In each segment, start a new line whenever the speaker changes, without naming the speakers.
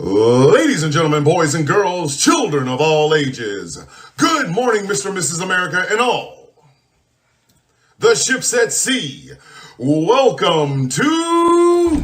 Ladies and gentlemen, boys and girls, children of all ages, good morning, Mr. and Mrs. America, and all. The ship's at sea. Welcome to...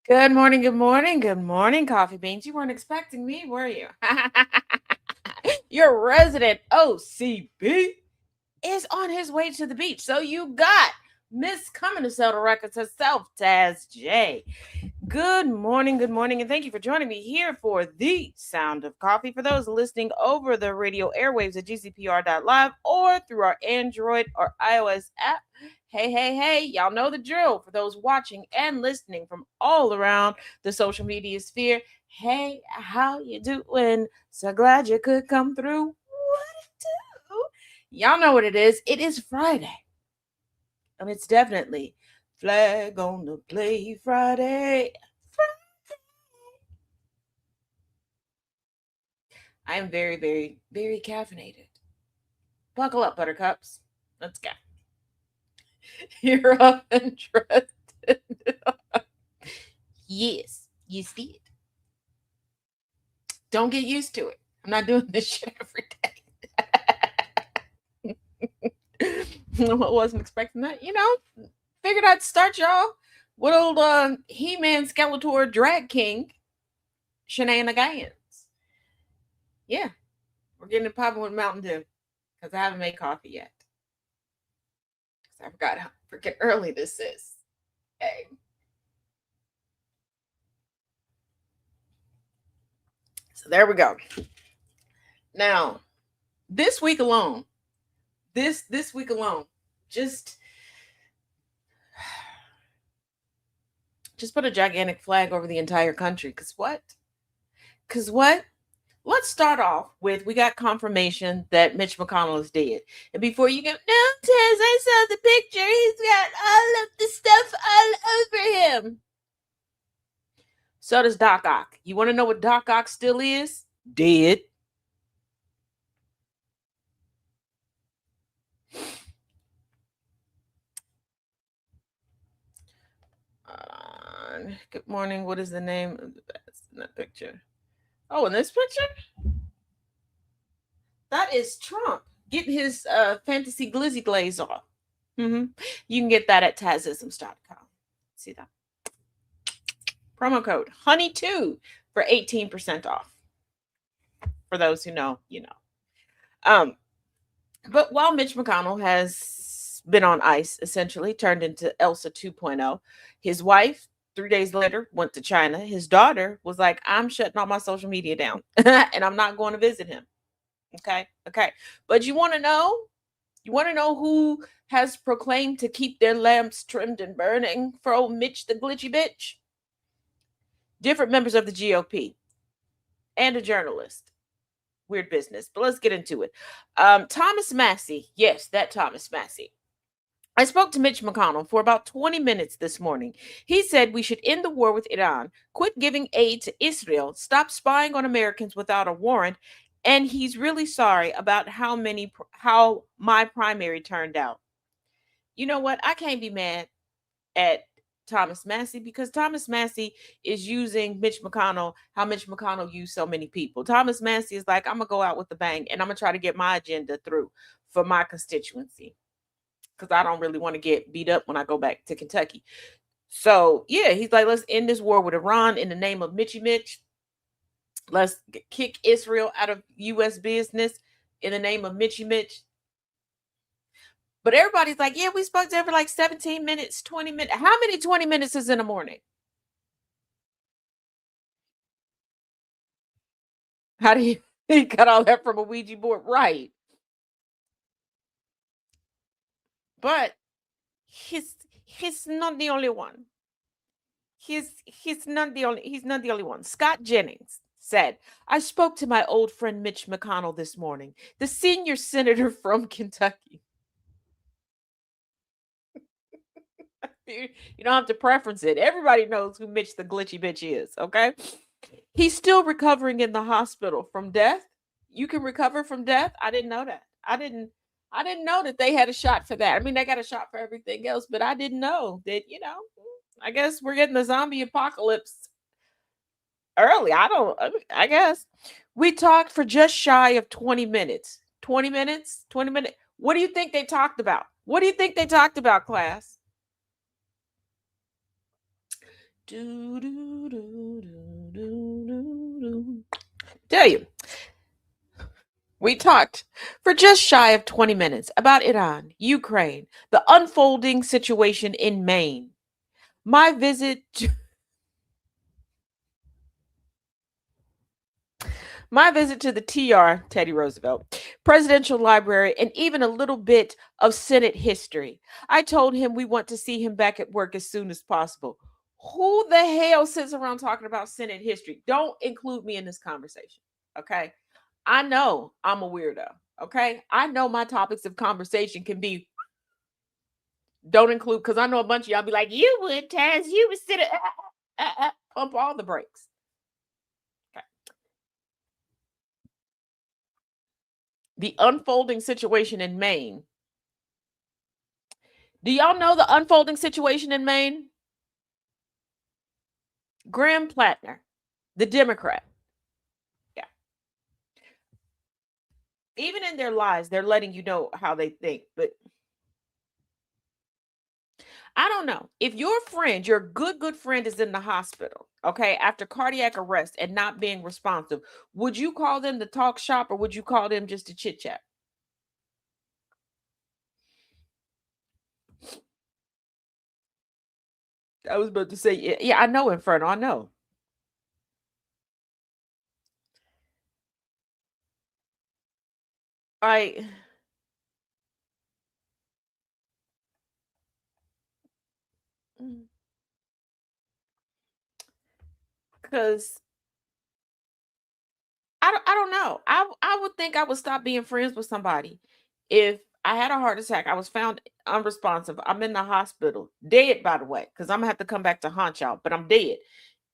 Good morning, good morning, good morning, Coffee Beans. You weren't expecting me, were you? Your resident OCB is on his way to the beach. So you got Miss coming to Soda Records herself, Taz J. Good morning, and thank you for joining me here for The Sound of Coffee. For those listening over the radio airwaves at GCPR.live or through our Android or iOS app, hey, y'all know the drill. For those watching and listening from all around the social media sphere, hey, how you doing? So glad you could come through. What it do? Y'all know what it is. It is Friday. And it's definitely Flag on the Play Friday. I am very, very, very caffeinated. Buckle up, buttercups. Let's go. You're up and trusted. Yes, you see it. Don't get used to it. I'm not doing this shit every day. I wasn't expecting that. Figured I'd start y'all with old He-Man Skeletor Drag King shenanigans. Yeah, we're getting it popping with Mountain Dew because I haven't made coffee yet. I forgot how freaking early this is. Okay. So there we go. Now, this week alone, just put a gigantic flag over the entire country. Because what? Let's start off with, we got confirmation that Mitch McConnell is dead. And before you go, no, Tez, I saw the picture. He's got all of the stuff all over him. So does Doc Ock. You want to know what Doc Ock still is? Dead. Good morning. What is the name of the best in that picture? Oh, in this picture? That is Trump getting his fantasy glizzy glaze off. You can get that at tazisms.com. See that? Promo code HONEY2 for 18% off. For those who know, you know. But while Mitch McConnell has been on ice, essentially turned into Elsa 2.0, his wife, 3 days later, went to China. His daughter was like, I'm shutting all my social media down and I'm not going to visit him. Okay. But you want to know who has proclaimed to keep their lamps trimmed and burning for old Mitch the glitchy bitch? Different members of the GOP and a journalist. Weird business, but let's get into it. Thomas Massey. Yes, that Thomas Massey. I spoke to Mitch McConnell for about 20 minutes this morning. He said we should end the war with Iran, quit giving aid to Israel, stop spying on Americans without a warrant, and he's really sorry about how my primary turned out. You know what? I can't be mad at Thomas Massey because Thomas Massey is using Mitch McConnell how Mitch McConnell used so many people. Thomas Massey is like, I'm going to go out with a bang and I'm going to try to get my agenda through for my constituency because I don't really want to get beat up when I go back to Kentucky. So, yeah, he's like, let's end this war with Iran in the name of Mitchy Mitch. Let's kick Israel out of U.S. business in the name of Mitchy Mitch. But everybody's like, yeah, we spoke to her for like 17 minutes, 20 minutes. How many 20 minutes is in the morning? How do you he got all that from a Ouija board? Right. But he's not the only one. He's not the only one. Scott Jennings said, I spoke to my old friend Mitch McConnell this morning, the senior senator from Kentucky. You don't have to preference it. Everybody knows who Mitch the glitchy bitch is, okay? He's still recovering in the hospital from death. You can recover from death. I didn't know that. I didn't know that they had a shot for that. I mean, they got a shot for everything else, but I didn't know that, I guess we're getting the zombie apocalypse early. I guess. We talked for just shy of 20 minutes. 20 minutes? 20 minutes. What do you think they talked about? What do you think they talked about, class? Tell you. We talked for just shy of 20 minutes about Iran, Ukraine, the unfolding situation in Maine. My visit to the TR, Teddy Roosevelt, Presidential Library, and even a little bit of Senate history. I told him we want to see him back at work as soon as possible. Who the hell sits around talking about Senate history? Don't include me in this conversation, okay? I know I'm a weirdo, okay? I know my topics of conversation can be don't include, because I know a bunch of y'all be like, you would, Taz, you would sit pump all the brakes. Okay. The unfolding situation in Maine. Do y'all know the unfolding situation in Maine? Graham Plattner, the Democrat. Yeah. Even in their lies, they're letting you know how they think, but I don't know. If your friend, your good friend is in the hospital, okay, after cardiac arrest and not being responsive, would you call them to talk shop or would you call them just to chit chat? I was about to say, yeah, I know, Inferno, I know. I because I don't know. I would think I would stop being friends with somebody if I had a heart attack. I was found unresponsive. I'm in the hospital, dead by the way, because I'm gonna have to come back to haunt y'all. But I'm dead,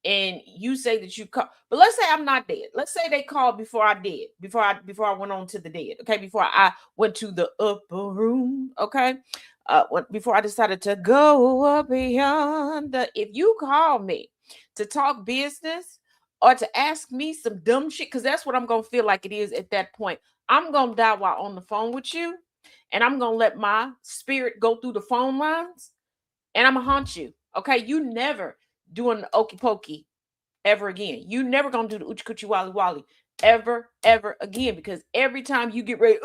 and you say that you call. But let's say I'm not dead. Let's say they called before I did, before I went on to the dead. Okay, before I went to the upper room. Okay, before I decided to go up beyond the. If you call me to talk business or to ask me some dumb shit, because that's what I'm gonna feel like it is at that point. I'm gonna die while on the phone with you, and I'm gonna let my spirit go through the phone lines, and I'm gonna haunt you. Okay, you never doing the okey pokey ever again. You never gonna do the uchi coochie wally wally ever again, because every time you get ready,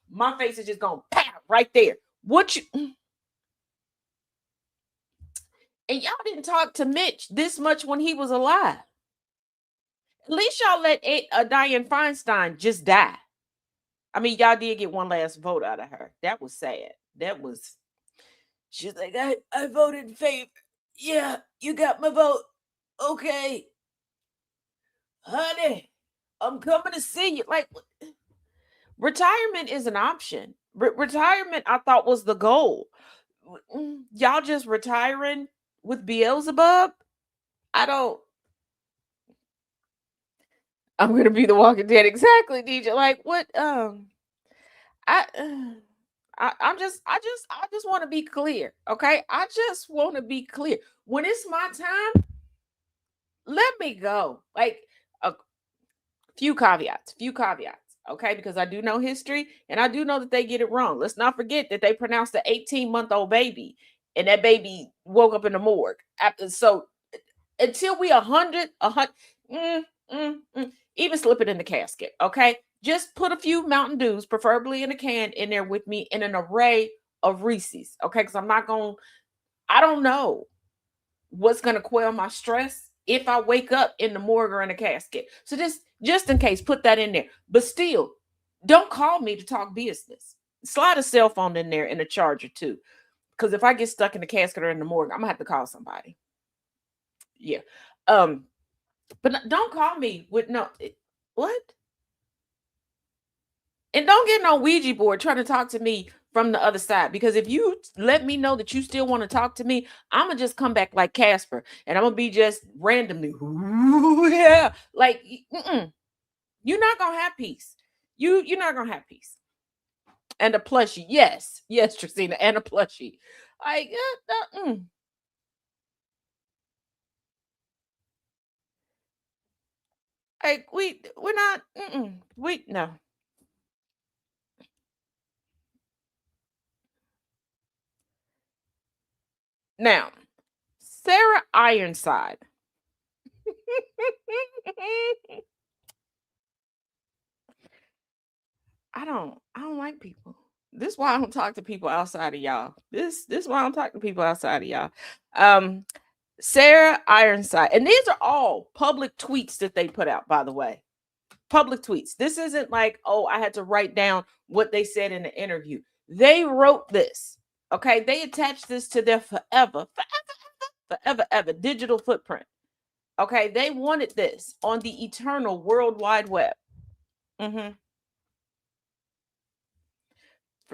my face is just gonna pow right there. What you and y'all didn't talk to Mitch this much when he was alive. At least y'all let Dianne Feinstein just die. I mean, y'all did get one last vote out of her. That was sad. That was. She's like, I voted in favor. Yeah, you got my vote. Okay, honey, I'm coming to see you. Like, Retirement is an option. Retirement, I thought, was the goal. Y'all just retiring with Beelzebub? I don't. I'm gonna be the Walking Dead. Exactly, DJ. Like what? I. I just want to be clear. Okay, I just want to be clear. When it's my time, let me go. Like a few caveats. Okay, because I do know history and I do know that they get it wrong. Let's not forget that they pronounced the 18-month-old baby, and that baby woke up in the morgue. So until we 100, even slip it in the casket. Okay, just put a few Mountain Dews, preferably in a can, in there with me, in an array of Reese's. Okay, because I don't know what's gonna quell my stress if I wake up in the morgue or in a casket. So just in case, put that in there. But still, don't call me to talk business. Slide a cell phone in there and a charger too. Because if I get stuck in the casket or in the morgue, I'm gonna have to call somebody. Yeah. But don't call me with no what? And don't get no Ouija board trying to talk to me from the other side. Because if you let me know that you still want to talk to me, I'm gonna just come back like Casper, and I'm gonna be just randomly, ooh, yeah, like you're not gonna have peace. You're not gonna have peace. And a plushie, yes, Tristina, and a plushie. Like, like we're not. We no. Now, Sarah Ironside. I don't like people. This is why I don't talk to people outside of y'all. This is why I don't talk to people outside of y'all. Sarah Ironside, and these are all public tweets that they put out, by the way. Public tweets. This isn't like, oh, I had to write down what they said in the interview. They wrote this. Okay, they attached this to their forever digital footprint. Okay, they wanted this on the eternal World Wide Web. For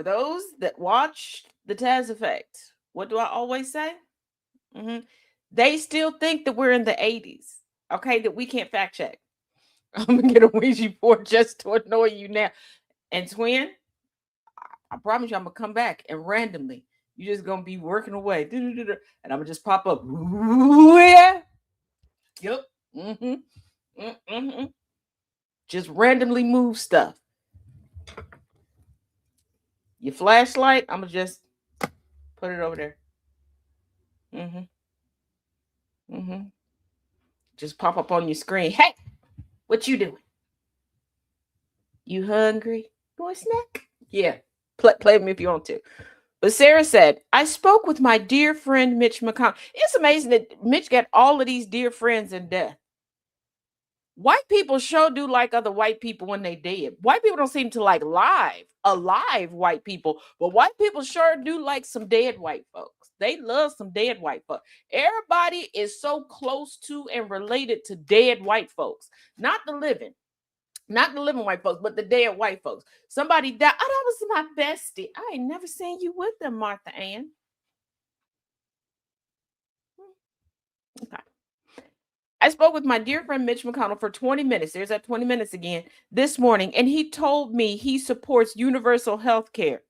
those that watch the Taz Effect, what do I always say? They still think that we're in the 80s. Okay, that we can't fact check. I'm gonna get a Ouija board just to annoy you now. And twin, I promise you, I'm gonna come back and randomly, you're just gonna be working away, and I'm gonna just pop up. Ooh, yeah. Yep. Just randomly move stuff. Your flashlight, I'm gonna just put it over there. Just pop up on your screen. Hey, what you doing? You hungry? You want a snack? Yeah. Play with me if you want to. But Sarah said, I spoke with my dear friend Mitch McConnell. It's amazing that Mitch got all of these dear friends in death. White people sure do like other white people when they dead. White people don't seem to like alive white people, but white people sure do like some dead white folks. They love some dead white folks. Everybody is so close to and related to dead white folks, not the living white folks, but the dead white folks. Somebody died. Oh, that was my bestie. I ain't never seen you with them, Martha Ann. Okay. I spoke with my dear friend Mitch McConnell for 20 minutes. There's that 20 minutes again this morning. And he told me he supports universal health care.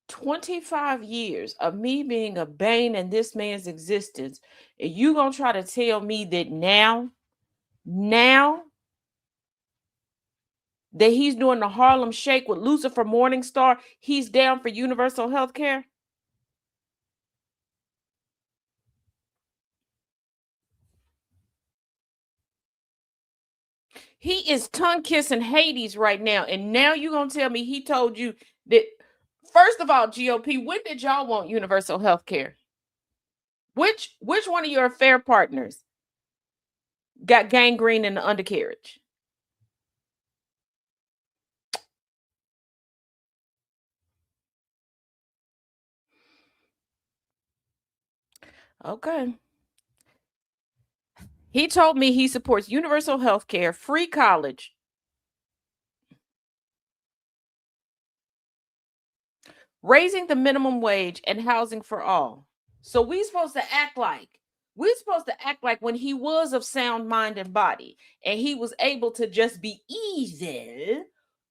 "25 years of me being a bane in this man's existence, and you gonna try to tell me that now that he's doing the Harlem Shake with Lucifer Morningstar, he's down for universal health care?" He is tongue kissing Hades right now, and now you gonna tell me he told you that? First of all, GOP, when did y'all want universal health care? Which one of your affair partners got gangrene in the undercarriage? Okay. He told me he supports universal health care, free college, raising the minimum wage, and housing for all. So we're supposed to act like when he was of sound mind and body, and he was able to just be evil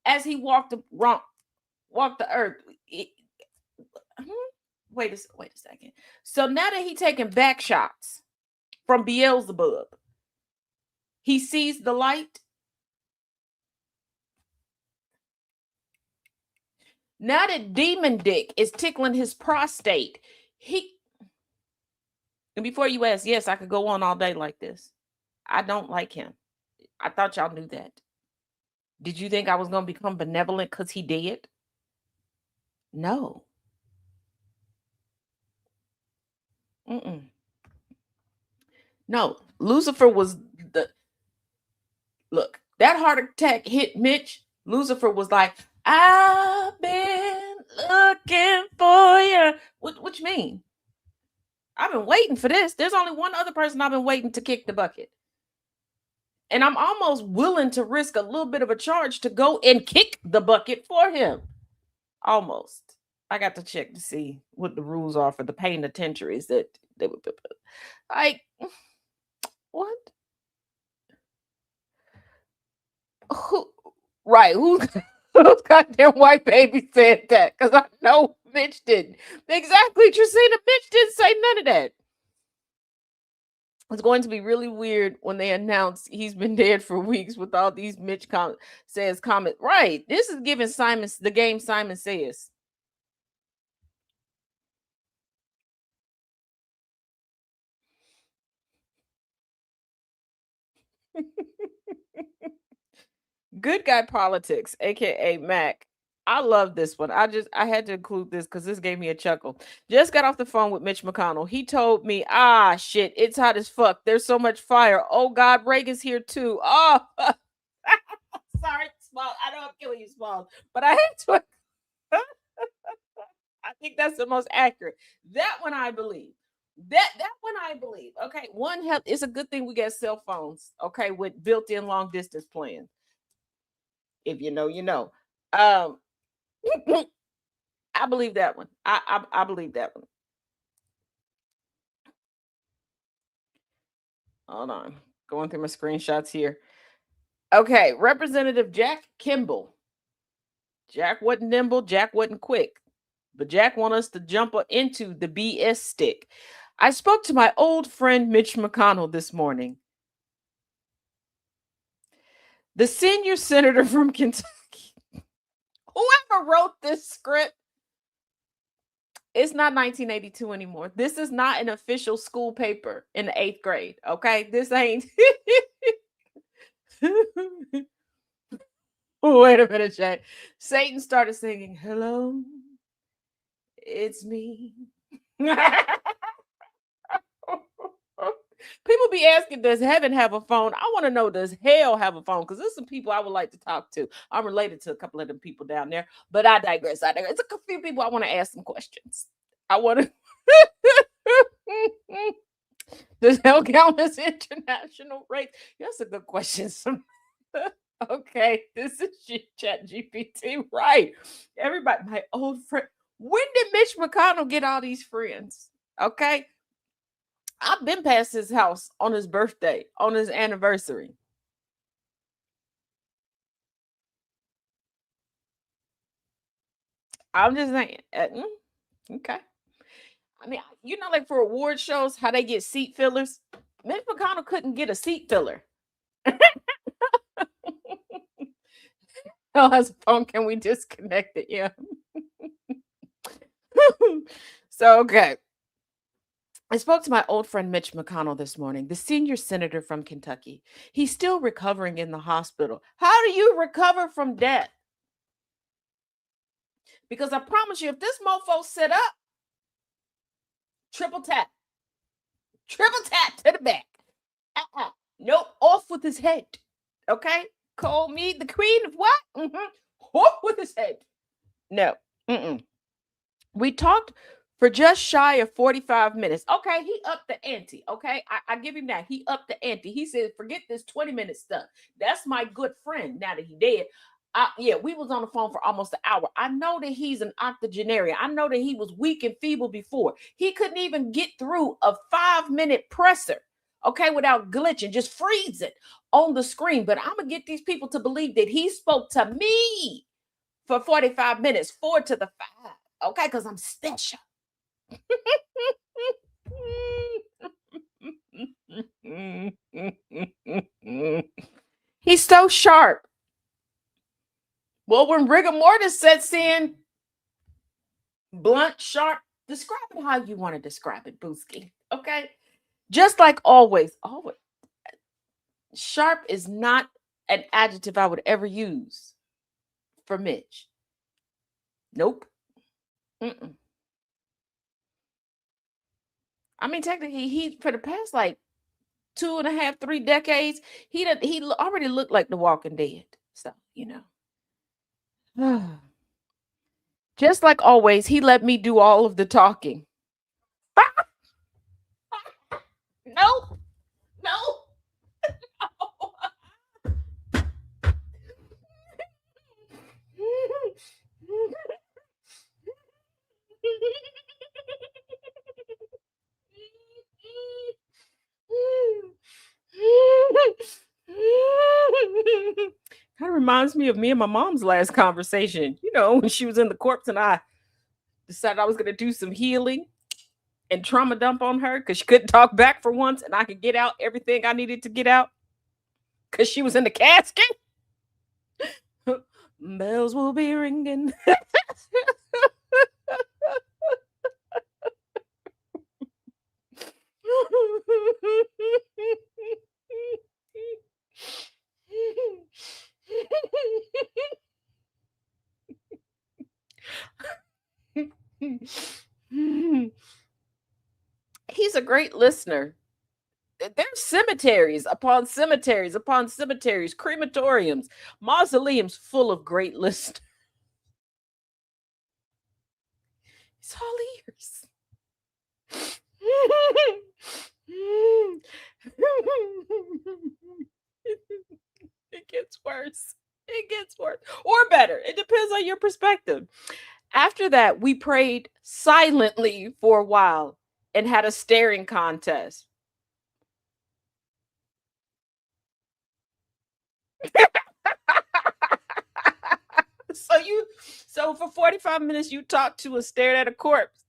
as he walked the earth. Wait a second. So now that he taking back shots from Beelzebub, he sees the light. Now that Demon Dick is tickling his prostate, and before you ask, yes, I could go on all day like this. I don't like him. I thought y'all knew that. Did you think I was going to become benevolent because he did? No. No. Lucifer was look, that heart attack hit Mitch. Lucifer was like, I've been looking for you. What you mean? I've been waiting for this. There's only one other person I've been waiting to kick the bucket. And I'm almost willing to risk a little bit of a charge to go and kick the bucket for him. Almost. I got to check to see what the rules are for the penitentiaries that they would put. Like, what? Who? Right. Who's goddamn white baby said that? Because I know Mitch didn't. Exactly, Tracina. Mitch didn't say none of that. It's going to be really weird when they announce he's been dead for weeks with all these Mitch says comment. Right. This is giving Simon the game Simon Says. Good Guy Politics, aka Mac. I love this one. I had to include this because this gave me a chuckle. Just got off the phone with Mitch McConnell. He told me, shit, it's hot as fuck. There's so much fire. Oh God, Reagan's here too. Oh, sorry, Small. I know I'm killing you, Small, but I had to. I think that's the most accurate. That one I believe. That one I believe. Okay, one health. It's a good thing we got cell phones. Okay, with built-in long distance plans. If you know, you know. I believe that one. I believe that one. Hold on. Going through my screenshots here. Okay, Representative Jack Kimball. Jack wasn't nimble, Jack wasn't quick. But Jack want us to jump into the BS stick. I spoke to my old friend Mitch McConnell this morning. The senior senator from Kentucky. Whoever wrote this script, it's not 1982 anymore. This is not an official school paper in the 8th grade. Okay, this ain't. Wait a minute, Jay. Satan started singing, "Hello, it's me." People be asking, does heaven have a phone? I want to know, does hell have a phone? Because there's some people I would like to talk to. I'm related to a couple of them people down there, but I digress. It's a few people I want to ask some questions. I want to. Does hell count as international race? That's a good question. Okay, this is Chat GPT, right? Everybody, my old friend. When did Mitch McConnell get all these friends? Okay, I've been past his house on his birthday, on his anniversary. I'm just saying. Okay. I mean, like for award shows, how they get seat fillers. Mitch McConnell couldn't get a seat filler. Hell has a phone. Can we disconnect it? Yeah. So, okay. I spoke to my old friend Mitch McConnell this morning, the senior senator from Kentucky. He's still recovering in the hospital. How do you recover from death? Because I promise you, if this mofo sit up, triple tap to the back. Nope, off with his head. Okay, call me the queen of what? Off with his head. No. We talked for just shy of 45 minutes. Okay, he upped the ante. Okay, I give him that. He upped the ante. He said, forget this 20-minute stuff. That's my good friend now that he dead. Yeah, we was on the phone for almost an hour. I know that he's an octogenarian. I know that he was weak and feeble before. He couldn't even get through a 5-minute presser, okay, without glitching, just freeze it on the screen. But I'm going to get these people to believe that he spoke to me for 45 minutes, 4 to the 5, okay, because I'm special. He's so sharp. Well, when rigor mortis sets in, blunt, sharp, describe it how you want to describe it, Booski. Okay. Just like always, sharp is not an adjective I would ever use for Mitch. Nope. Mm-mm. I mean, technically, he for the past like 2.5, 3 decades, he already looked like the Walking Dead. So, just like always, he let me do all of the talking. No, no. Kind of reminds me of me and my mom's last conversation. When she was in the corpse and I decided I was going to do some healing and trauma dump on her because she couldn't talk back for once and I could get out everything I needed to get out because she was in the casket. Bells will be ringing. He's a great listener. There's cemeteries upon cemeteries upon cemeteries, crematoriums, mausoleums full of great listeners. It's all ears. It gets worse. It gets worse or better. It depends on your perspective. After that, we prayed silently for a while and had a staring contest. So for 45 minutes you talked to and stared at a corpse.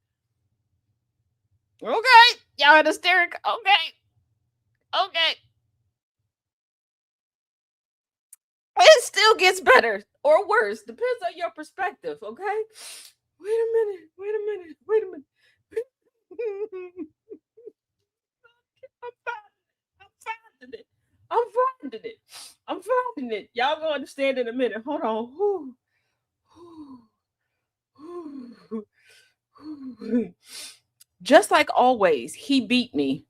Okay, y'all had a staring. Okay. It still gets better or worse, depends on your perspective. Okay. Wait a minute. I'm finding it. Y'all gonna understand in a minute. Hold on. Just like always, he beat me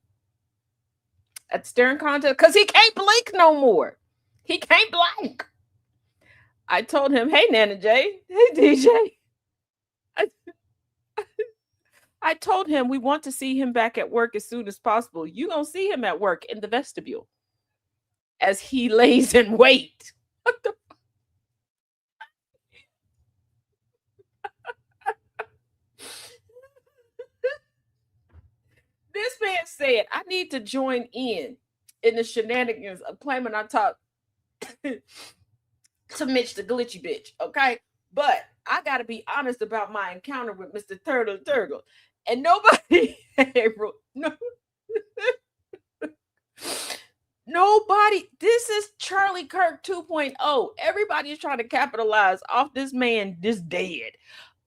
at staring contest because he can't blink no more. He can't blink. I told him, hey, Nana J. Hey, DJ. I told him we want to see him back at work as soon as possible. You gonna see him at work in the vestibule as he lays in wait. What the This man said, I need to join in the shenanigans of claiming I talked to Mitch the glitchy bitch, okay? But I got to be honest about my encounter with Mr. Turtle. And nobody, nobody, this is Charlie Kirk 2.0. Everybody is trying to capitalize off this man just dead.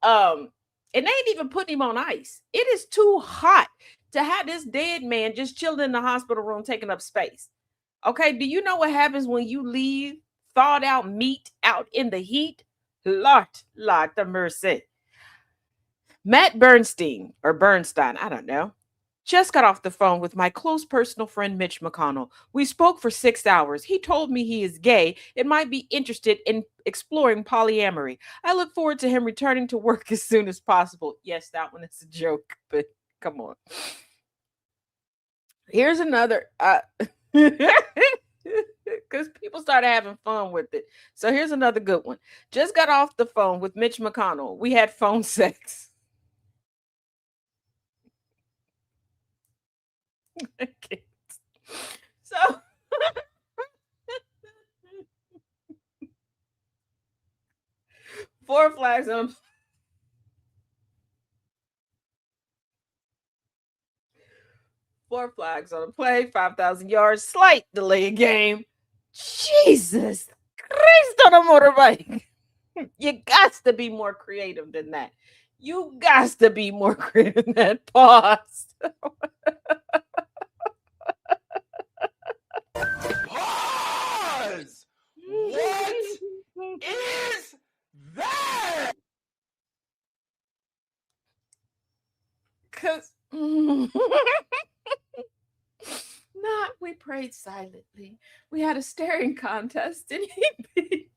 And they ain't even putting him on ice. It is too hot to have this dead man just chilling in the hospital room taking up space. Okay, do you know what happens when you leave thawed out meat out in the heat? Lord the mercy. Matt Bernstein, I don't know. Just got off the phone with my close personal friend Mitch McConnell. We spoke for 6 hours. He told me he is gay and might be interested in exploring polyamory. I look forward to him returning to work as soon as possible. Yes, that one is a joke, but come on. Here's another because people started having fun with it. So here's another good one. Just got off the phone with Mitch McConnell. We had phone sex. Okay. So 4 flags on 4 flags on a play, 5,000 yards, slight delay in game. Jesus Christ on a motorbike. You got to be more creative than that. You got to be more creative than that. Pause.
Pause! What is that?
Because not we prayed silently. We had a staring contest and he beat.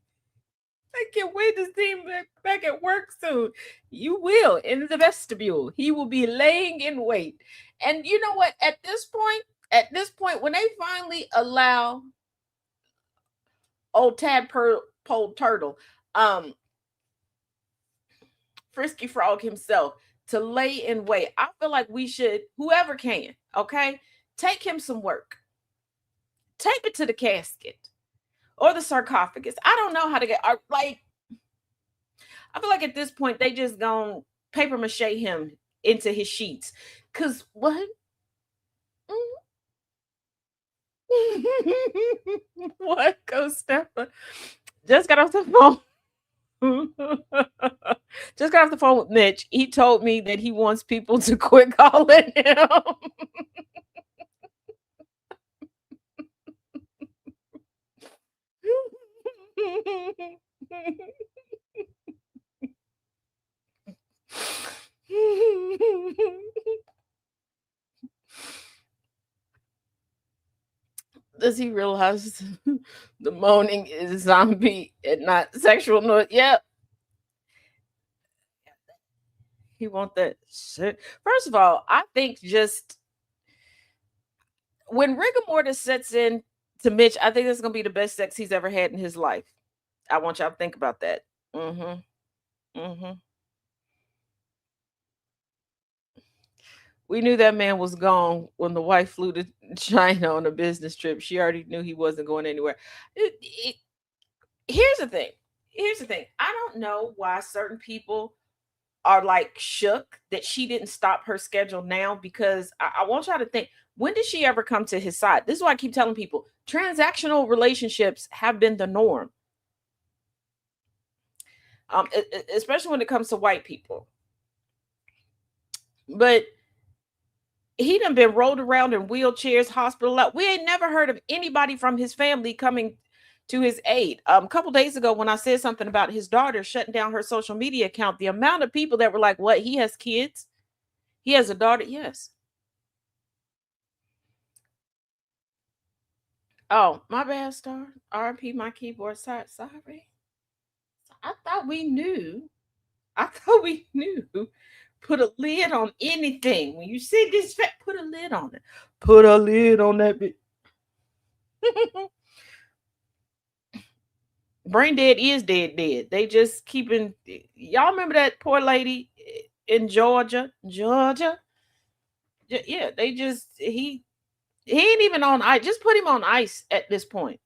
I can't wait to see him back at work soon. You will in the vestibule. He will be laying in wait. And you know what? At this point, when they finally allow old Tadpole Turtle, Frisky Frog himself, to lay in wait, I feel like we should, whoever can, okay, take him some work. Tape it to the casket or the sarcophagus. I don't know how to get like. I feel like at this point they just gonna paper mache him into his sheets. Cause what? What, Ghost Stepper? Just got off the phone. Just got off the phone with Mitch. He told me that he wants people to quit calling him. Does he realize the moaning is zombie and not sexual noise? Yep. He want that shit. First of all, I think just when rigor mortis sets in to Mitch, I think that's gonna be the best sex he's ever had in his life. I want y'all to think about that. Mm-hmm. Mm-hmm. We knew that man was gone when the wife flew to China on a business trip. She already knew he wasn't going anywhere. Here's the thing. Here's the thing. I don't know why certain people are like shook that she didn't stop her schedule now, because I want y'all to think, when did she ever come to his side? This is why I keep telling people transactional relationships have been the norm, especially when it comes to white people. But he done been rolled around in wheelchairs, hospital. We ain't never heard of anybody from his family coming to his aid. A couple days ago, when I said something about his daughter shutting down her social media account, the amount of people that were like, "What? He has kids? He has a daughter?" Yes. Oh, my bad, Star. RP my keyboard. Sorry. I thought we knew. I thought we knew. Put a lid on anything. When you see this, put a lid on it. Put a lid on that bit. Brain dead is dead. They just keeping. Y'all remember that poor lady in Georgia? Yeah, they just he ain't even on ice. Just put him on ice at this point,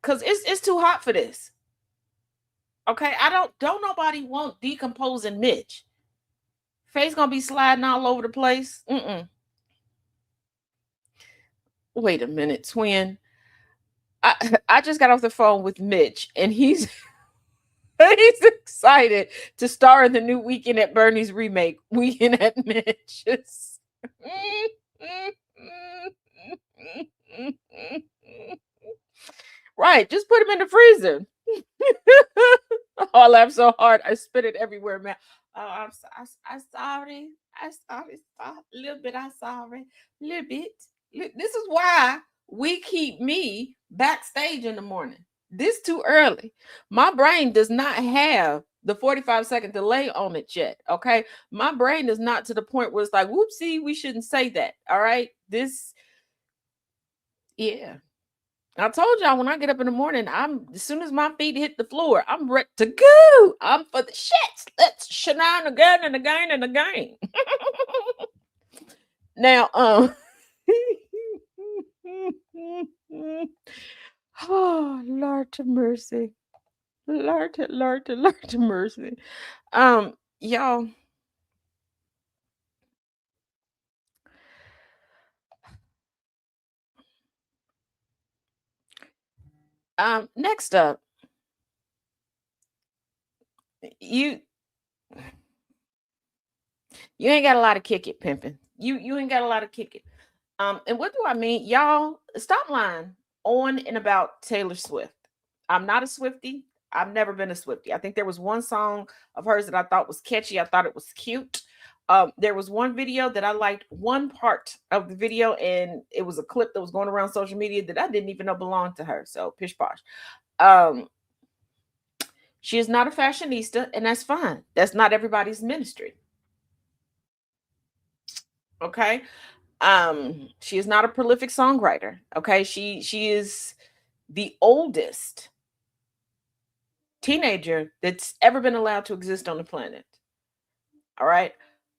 cause it's too hot for this. Okay, I don't nobody want decomposing Mitch. Face gonna be sliding all over the place. Wait a minute, twin. I just got off the phone with Mitch, and he's he's excited to star in the new Weekend at Bernie's remake, Weekend at Mitch's. Right, just put him in the freezer. Oh, I laughed so hard I spit it everywhere, man. Oh, I'm sorry. I sorry. A little bit. I'm sorry. A little bit. This is why we keep me backstage in the morning. This too early. My brain does not have the 45-second delay on it yet. Okay. My brain is not to the point where it's like, whoopsie, we shouldn't say that. All right. Yeah. I told y'all when I get up in the morning, as soon as my feet hit the floor, I'm ready to go. I'm for the shits. Let's shenanigans again and again and again. Now, oh Lord to mercy, Lord to mercy. Y'all. Next up, you ain't got a lot of kick it, pimping. You ain't got a lot of kick it. And what do I mean? Y'all, stop lying on and about Taylor Swift. I'm not a Swiftie. I've never been a Swiftie. I think there was one song of hers that I thought was catchy. I thought it was cute. There was one video that I liked one part of the video, and it was a clip that was going around social media that I didn't even know belonged to her. So pish posh. She is not a fashionista, and that's fine. That's not everybody's ministry. Okay. She is not a prolific songwriter. Okay. She is the oldest teenager that's ever been allowed to exist on the planet. All right.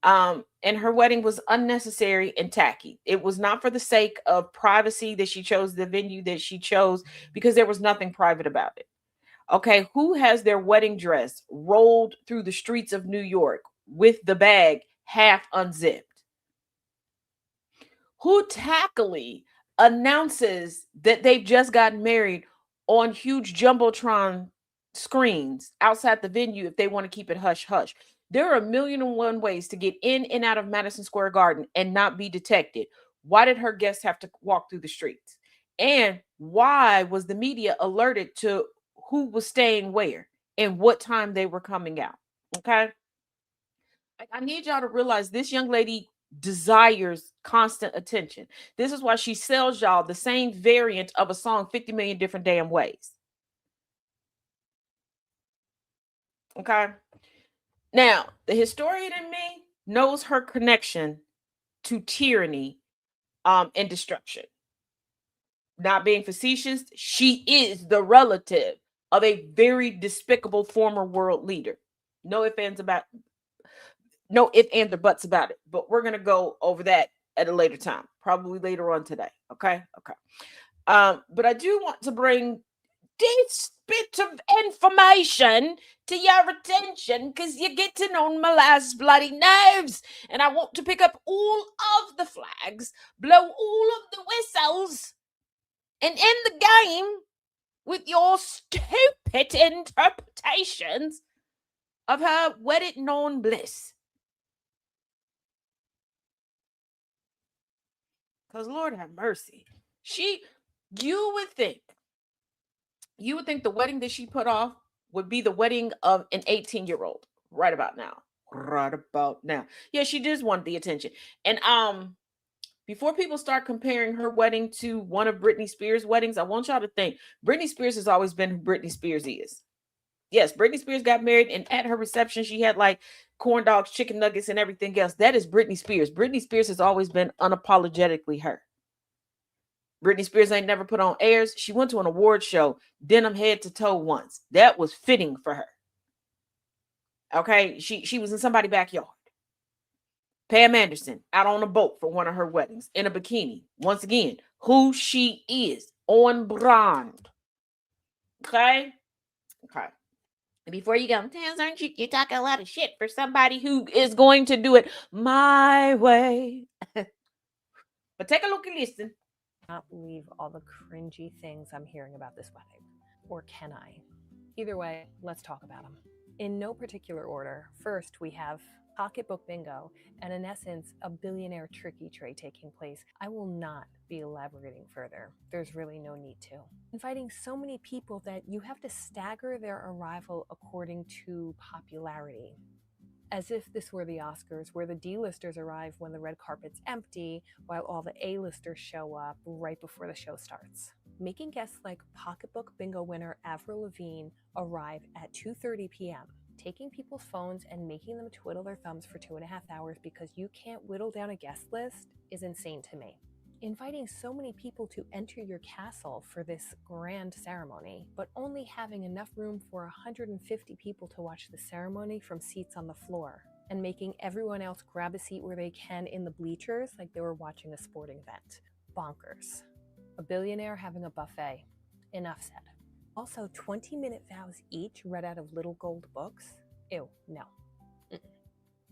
And her wedding was unnecessary and tacky. It was not for the sake of privacy that she chose the venue that she chose, because there was nothing private about it. Okay, who has their wedding dress rolled through the streets of New York with the bag half unzipped? Who tackily announces that they've just gotten married on huge jumbotron screens outside the venue if they want to keep it hush hush? There are a million and one ways to get in and out of Madison Square Garden and not be detected. Why did her guests have to walk through the streets? And why was the media alerted to who was staying where and what time they were coming out? Okay. I need y'all to realize this young lady desires constant attention. This is why she sells y'all the same variant of a song 50 million different damn ways. Okay. Now, the historian in me knows her connection to tyranny and destruction. Not being facetious, she is the relative of a very despicable former world leader. No ifs, ands about no if, and, or buts about it. But we're gonna go over that at a later time, probably later on today. Okay. But I do want to bring this bit of information to your attention because you get to know my last bloody nerves, and I want to pick up all of the flags, blow all of the whistles, and end the game with your stupid interpretations of her wedded known bliss. Because Lord have mercy. You would think the wedding that she put off would be the wedding of an 18-year-old right about now. Right about now. Yeah, she just wanted the attention. And before people start comparing her wedding to one of Britney Spears' weddings, I want y'all to think Britney Spears has always been who Britney Spears is. Yes, Britney Spears got married, and at her reception, she had like corn dogs, chicken nuggets, and everything else. That is Britney Spears. Britney Spears has always been unapologetically her. Britney Spears ain't never put on airs. She went to an award show, denim head to toe once. That was fitting for her. Okay, she was in somebody's backyard. Pam Anderson out on a boat for one of her weddings in a bikini. Once again, who she is on brand. Okay. Before you go, Taz, aren't you talking a lot of shit for somebody who is going to do it my way? But take a look and listen.
Not believe all the cringy things I'm hearing about this wedding. Or can I? Either way, let's talk about them. In no particular order, first we have pocketbook bingo and, in essence, a billionaire tricky tray taking place. I will not be elaborating further. There's really no need to. Inviting so many people that you have to stagger their arrival according to popularity. as if this were the Oscars, where the D-listers arrive when the red carpet's empty, while all the A-listers show up right before the show starts. Making guests like Pocketbook Bingo winner Avril Lavigne arrive at 2:30 p.m., taking people's phones and making them twiddle their thumbs for 2.5 hours because you can't whittle down a guest list is insane to me. Inviting so many people to enter your castle for this grand ceremony, but only having enough room for 150 people to watch the ceremony from seats on the floor, and making everyone else grab a seat where they can in the bleachers like they were watching a sporting event. Bonkers. A billionaire having a buffet. Enough said. Also, 20-minute vows each read out of little gold books? Ew, no.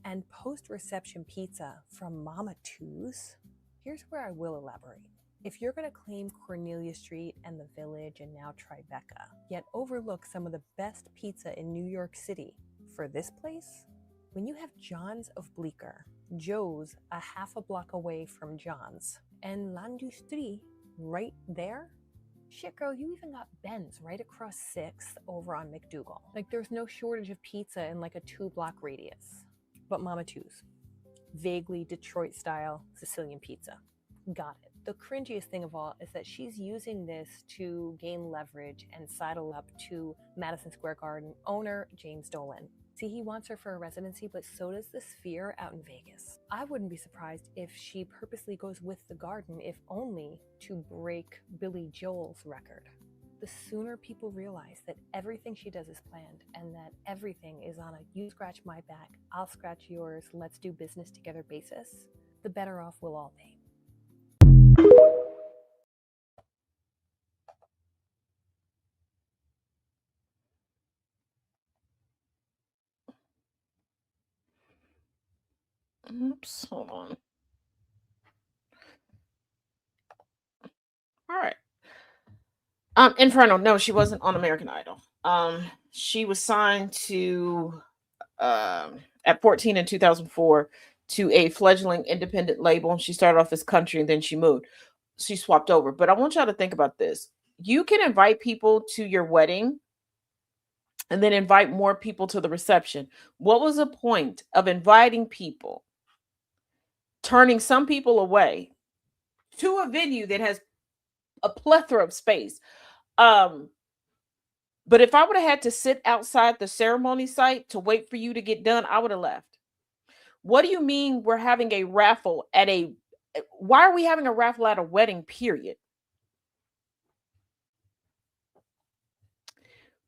And post-reception pizza from Mama Two's? Here's where I will elaborate. If you're going to claim Cornelia Street and the Village and now Tribeca, yet overlook some of the best pizza in New York City for this place, when you have John's of Bleecker, Joe's a half a block away from John's, and L'Industrie right there, shit girl, you even got Ben's right across 6th over on McDougal. Like there's no shortage of pizza in like a 2-block radius. But Mama Two's. Vaguely Detroit style Sicilian pizza. Got it. The cringiest thing of all is that she's using this to gain leverage and sidle up to Madison Square Garden owner James Dolan. See, he wants her for a residency, but so does the Sphere out in Vegas. I wouldn't be surprised if she purposely goes with the Garden, if only to break Billy Joel's record. The sooner people realize that everything she does is planned and that everything is on a you scratch my back, I'll scratch yours, let's do business together basis, the better off we'll all be.
Oops, hold on. All right. Inferno, no, she wasn't on American Idol. She was signed to at 14 in 2004 to a fledgling independent label. She started off as country and then she moved. She swapped over. But I want y'all to think about this. You can invite people to your wedding and then invite more people to the reception. What was the point of inviting people, turning some people away to a venue that has a plethora of space? But if I would have had to sit outside the ceremony site to wait for you to get done, I would have left. What do you mean we're having a raffle at a, why are we having a raffle at a wedding, period?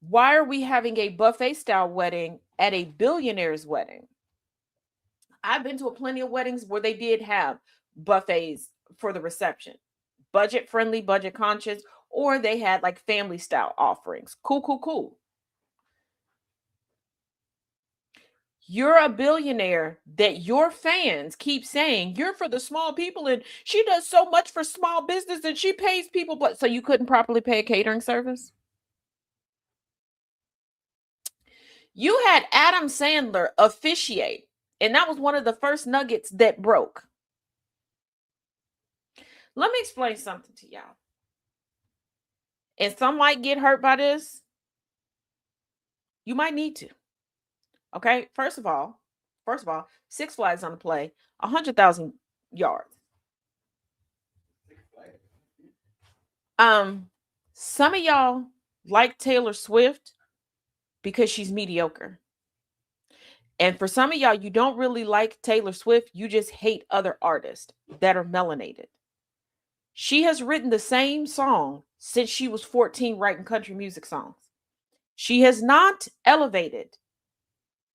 Why are we having a buffet style wedding at a billionaire's wedding? I've been to plenty of weddings where they did have buffets for the reception, budget friendly, budget conscious, or they had like family style offerings. Cool. You're a billionaire that your fans keep saying you're for the small people and she does so much for small business and she pays people, but so you couldn't properly pay a catering service? You had Adam Sandler officiate, and that was one of the first nuggets that broke. Let me explain something to y'all. And some might get hurt by this. You might need to. Okay, first of all, Six Flags on the play, 100,000 yards. Some of y'all like Taylor Swift because she's mediocre. And for some of y'all, you don't really like Taylor Swift. You just hate other artists that are melanated. She has written the same song since she was 14 writing country music songs. She has not elevated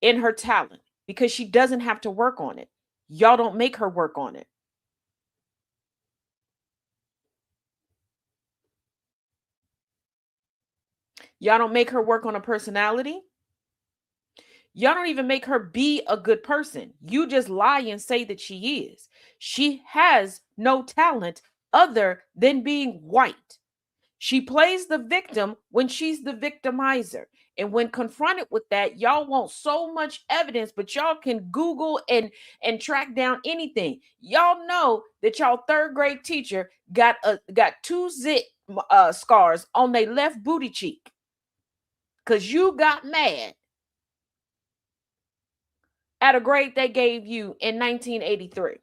in her talent because she doesn't have to work on it. Y'all don't make her work on it. Y'all don't make her work on a personality. Y'all don't even make her be a good person. You just lie and say that she is. She has no talent other than being white. She plays the victim when she's the victimizer. And when confronted with that, y'all want so much evidence, but y'all can Google and track down anything. Y'all know that y'all third grade teacher got 2 zit scars on their left booty cheek because you got mad. at a grade they gave you in 1983?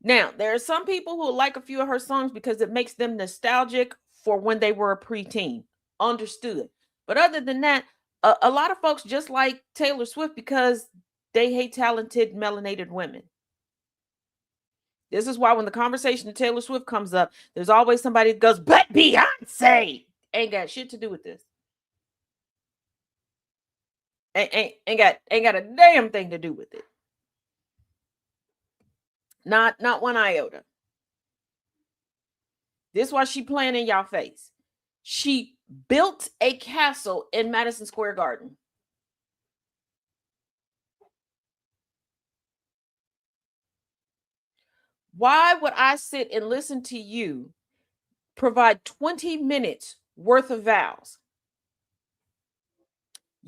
Now, there are some people who like a few of her songs because it makes them nostalgic for when they were a preteen. Understood. But other than that, a lot of folks just like Taylor Swift because they hate talented, melanated women. This is why when the conversation of Taylor Swift comes up, there's always somebody that goes, but Beyonce ain't got shit to do with this. Ain't got a damn thing to do with it. Not one iota. This is why she playing in y'all face. She built a castle in Madison Square Garden. Why would I sit and listen to you provide 20 minutes worth of vows?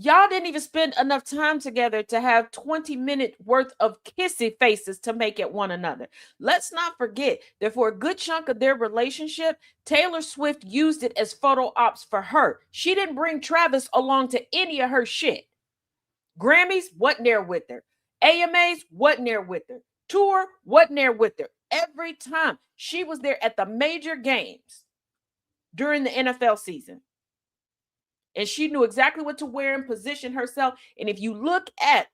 Y'all didn't even spend enough time together to have 20-minute worth of kissy faces to make at one another. Let's not forget that for a good chunk of their relationship, Taylor Swift used it as photo ops for her. She didn't bring Travis along to any of her shit. Grammys wasn't there with her. AMAs wasn't there with her. Tour wasn't there with her. Every time she was there at the major games during the NFL season. And she knew exactly what to wear and position herself. And if you look at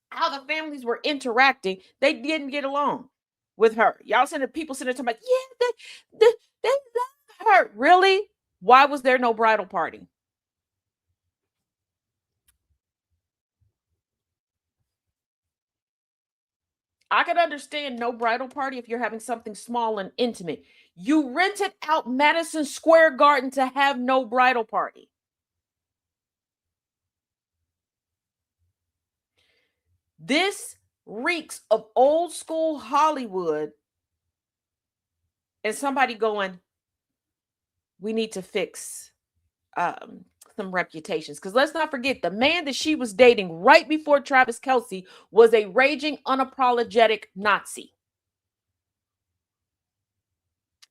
how the families were interacting, they didn't get along with her. Y'all sitting people sitting there talking about, yeah, they love her. Really? Why was there no bridal party? I can understand no bridal party if you're having something small and intimate. You rented out Madison Square Garden to have no bridal party. This reeks of old school Hollywood and somebody going, we need to fix some reputations. Because let's not forget, the man that she was dating right before Travis Kelce was a raging, unapologetic Nazi.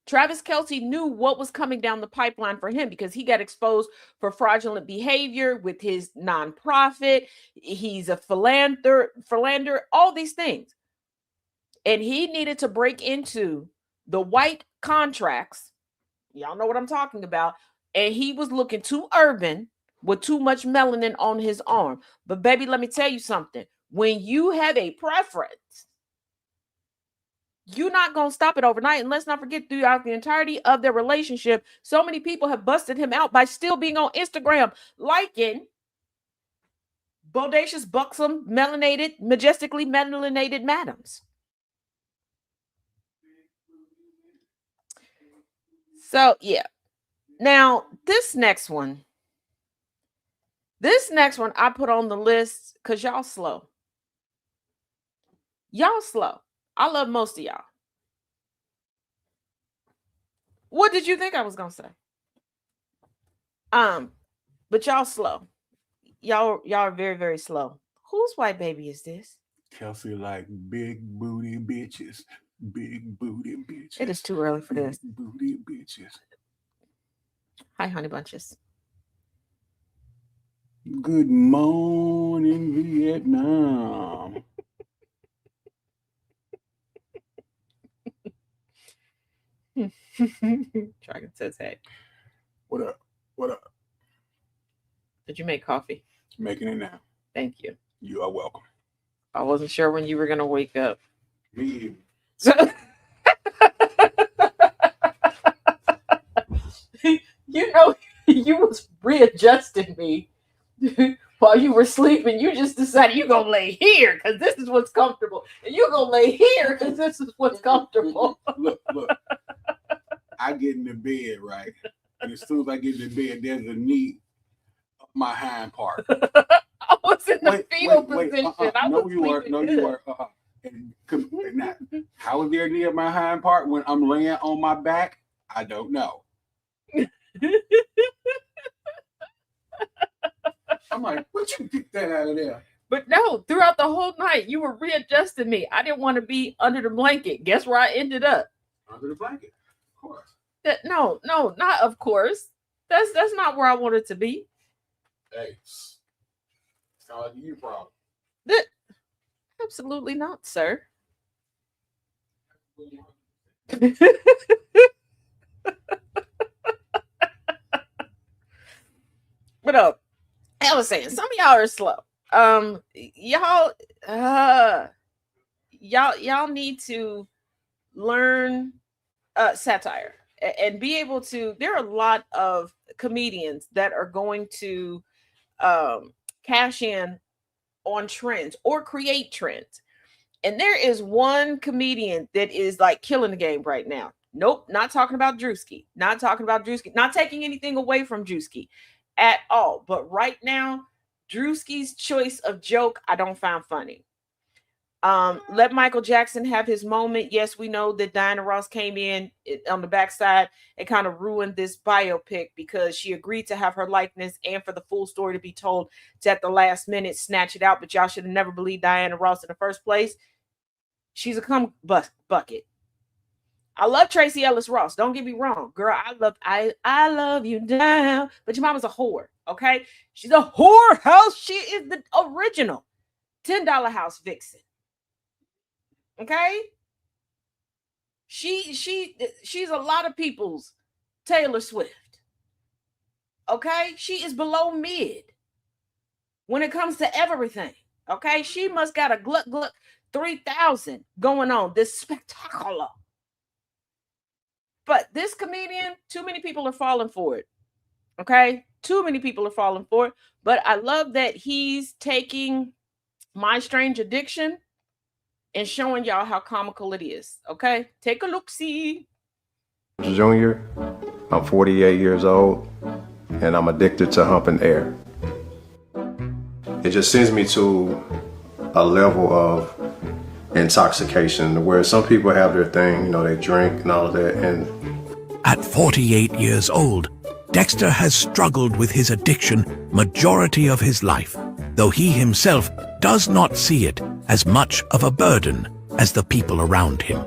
Travis Kelce knew what was coming down the pipeline for him because he got exposed for fraudulent behavior with his nonprofit. He's a philanderer, all these things. And he needed to break into the white contracts. Y'all know what I'm talking about. And he was looking too urban with too much melanin on his arm. But baby, let me tell you something. When you have a preference, you're not going to stop it overnight. And let's not forget, throughout the entirety of their relationship, so many people have busted him out by still being on Instagram, liking bodacious, buxom, melanated, majestically melanated madams. So, yeah. Now, this next one I put on the list because y'all slow. Y'all slow. I love most of y'all. What did you think I was gonna say? But y'all slow. Y'all are very, very slow. Whose white baby is this?
Kelsey like big booty bitches. Big booty bitches.
It is too early for this.
Big booty bitches.
Hi, honey bunches.
Good morning, Vietnam.
Dragon says, hey.
What up? What up?
Did you make coffee?
Making it now.
Thank you.
You are welcome.
I wasn't sure when you were going to wake up.
Me.
So, you know, you was readjusting me while you were sleeping. You just decided you're going to lay here because this is what's comfortable. And you're going to lay here because this is what's comfortable.
Look. I get in the bed, right? And as soon as I get in the bed, there's a knee up my hind part.
I was in the fetal position.
No, you are. And now, how is there a knee up my hind part when I'm laying on my back? I don't know. I'm like, what you pick that out of there?
But no, throughout the whole night, you were readjusting me. I didn't want to be under the blanket. Guess where I ended up?
Under the blanket. course.
No, not of course. That's not where I want it to be.
Hey, sound like you problem.
Absolutely not, sir. But I was saying, some of y'all are slow. Y'all need to learn satire and be able to. There are a lot of comedians that are going to cash in on trends or create trends. And there is one comedian that is like killing the game right now. Nope, not talking about Drewski. Not talking about Drewski. Not taking anything away from Drewski at all. But right now, Drewski's choice of joke, I don't find funny. Let Michael Jackson have his moment. Yes, we know that Diana Ross came in on the backside and kind of ruined this biopic because she agreed to have her likeness and for the full story to be told to at the last minute snatch it out. But y'all should have never believed Diana Ross in the first place. She's a cum bucket. I love Tracy Ellis Ross. Don't get me wrong, girl. I love you down. But your mama's a whore. Okay, she's a whorehouse. She is the original $10 house vixen. Okay, she's a lot of people's Taylor Swift. Okay, she is below mid when it comes to everything. Okay, she must got a gluck 3000 going on. This spectacular. But this comedian, too many people are falling for it. Okay, too many people are falling for it. But I love that he's taking My Strange Addiction and showing y'all how comical it is. Okay, take a look. See,
Junior, I'm 48 years old, and I'm addicted to humping air. It just sends me to a level of intoxication where some people have their thing, they drink and all of that. And
at 48 years old, Dexter has struggled with his addiction majority of his life, though he himself does not see it as much of a burden as the people around him.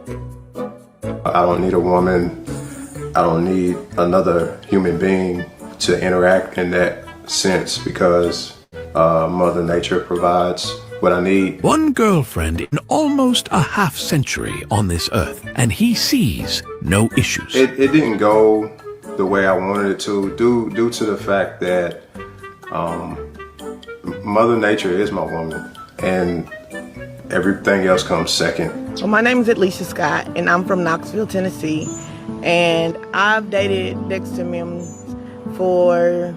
I don't need a woman. I don't need another human being to interact in that sense because Mother Nature provides what I need.
One girlfriend in almost a half century on this earth, and he sees no issues.
It didn't go the way I wanted it to, due to the fact that Mother Nature is my woman, and everything else comes second.
Well, my name is Alicia Scott, and I'm from Knoxville, Tennessee, and I've dated Dexter Mims for,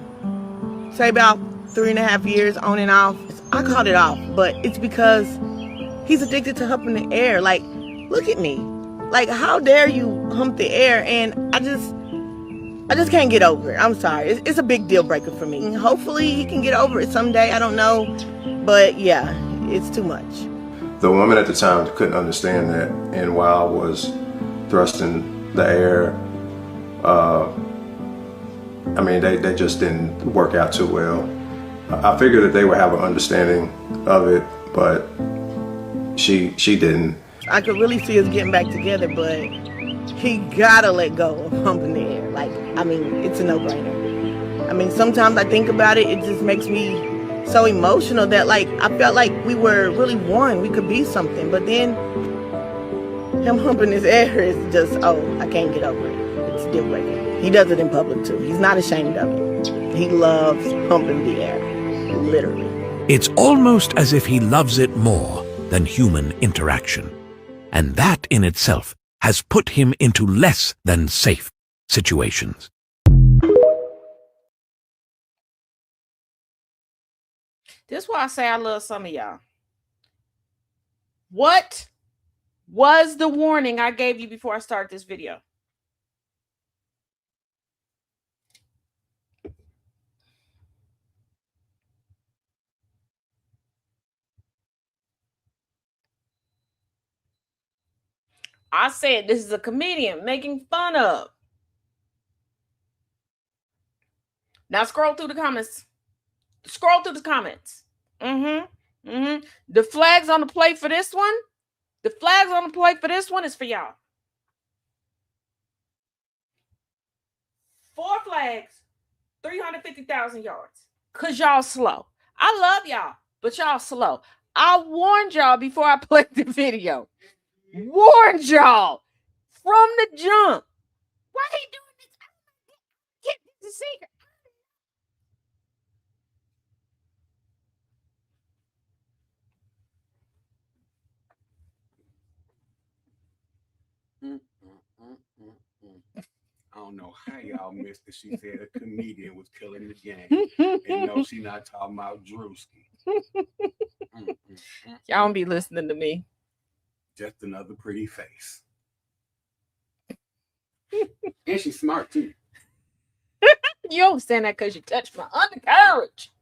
say, about 3.5 years on and off. I called it off, but it's because he's addicted to humping the air. Like, look at me. Like, how dare you hump the air? And I just can't get over it. I'm sorry. It's a big deal breaker for me. Hopefully he can get over it someday. I don't know. But yeah, it's too much.
The woman at the time couldn't understand that. And while I was thrusting the air, they just didn't work out too well. I figured that they would have an understanding of it, but she didn't.
I could really see us getting back together, but he gotta let go of humping the air. It's a no-brainer. Sometimes I think about it, it just makes me so emotional that I felt like we were really one, we could be something, but then him humping his air is just, I can't get over it. It's a deal breaker. He does it in public too. He's not ashamed of it. He loves humping the air. Literally.
It's almost as if he loves it more than human interaction. And that in itself has put him into less than safe situations.
This is why I say I love some of y'all. What was the warning I gave you before I start this video? I said this is a comedian making fun of. Now scroll through the comments. Scroll through the comments. The flags on the plate for this one. The flags on the plate for this one is for y'all. 4 flags, 350,000 yards. Because y'all slow. I love y'all, but y'all slow. I warned y'all before I played the video. Warned y'all from the jump. Why he doing this? Get the secret.
I don't know how y'all missed that she said a comedian was killing the game. And no, she not talking about Drewski.
Y'all don't be listening to me.
Just another pretty face. And she's smart too.
You don't saying that because you touched my undercarriage.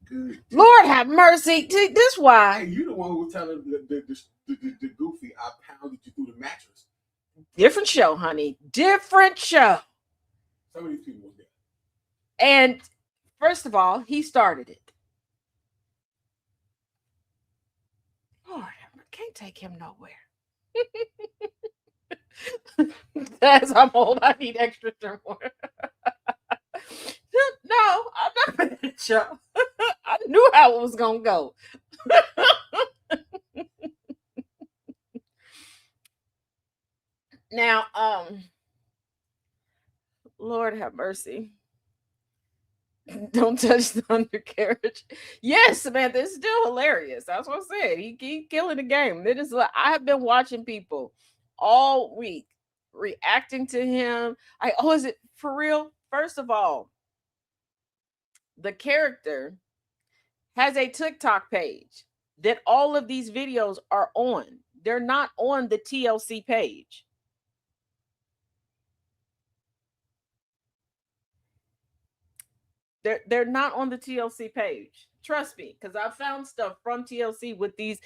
Good.
Lord have mercy. This why.
Hey, you the one who was telling the goofy I pounded you through the mattress.
Different show, honey. Different show.
Some of these people was there.
And first of all, he started it. Lord, I can't take him nowhere. As I'm old, I need extra thermal. No, I'm not putting it show. I knew how it was gonna go. Now, Lord have mercy. Don't touch the undercarriage. Yes, Samantha, it's still hilarious. That's what I said. He keep killing the game. It is. I have been watching people all week reacting to him. Is it for real? First of all, the character has a TikTok page that all of these videos are on. They're not on the TLC page. They're not on the TLC page. Trust me, because I found stuff from TLC with these,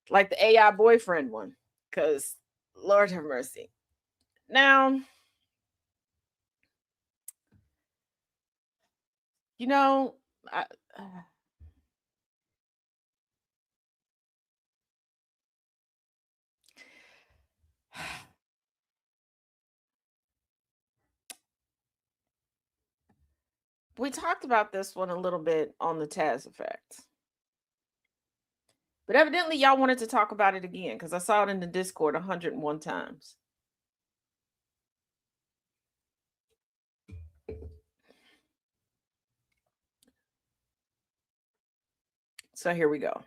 like the AI boyfriend one. Because Lord have mercy. Now, you know, we talked about this one a little bit on the Taz effect. But evidently y'all wanted to talk about it again because I saw it in the Discord 101 times. So here we go.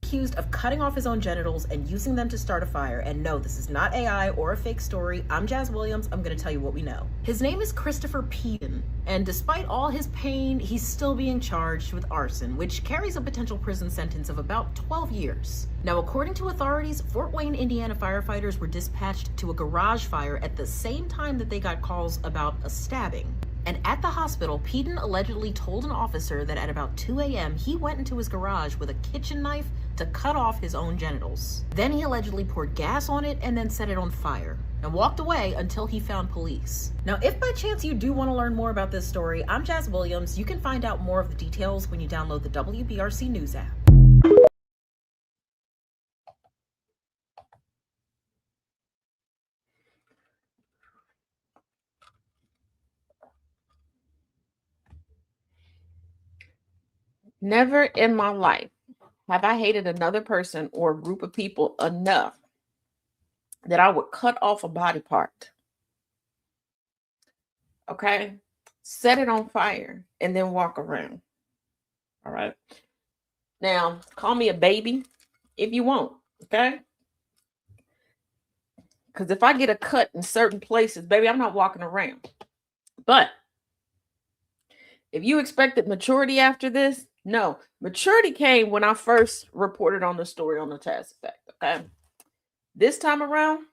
Accused of cutting off his own genitals and using them to start a fire. And no, this is not AI or a fake story. I'm Jazz Williams. I'm going to tell you what we know. His name is Christopher Peden, and despite all his pain, he's still being charged with arson, which carries a potential prison sentence of about 12 years. Now, according to authorities, Fort Wayne, Indiana firefighters were dispatched to a garage fire at the same time that they got calls about a stabbing. And at the hospital, Peden allegedly told an officer that at about 2 a.m., he went into his garage with a kitchen knife to cut off his own genitals. Then he allegedly poured gas on it and then set it on fire and walked away until he found police. Now, if by chance you do want to learn more about this story, I'm Jazz Williams. You can find out more of the details when you download the WBRC News app.
Never in my life have I hated another person or a group of people enough that I would cut off a body part. Okay? Set it on fire and then walk around. All right? Now, call me a baby if you want. Okay? Because if I get a cut in certain places, baby, I'm not walking around. But if you expected maturity after this, no. Maturity came when I first reported on the story on the Taz effect. Okay. This time around,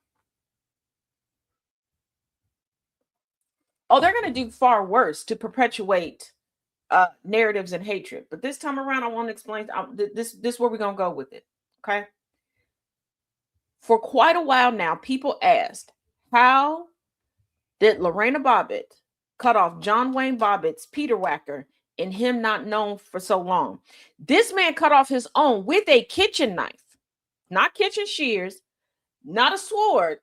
they're going to do far worse to perpetuate narratives and hatred. But this time around, I want to explain. This is where we're going to go with it. Okay. For quite a while now, people asked, how did Lorena Bobbitt cut off John Wayne Bobbitt's Peter Whacker and him not known for so long? This man cut off his own with a kitchen knife, not kitchen shears, not a sword,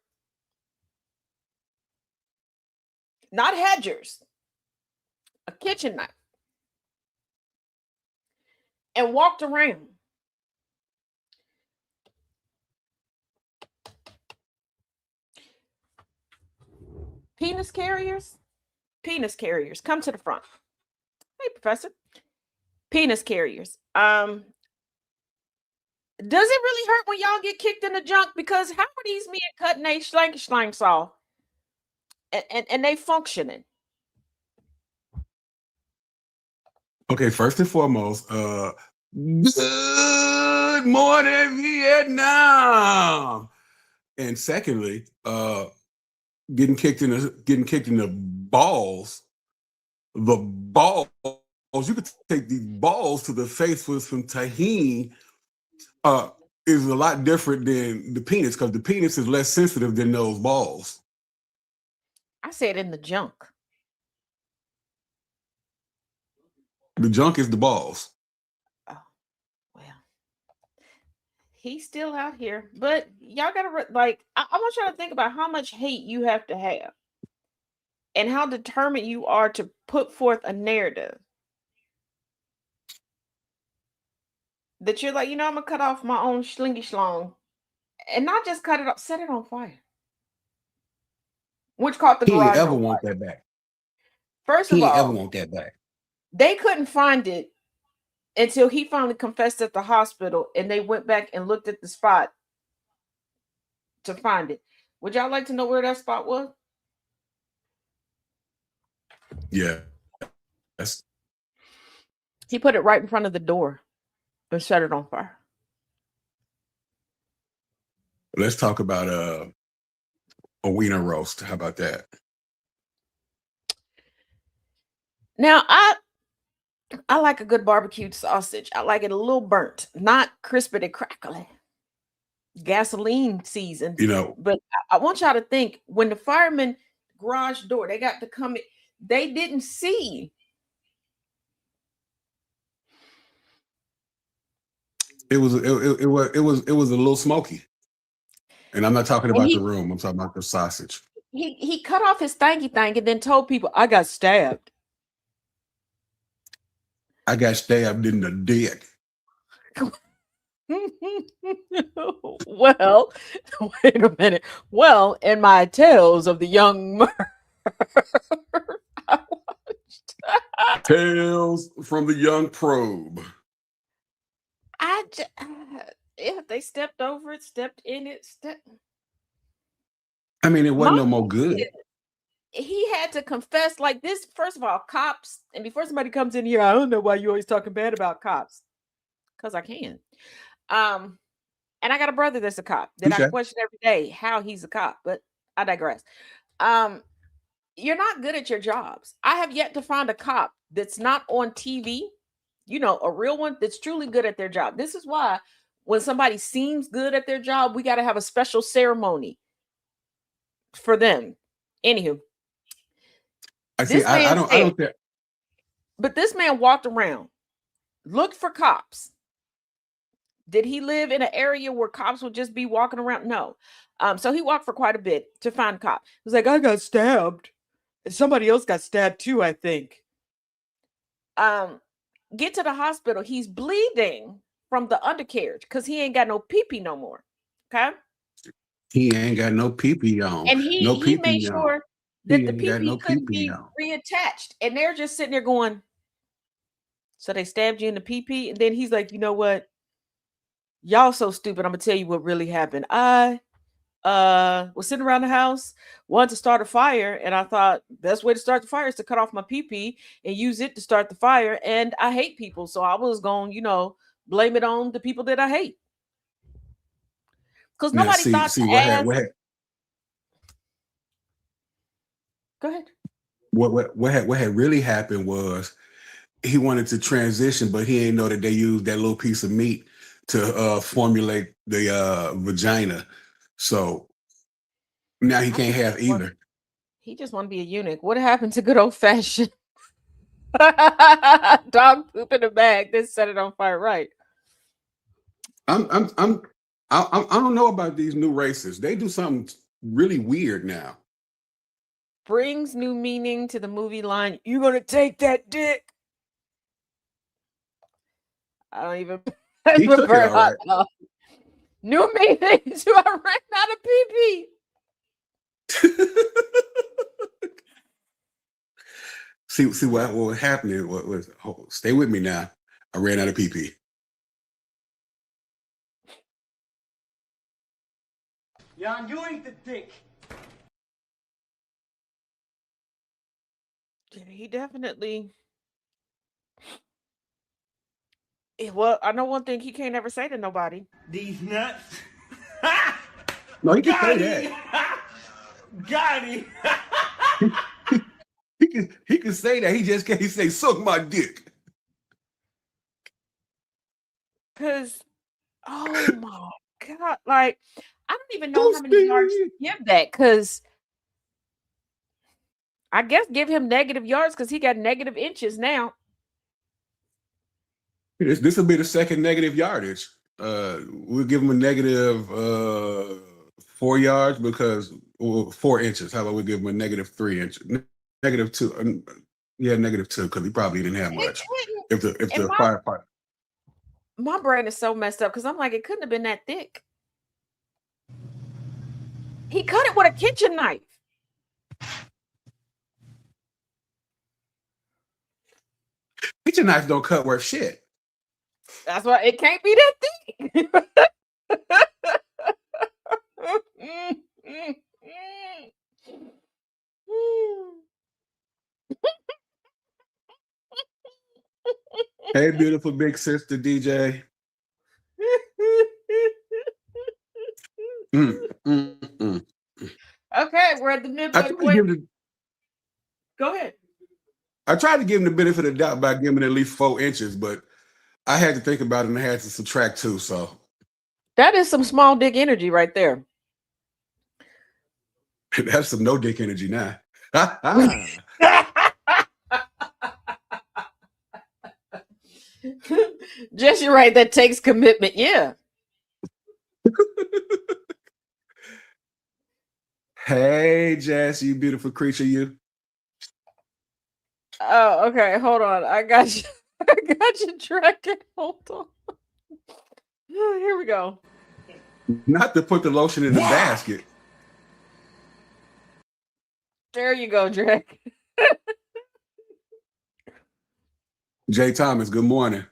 not hedgers, a kitchen knife, and walked around. Penis carriers, come to the front. Hey, Professor. Penis carriers. Does it really hurt when y'all get kicked in the junk? Because how are these men cutting a schlang saw and they functioning?
Okay, first and foremost, good morning, Vietnam. And secondly, getting kicked in the balls. The balls, you could take these balls to the face with some tahini. Is a lot different than the penis, because the penis is less sensitive than those balls.
I said in the junk.
The junk is the balls.
Oh, well, he's still out here, but y'all gotta like. I want y'all to think about how much hate you have to have, and how determined you are to put forth a narrative that you're like, I'm gonna cut off my own schlingy schlong, and not just cut it up, set it on fire. Which caught the
He ain't
garage
ever
on
want
fire.
that back.
First
He
of
ain't ever
all,
want that back.
they couldn't find it until he finally confessed at the hospital, and they went back and looked at the spot to find it. Would y'all like to know where that spot was?
Yeah.
He put it right in front of the door and set it on fire.
Let's talk about a wiener roast. How about that?
Now, I like a good barbecued sausage. I like it a little burnt, not crispy and crackly. Gasoline seasoned. But I want y'all to think, when the fireman garage door, they got to come in, they didn't see.
It was a little smoky. And I'm not talking about the room. I'm talking about the sausage.
He cut off his thanky thing and then told people, I got stabbed.
I got stabbed in the dick.
Well, wait a minute. Well, in my tales of the young murder, I watched
Tales from the Young Probe.
Yeah, they stepped over it, stepped in it.
I mean, it wasn't no more good.
He had to confess like this. First of all, cops, and before somebody comes in here, I don't know why you always talking bad about cops. Because I can. And I got a brother that's a cop that I question every day how he's a cop, but I digress. You're not good at your jobs. I have yet to find a cop that's not on TV, a real one that's truly good at their job. This is why when somebody seems good at their job, we got to have a special ceremony for them. Anywho,
I don't care.
But this man walked around, looked for cops. Did he live in an area where cops would just be walking around? No. So he walked for quite a bit to find cops. He was like, I got stabbed. And somebody else got stabbed too, I think. Get to the hospital. He's bleeding from the undercarriage because he ain't got no pee-pee no more. Okay?
He ain't got no pee-pee on.
And he made sure that the pee-pee couldn't be reattached. And they're just sitting there going, so they stabbed you in the pee-pee? And then he's like, you know what? Y'all so stupid. I'm gonna tell you what really happened. I was sitting around the house, wanted to start a fire, and I thought best way to start the fire is to cut off my pee-pee and use it to start the fire. And I hate people, so I was going, blame it on the people that I hate. Because nobody thought to ask. Go ahead.
What had really happened was he wanted to transition, but he didn't know that they used that little piece of meat to formulate the vagina. So now he can't have either.
He just want to be a eunuch. What happened to good old fashioned dog poop in a bag? Then set it on fire, right?
I don't know about these new races. They do something really weird now.
brings new meaning to the movie line, "You gonna take that dick?" I don't even
He took it all right.
New meaning to I ran out of pee.
See what was happening was stay with me now. I ran out of PP.
Yeah, you ain't the dick.
He definitely. Well, I know one thing he can't ever say to nobody.
These nuts.
No, he can
Got
say
him.
that.
Got him.
He can say that. He just can't say suck my dick.
Cause, oh my God, like I don't even know how many yards to give that. Cause I guess give him negative yards because he got negative inches now.
This will be the second negative yardage. We'll give him a negative 4 yards because 4 inches. How about we give him a negative 3 inches? Negative 2. Yeah, negative 2 because he probably didn't have much. If the firefighter.
My brain is so messed up because I'm like, it couldn't have been that thick. He cut it with a kitchen knife.
Kitchen knives don't cut worth shit.
That's why it can't be that thick.
Hey, beautiful big sister DJ.
Okay, we're at the midway point. Go ahead.
I tried to give him the benefit of the doubt by giving him at least 4 inches, but I had to think about it and I had to subtract 2. So
that is some small dick energy right there.
That's some no dick energy now.
Just you're right. That takes commitment. Yeah.
Hey, Jess, you beautiful creature, you.
Oh, okay. Hold on. I got you. I got you tracking. Hold on. Here we go.
Not to put the lotion in the basket.
There you go, Drake.
Jay Thomas, good morning.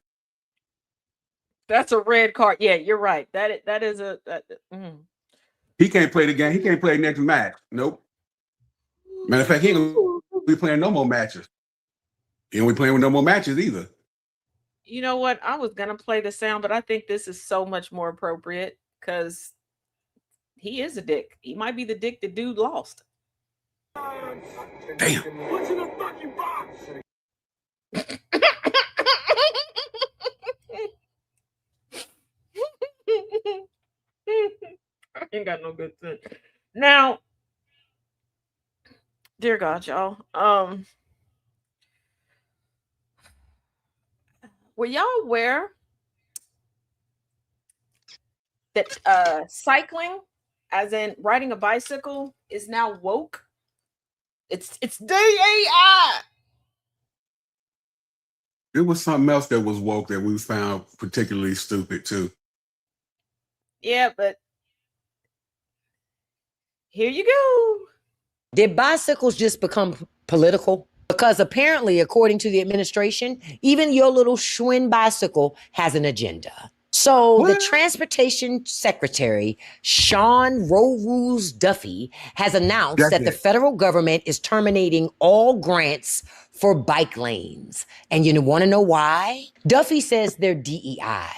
That's a red card. Yeah, you're right. That is a.
He can't play the game. He can't play next match. Nope. Matter of fact, he ain't gonna be playing no more matches. He ain't playing with no more matches either.
You know what? I was gonna play the sound, but I think this is so much more appropriate because he is a dick. He might be the dick the dude lost.
Damn.
What's in the fucking box?
I ain't got no good sense. Now, dear God, y'all. Were y'all aware that cycling, as in riding a bicycle, is now woke? It's DEI.
It was something else that was woke that we found particularly stupid too.
Yeah, but here you go.
Did bicycles just become political? Because apparently, according to the administration, even your little Schwinn bicycle has an agenda. So the Transportation Secretary, Sean Roe Rules Duffy, has announced that the federal government is terminating all grants for bike lanes. And you want to know why? Duffy says they're DEI.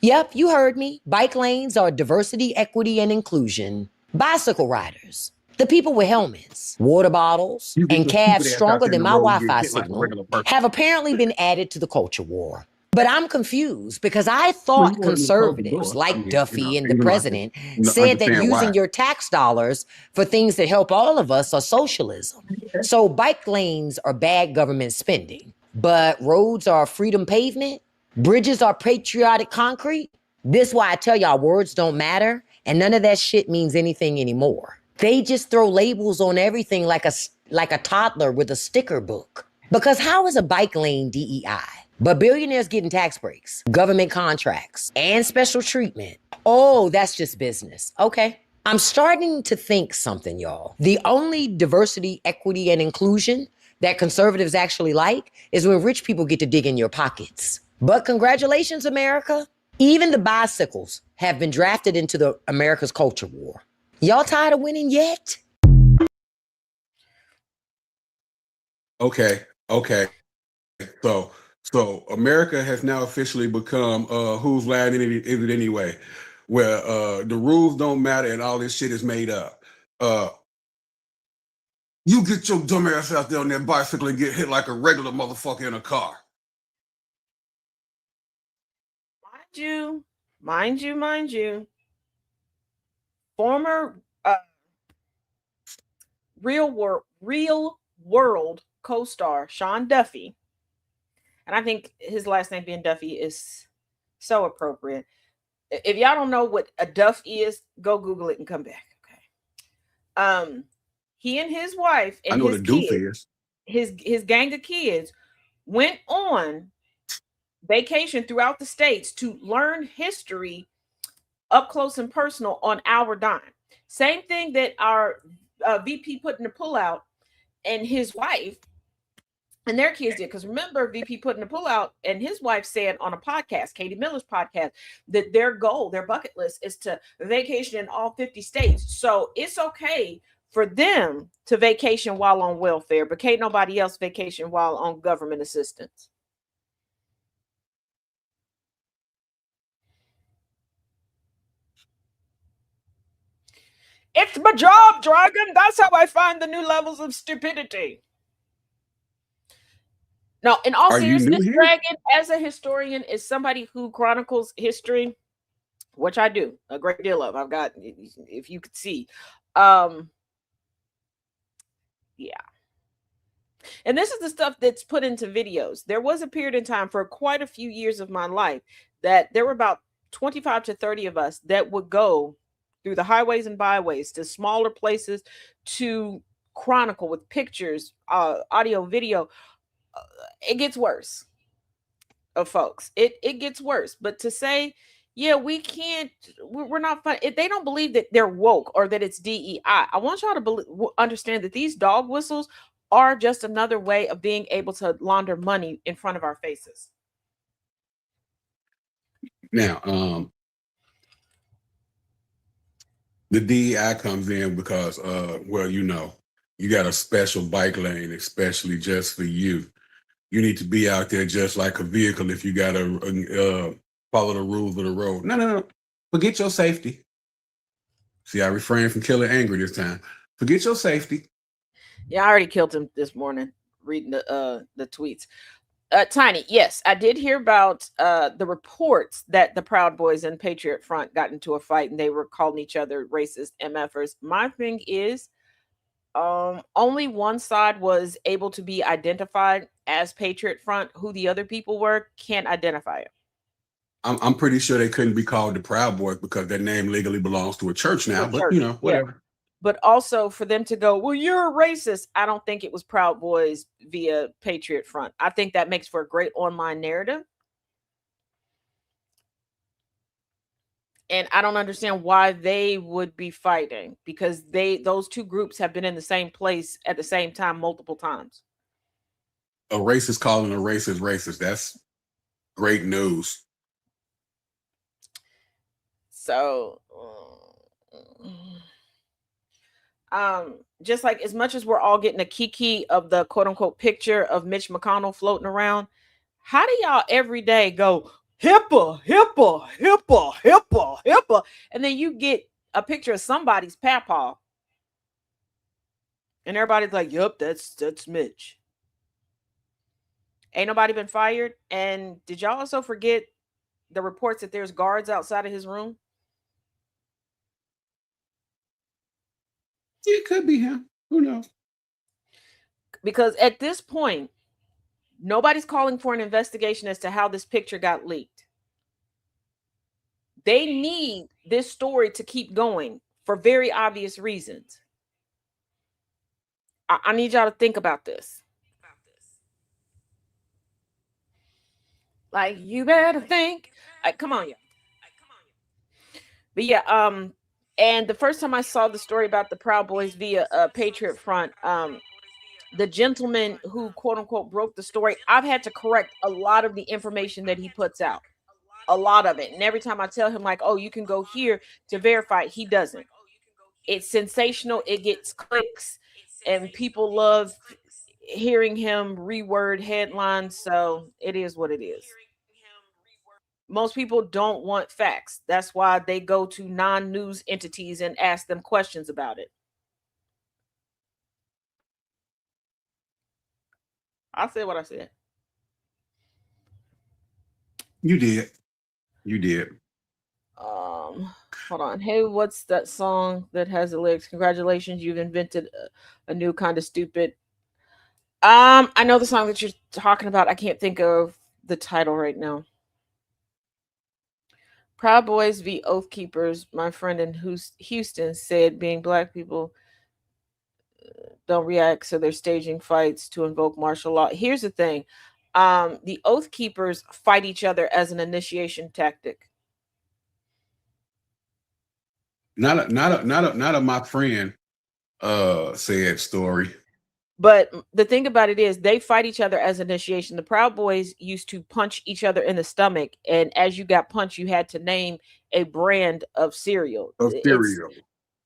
Yep, you heard me. Bike lanes are diversity, equity, and inclusion. Bicycle riders, the people with helmets, water bottles, and calves stronger than my Wi-Fi signal, have apparently been added to the culture war. But I'm confused because I thought conservatives like Duffy and the president said that using your tax dollars for things that help all of us are socialism. So bike lanes are bad government spending, but roads are freedom pavement, bridges are patriotic concrete. This is why I tell y'all words don't matter and none of that shit means anything anymore. They just throw labels on everything like like a toddler with a sticker book. Because how is a bike lane DEI? But billionaires getting tax breaks, government contracts, and special treatment. Oh, that's just business. Okay. I'm starting to think something, y'all. The only diversity, equity, and inclusion that conservatives actually like is when rich people get to dig in your pockets. But congratulations, America. Even the bicycles have been drafted into the America's culture war. Y'all tired of winning yet?
Okay. So America has now officially become whose land is it anyway? Where the rules don't matter and all this shit is made up. You get your dumb ass out there on that bicycle and get hit like a regular motherfucker in a car.
Mind you. Former real world co-star Sean Duffy, and I think his last name being Duffy is so appropriate. If y'all don't know what a Duff is, go Google it and come back. Okay. He and his wife and
I know
his
what a doof
kids,
is.
his gang of kids went on vacation throughout the states to learn history up close and personal on our dime. Same thing that our VP put in the pullout and his wife and their kids did. Because remember, VP put in the pullout and his wife said on a podcast, Katie Miller's podcast, that their goal, their bucket list is to vacation in all 50 states. So it's okay for them to vacation while on welfare, but can't nobody else vacation while on government assistance. It's my job, Dragon. That's how I find the new levels of stupidity. No, in all seriousness, Dragon, as a historian, is somebody who chronicles history, which I do a great deal of. I've got, if you could see. Yeah. And this is the stuff that's put into videos. There was a period in time for quite a few years of my life that there were about 25 to 30 of us that would go through the highways and byways to smaller places to chronicle with pictures, audio, video. It gets worse, folks. It gets worse. But to say, yeah, we're not fun. If they don't believe that they're woke or that it's DEI, I want y'all to understand that these dog whistles are just another way of being able to launder money in front of our faces.
Now, the DEI comes in because, well, you got a special bike lane, especially just for you. You need to be out there just like a vehicle if you got to follow the rules of the road. No. Forget your safety. See, I refrained from killing angry this time. Forget your safety.
Yeah, I already killed him this morning reading the tweets. Tiny, yes, I did hear about the reports that the Proud Boys and Patriot Front got into a fight and they were calling each other racist MFers. My thing is, only one side was able to be identified as Patriot Front. Who the other people were, can't identify it.
I'm pretty sure they couldn't be called the Proud Boys because their name legally belongs to a church now. But whatever. Yeah.
But also for them to go, well, you're a racist. I don't think it was Proud Boys via Patriot Front. I think that makes for a great online narrative. And I don't understand why they would be fighting, because those two groups have been in the same place at the same time multiple times.
A racist calling a racist racist. That's great news.
So just like as much as we're all getting a kiki of the quote unquote picture of Mitch McConnell floating around, how do y'all every day go HIPAA, HIPAA, HIPAA, HIPAA, HIPAA, and then you get a picture of somebody's papaw and everybody's like, yep, that's Mitch. Ain't nobody been fired. And did y'all also forget the reports that there's guards outside of his room?
It could be him. Who knows?
Because at this point, nobody's calling for an investigation as to how this picture got leaked. They need this story to keep going for very obvious reasons. I need y'all to think about this. Like, you better think. Like, come on, y'all. But yeah, and the first time I saw the story about the Proud Boys via Patriot Front, the gentleman who quote unquote broke the story, I've had to correct a lot of the information that he puts out, a lot of it. And every time I tell him, like, oh, you can go here to verify, he doesn't. It's sensational, it gets clicks, and people love hearing him reword headlines. So it is what it is. Most people don't want facts. That's why they go to non-news entities and ask them questions about it. I said what I said.
You did. You did.
Hold on. Hey, what's that song that has the lyrics? Congratulations, you've invented a new kind of stupid. I know the song that you're talking about. I can't think of the title right now. Proud Boys v. Oath Keepers. My friend in Houston said being black people don't react, so they're staging fights to invoke martial law. Here's the thing. The Oath Keepers fight each other as an initiation tactic.
Not a my friend said story.
But the thing about it is they fight each other as initiation. The Proud Boys used to punch each other in the stomach, and as you got punched, you had to name a brand of cereal.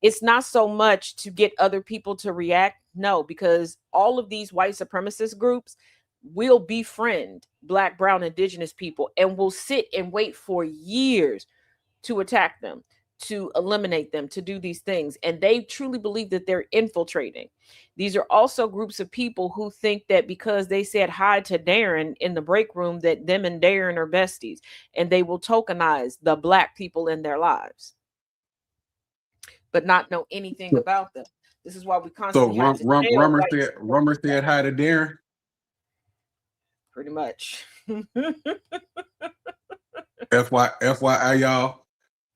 It's not so much to get other people to react. No, because all of these white supremacist groups will befriend black, brown, indigenous people and will sit and wait for years to attack them, to eliminate them, to do these things. And they truly believe that they're infiltrating. These are also groups of people who think that because they said hi to Darren in the break room, that them and Darren are besties, and they will tokenize the black people in their lives, but not know anything about them. This is why we constantly have to
Rummer said hi to Darren.
Pretty much.
FYI, y'all,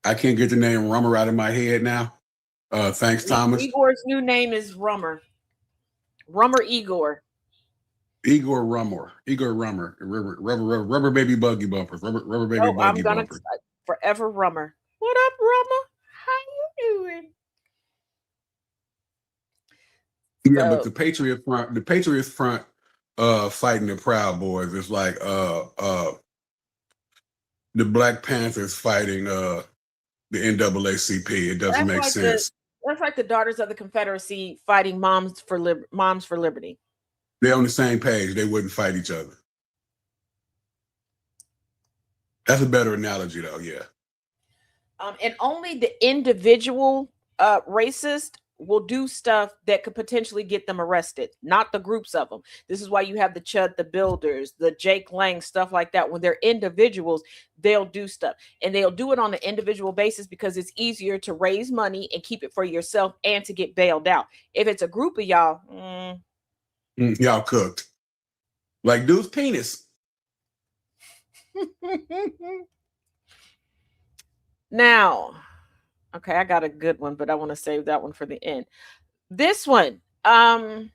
I can't get the name Rummer out of my head now. Thanks, Thomas.
Igor's new name is Rummer. Rummer Igor.
Igor Rummer. Rubber baby buggy bumpers. Rubber baby buggy
I'm gonna
bumpers.
Forever Rummer. What up, Rummer? How you doing?
Yeah, but the Patriot Front fighting the Proud Boys is like the Black Panthers fighting the NAACP. It doesn't make sense.
That's like the Daughters of the Confederacy fighting Moms for Liberty.
They're on the same page. They wouldn't fight each other. That's a better analogy, though. Yeah.
And only the individual racist will do stuff that could potentially get them arrested, not the groups of them. This is why you have the Chud the Builders, the Jake Lang, stuff like that. When they're individuals, they'll do stuff, and they'll do it on an individual basis because it's easier to raise money and keep it for yourself and to get bailed out. If it's a group of y'all,
y'all cooked. Like dude's penis.
Now, okay, I got a good one, but I want to save that one for the end. This one, do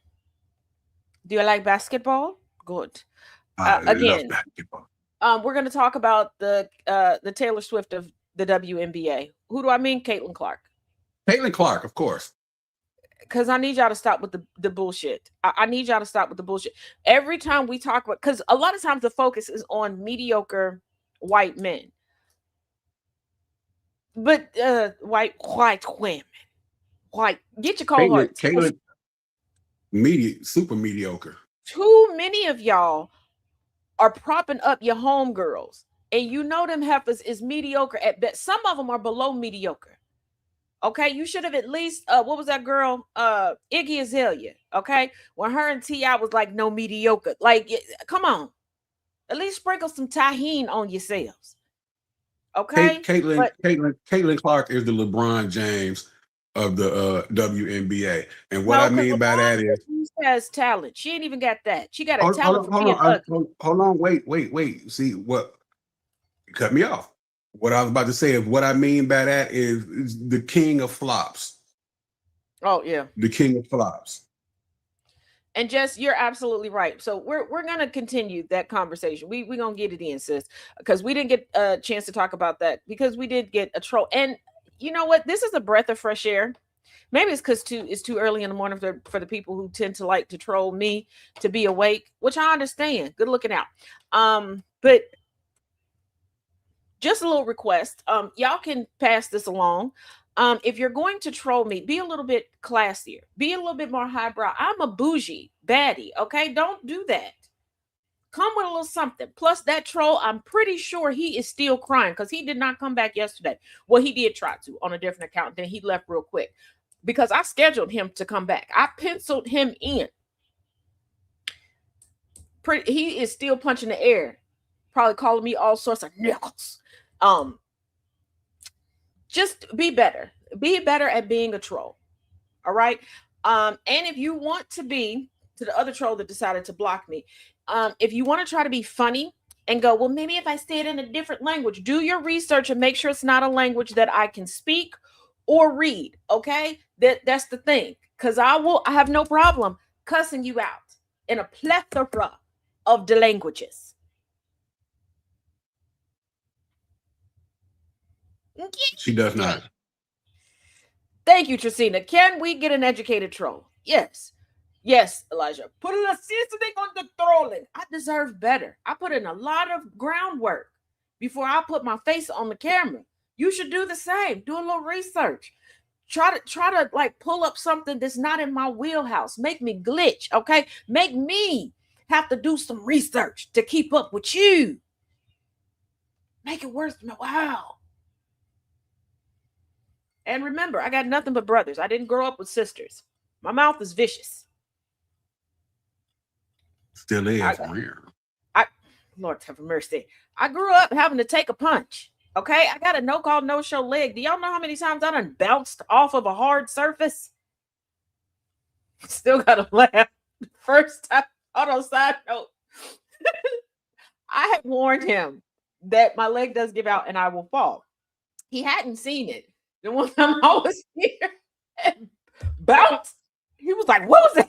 you like basketball? Good. Again,
basketball.
We're going to talk about the Taylor Swift of the WNBA. Who do I mean? Caitlin Clark.
Caitlin Clark, of course.
Because I need y'all to stop with the bullshit. I need y'all to stop with the bullshit. Every time we talk about, because a lot of times the focus is on mediocre white men. But white women, get your cohort.
Caitlin, super mediocre.
Too many of y'all are propping up your homegirls, and you know them heifers is mediocre at best. Some of them are below mediocre. Okay, you should have at least what was that girl? Iggy Azalea. Okay, when her and T.I. was like no mediocre. Like, come on, at least sprinkle some tahini on yourselves. Okay,
Caitlin Clark is the LeBron James of the WNBA, and what I mean by that is
she has talent. She ain't even got that. She got a talent for being ugly.
Hold on, wait. See what? Cut me off. What I was about to say is what I mean by that is the king of flops.
Oh yeah,
the king of flops.
And Jess, you're absolutely right. So we're gonna continue that conversation. We're gonna get it in, sis, because we didn't get a chance to talk about that because we did get a troll. And you know what? This is a breath of fresh air. Maybe it's because it's too early in the morning for the people who tend to like to troll me to be awake, which I understand. Good looking out. But just a little request. Y'all can pass this along. If you're going to troll me, be a little bit classier, be a little bit more highbrow. I'm a bougie baddie, okay? Don't do that. Come with a little something. Plus, that troll, I'm pretty sure he is still crying because he did not come back yesterday. Well, he did try to on a different account, then he left real quick because I scheduled him to come back. I penciled him in. He is still punching the air, probably calling me all sorts of nickels. Just be better. Be better at being a troll. All right. And if you want to be to the other troll that decided to block me, if you want to try to be funny and go, well, maybe if I say it in a different language, do your research and make sure it's not a language that I can speak or read. Okay. That's the thing. Because I have no problem cussing you out in a plethora of the languages.
She does not.
Thank you, Tracina. Can we get an educated troll? Yes. Yes, Elijah. Put a little seasoning on the trolling. I deserve better. I put in a lot of groundwork before I put my face on the camera. You should do the same. Do a little research. Try to like pull up something that's not in my wheelhouse. Make me glitch, okay? Make me have to do some research to keep up with you. Make it worth my while. And remember, I got nothing but brothers. I didn't grow up with sisters. My mouth is vicious.
Still is.
Lord have mercy. I grew up having to take a punch. Okay, I got a no-call, no-show leg. Do y'all know how many times I done bounced off of a hard surface? Still gotta laugh. First time, on side note, I had warned him that my leg does give out and I will fall. He hadn't seen it. The one time I was here and bounced, he was like, what was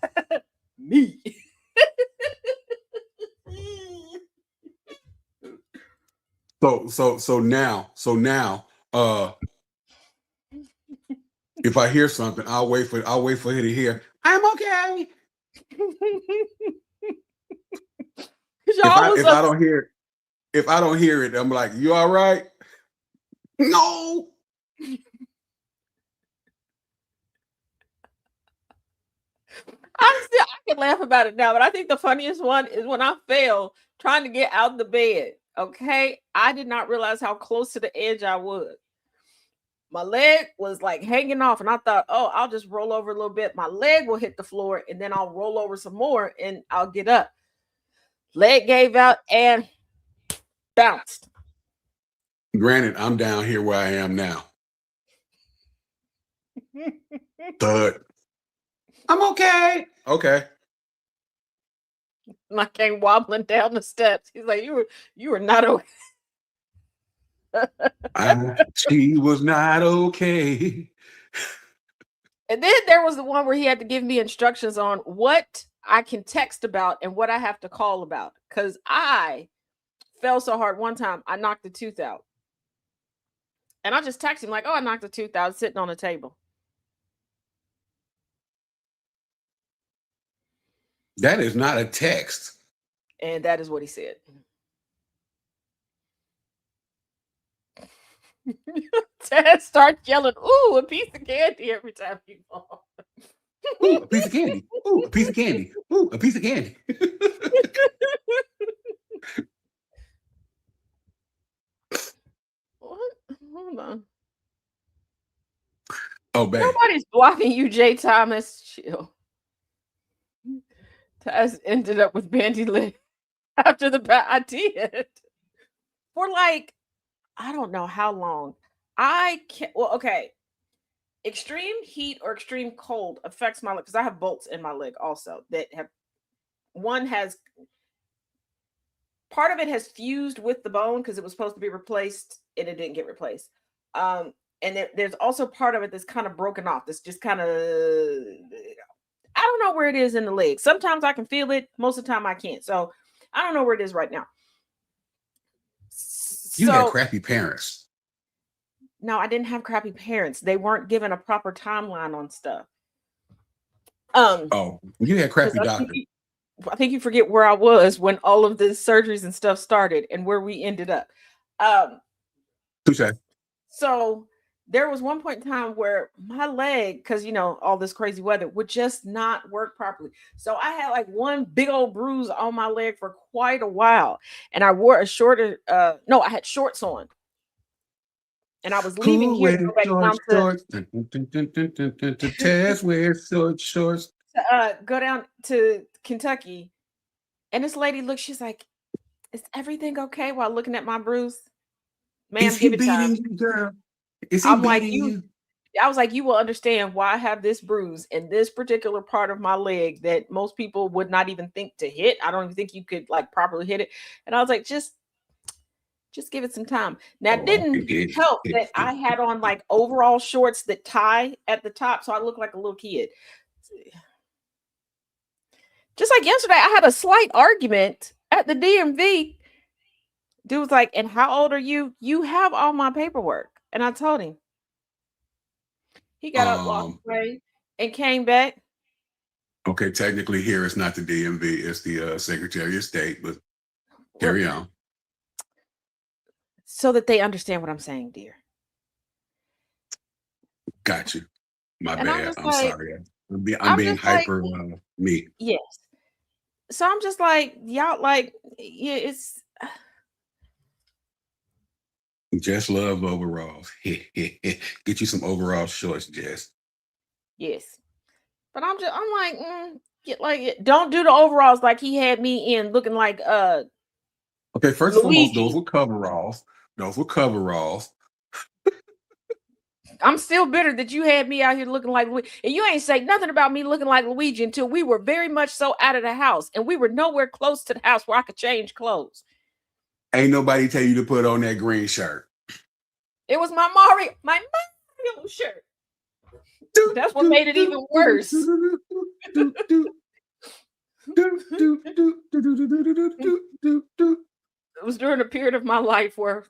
that? Me.
So now, if I hear something, I'll wait for her to hear, I'm okay. If I don't hear it, I'm like, you all right? No.
I can laugh about it now, but I think the funniest one is when I fell trying to get out of the bed. Okay, I did not realize how close to the edge I was. My leg was like hanging off, and I thought, oh, I'll just roll over a little bit. My leg will hit the floor, and then I'll roll over some more, and I'll get up. Leg gave out and bounced.
Granted, I'm down here where I am now. Thud. I'm okay. Okay.
And I came wobbling down the steps. He's like, you were not okay.
She was not okay.
And then there was the one where he had to give me instructions on what I can text about and what I have to call about. Because I fell so hard one time, I knocked the tooth out. And I just texted him like, oh, I knocked the tooth out sitting on the table.
That is not a text.
And that is what he said. Taz starts yelling, ooh, a piece of candy every time you fall.
Ooh, a piece of candy. Ooh, a piece of candy. Ooh, a piece of candy.
What? Hold on.
Oh, babe.
Nobody's blocking you, Jay Thomas. Chill. Taz ended up with bandy leg after the bat. I did. For like, I don't know how long. I can't. Well, okay. Extreme heat or extreme cold affects my leg because I have bolts in my leg also that have. One has. Part of it has fused with the bone because it was supposed to be replaced and it didn't get replaced. And there's also part of it that's kind of broken off. That's just kind of. I don't know where it is in the leg. Sometimes I can feel it. Most of the time I can't. So I don't know where it is right now.
You had crappy parents.
No, I didn't have crappy parents. They weren't given a proper timeline on stuff.
Oh, you had crappy doctors.
I think you forget where I was when all of the surgeries and stuff started and where we ended up.
Touché.
So there was one point in time where my leg, because all this crazy weather, would just not work properly. So I had like one big old bruise on my leg for quite a while, and I wore I had shorts on, and I was leaving here to go back down to
Taz wears shorts.
Go down to Kentucky, and this lady looks. She's like, "Is everything okay?" While looking at my bruise, ma'am, give it time.
You, girl? Is he
I'm like,
beating you?
I was like, you will understand why I have this bruise in this particular part of my leg that most people would not even think to hit. I don't even think you could like properly hit it. And I was like, just give it some time. Now, it didn't help that I had on like overall shorts that tie at the top, so I look like a little kid. Just like yesterday, I had a slight argument at the DMV. Dude was like, and how old are you? You have all my paperwork. And I told him. He got up, walked away, and came back.
Okay, technically here it's not the DMV, it's the Secretary of State, but carry on.
So that they understand what I'm saying, dear.
Got you. My
And
bad. I'm sorry. I'm being hyper me.
Yes. So I'm just like, y'all like, yeah, it's
Jess love overalls. Get you some overall shorts, Jess.
yes. But I'm like, don't do the overalls like he had me in looking like
Okay, first and foremost,
Luigi.
those were coveralls.
I'm still bitter that you had me out here looking like Luigi. And you ain't say nothing about me looking like Luigi until we were very much so out of the house. And we were nowhere close to the house where I could change clothes.
Ain't nobody tell you to put on that green shirt.
It was my Mario shirt. That's what made it even worse. It was during a period of my life where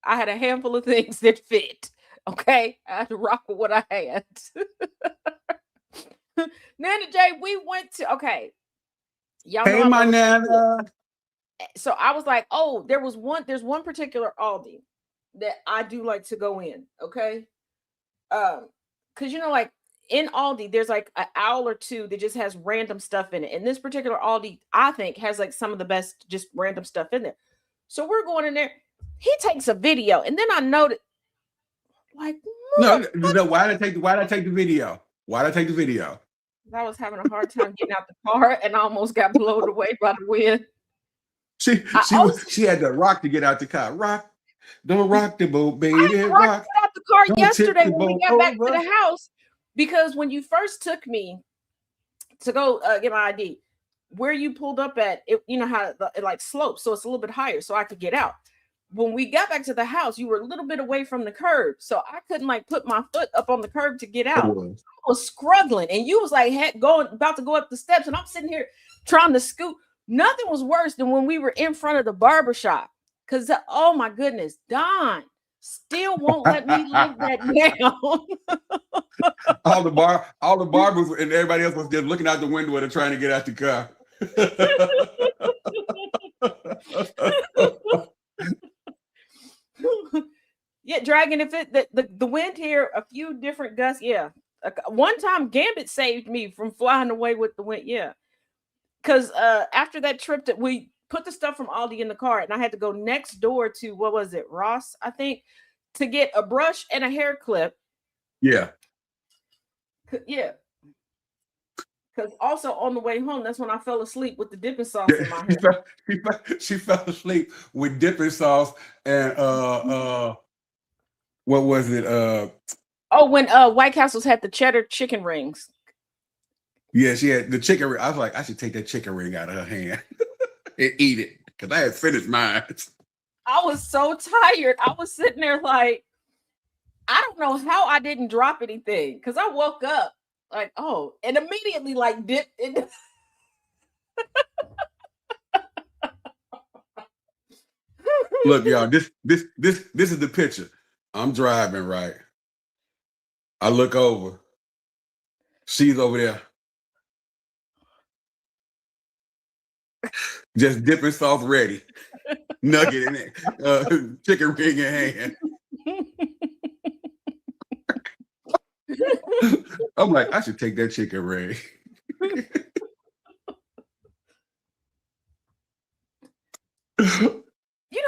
I had a handful of things that fit. Okay, I had to rock with what I had. Nana J, we went to y'all
hey,
know
my Nana.
So I was like, oh, there's one particular Aldi that I do like to go in. Okay, because like in Aldi, there's like an aisle or two that just has random stuff in it. And this particular Aldi, I think, has like some of the best just random stuff in there. So we're going in there. He takes a video, and then I noted, like,
no. Why did I take the video?
I was having a hard time getting out the car, and I almost got blown away by the wind.
She had to rock to get out the car. Rock, don't rock the boat, baby.
I rocked out the car yesterday when we got back to the house, because when you first took me to go get my ID, where you pulled up at, it, you know how it like slopes, so it's a little bit higher, so I could get out. When we got back to the house, you were a little bit away from the curb, so I couldn't like put my foot up on the curb to get out. I was struggling, and you was like about to go up the steps, and I'm sitting here trying to scoot. Nothing was worse than when we were in front of the barbershop, because oh my goodness, Don still won't let me live that down.
all the barbers and everybody else was just looking out the window and trying to get out the car.
Yeah, Dragon, if the wind here, a few different gusts. Yeah. One time Gambit saved me from flying away with the wind. Yeah. Because after that trip that we put the stuff from Aldi in the car, and I had to go next door to, what was it, Ross, I think, to get a brush and a hair clip.
Yeah.
Yeah. Because also on the way home, that's when I fell asleep with the dipping sauce in my hair.
She fell asleep with dipping sauce and what was it?
When White Castle's had the cheddar chicken rings.
Yeah, she had the chicken ring. I was like, I should take that chicken ring out of her hand and eat it, because I had finished mine.
I was so tired. I was sitting there like, I don't know how I didn't drop anything, because I woke up like, oh, and immediately like dipped in.
Look, y'all, this is the picture. I'm driving, right? I look over. She's over there. Just dipping sauce ready. Nugget in it. Chicken ring in hand. I'm like, I should take that chicken ring.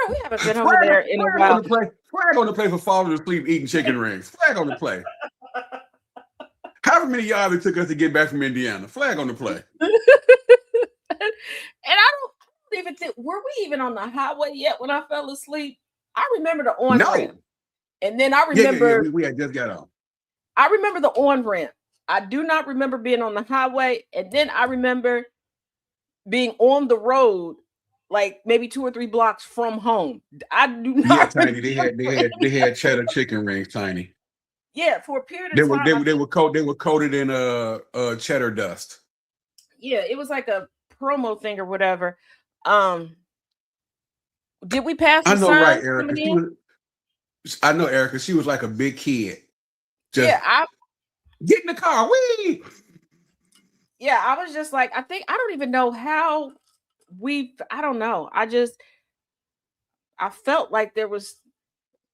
We haven't been over there in a while.
Flag on the play for falling asleep eating chicken rings. Flag on the play. However many yards it took us to get back from Indiana. Flag on the play.
And I don't even think, were we even on the highway yet when I fell asleep? I remember the on ramp. And then I remember
we had just got on.
I remember the on ramp. I do not remember being on the highway. And then I remember being on the road, like maybe 2 or 3 blocks from home. I do not.
Yeah, Tiny. They had cheddar chicken rings, Tiny.
Yeah, for a period of time.
They were coated in cheddar dust.
Yeah, it was like a promo thing or whatever. Did we pass?
I know, right, Erica. I know, Erica. She was like a big kid. Just get in the car. Wee.
Yeah, I was just like, I don't even know how I don't know. I felt like there was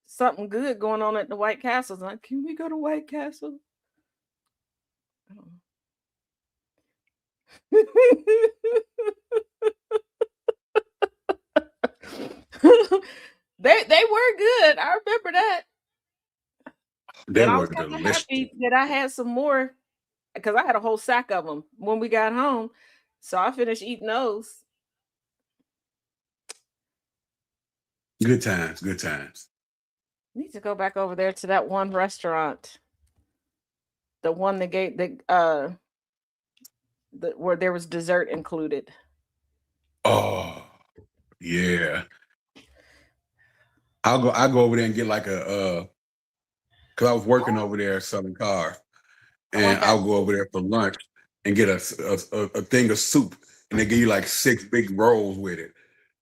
something good going on at the White Castle. Like, can we go to White Castle? They were good. I remember that.
They
and
were
I was kind of happy that I had some more because I had a whole sack of them when we got home. So I finished eating those.
Good times, good times.
Need to go back over there to that one restaurant. The one that gave where there was dessert included.
Oh, yeah. I'll go over there and get like because I was working over there selling cars, and I'll go over there for lunch and get a thing of soup, and they give you like 6 big rolls with it.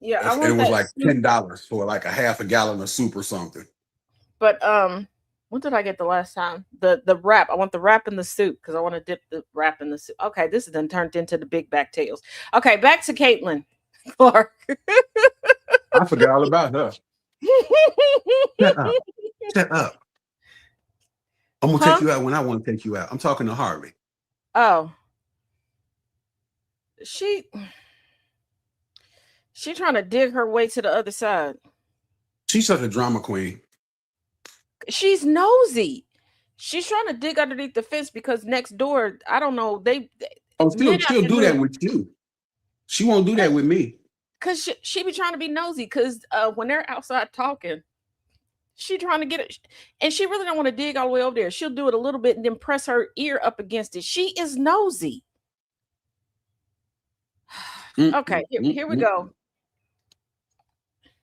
Yeah,
and it was like $10 for like a half a gallon of soup or something.
But what did I get the last time? The wrap. I want the wrap in the soup because I want to dip the wrap in the soup. Okay, this has then turned into the big back tails. Okay, back to Caitlin Clark.
I forgot all about her. Shut up. I'm gonna take you out when I want to take you out. I'm talking to Harvey.
Oh, she trying to dig her way to the other side.
She's such a drama queen.
She's nosy. She's trying to dig underneath the fence because next door, I don't know.
She'll do that with you. She won't do that with me.
Cause she be trying to be nosy. Cause when they're outside talking, she trying to get it, and she really don't want to dig all the way over there. She'll do it a little bit and then press her ear up against it. She is nosy. Okay, here we go.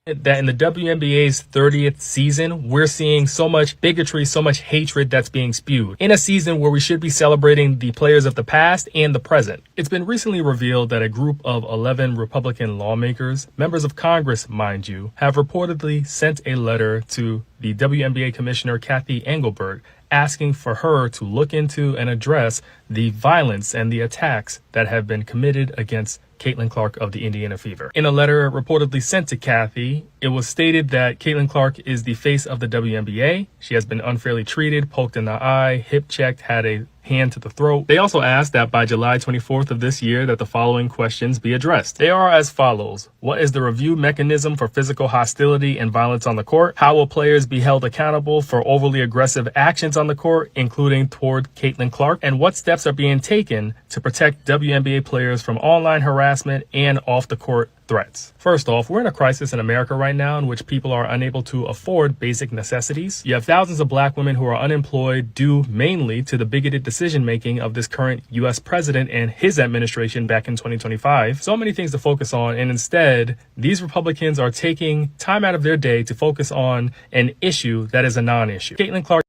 That in the WNBA's 30th season, we're seeing so much bigotry, so much hatred that's being spewed in a season where we should be celebrating the players of the past and the present. It's been recently revealed that a group of 11 Republican lawmakers, members of Congress, mind you, have reportedly sent a letter to the WNBA Commissioner Kathy Engelberg asking for her to look into and address the violence and the attacks that have been committed against Caitlin Clark of the Indiana Fever. In a letter reportedly sent to Kathy, it was stated that Caitlin Clark is the face of the WNBA. She has been unfairly treated, poked in the eye, hip checked, had a hand to the throat. They also asked that by July 24th of this year that the following questions be addressed. They are as follows. What is the review mechanism for physical hostility and violence on the court? How will players be held accountable for overly aggressive actions on the court, including toward Caitlin Clark? And what steps are being taken to protect WNBA players from online harassment and off-the-court threats? First off, we're in a crisis in America right now in which people are unable to afford basic necessities. You have thousands of black women who are unemployed due mainly to the bigoted decision-making of this current U.S. president and his administration back in 2025. So many things to focus on, and instead, these Republicans are taking time out of their day to focus on an issue that is a non-issue. Caitlin Clark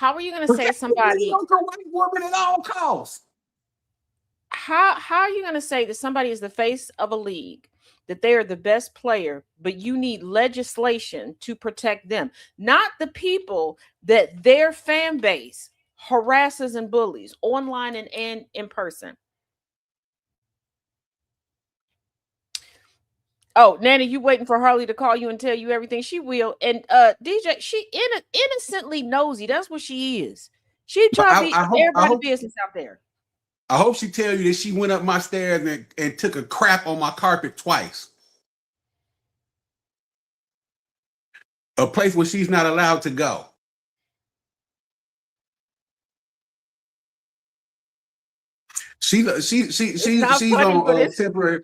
How are you going to say somebody?
A white woman at all costs.
How are you going to say that somebody is the face of a league, that they are the best player, but you need legislation to protect them, not the people that their fan base harasses and bullies online and in person? Oh, Nanny, you waiting for Harley to call you and tell you everything? She will. And DJ, she innocently nosy. That's what she is. She try to be everybody's business out there.
I hope she tell you that she went up my stairs and took a crap on my carpet twice. A place where she's not allowed to go. She's on temporary.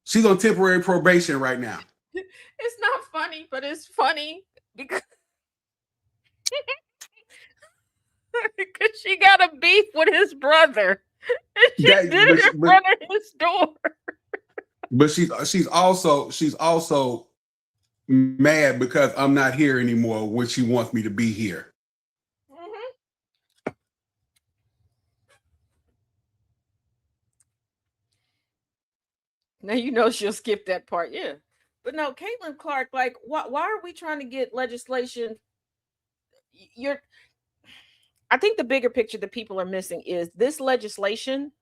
She's on temporary probation right now.
It's not funny, but it's funny because she got a beef with his brother. And she did it in front of his door.
But she's also mad because I'm not here anymore when she wants me to be here.
Now you know she'll skip that part, yeah. But no, Caitlin Clark, like, why are we trying to get legislation? I think the bigger picture that people are missing is this legislation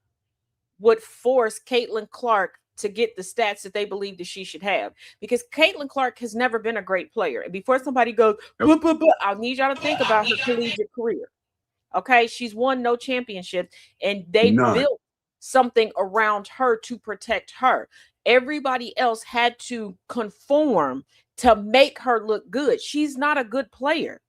would force Caitlin Clark to get the stats that they believe that she should have, because Caitlin Clark has never been a great player. And before somebody goes, I need y'all to think about her collegiate career. Okay, she's won no championships, and they built something around her to protect her. Everybody else had to conform to make her look good. She's not a good player.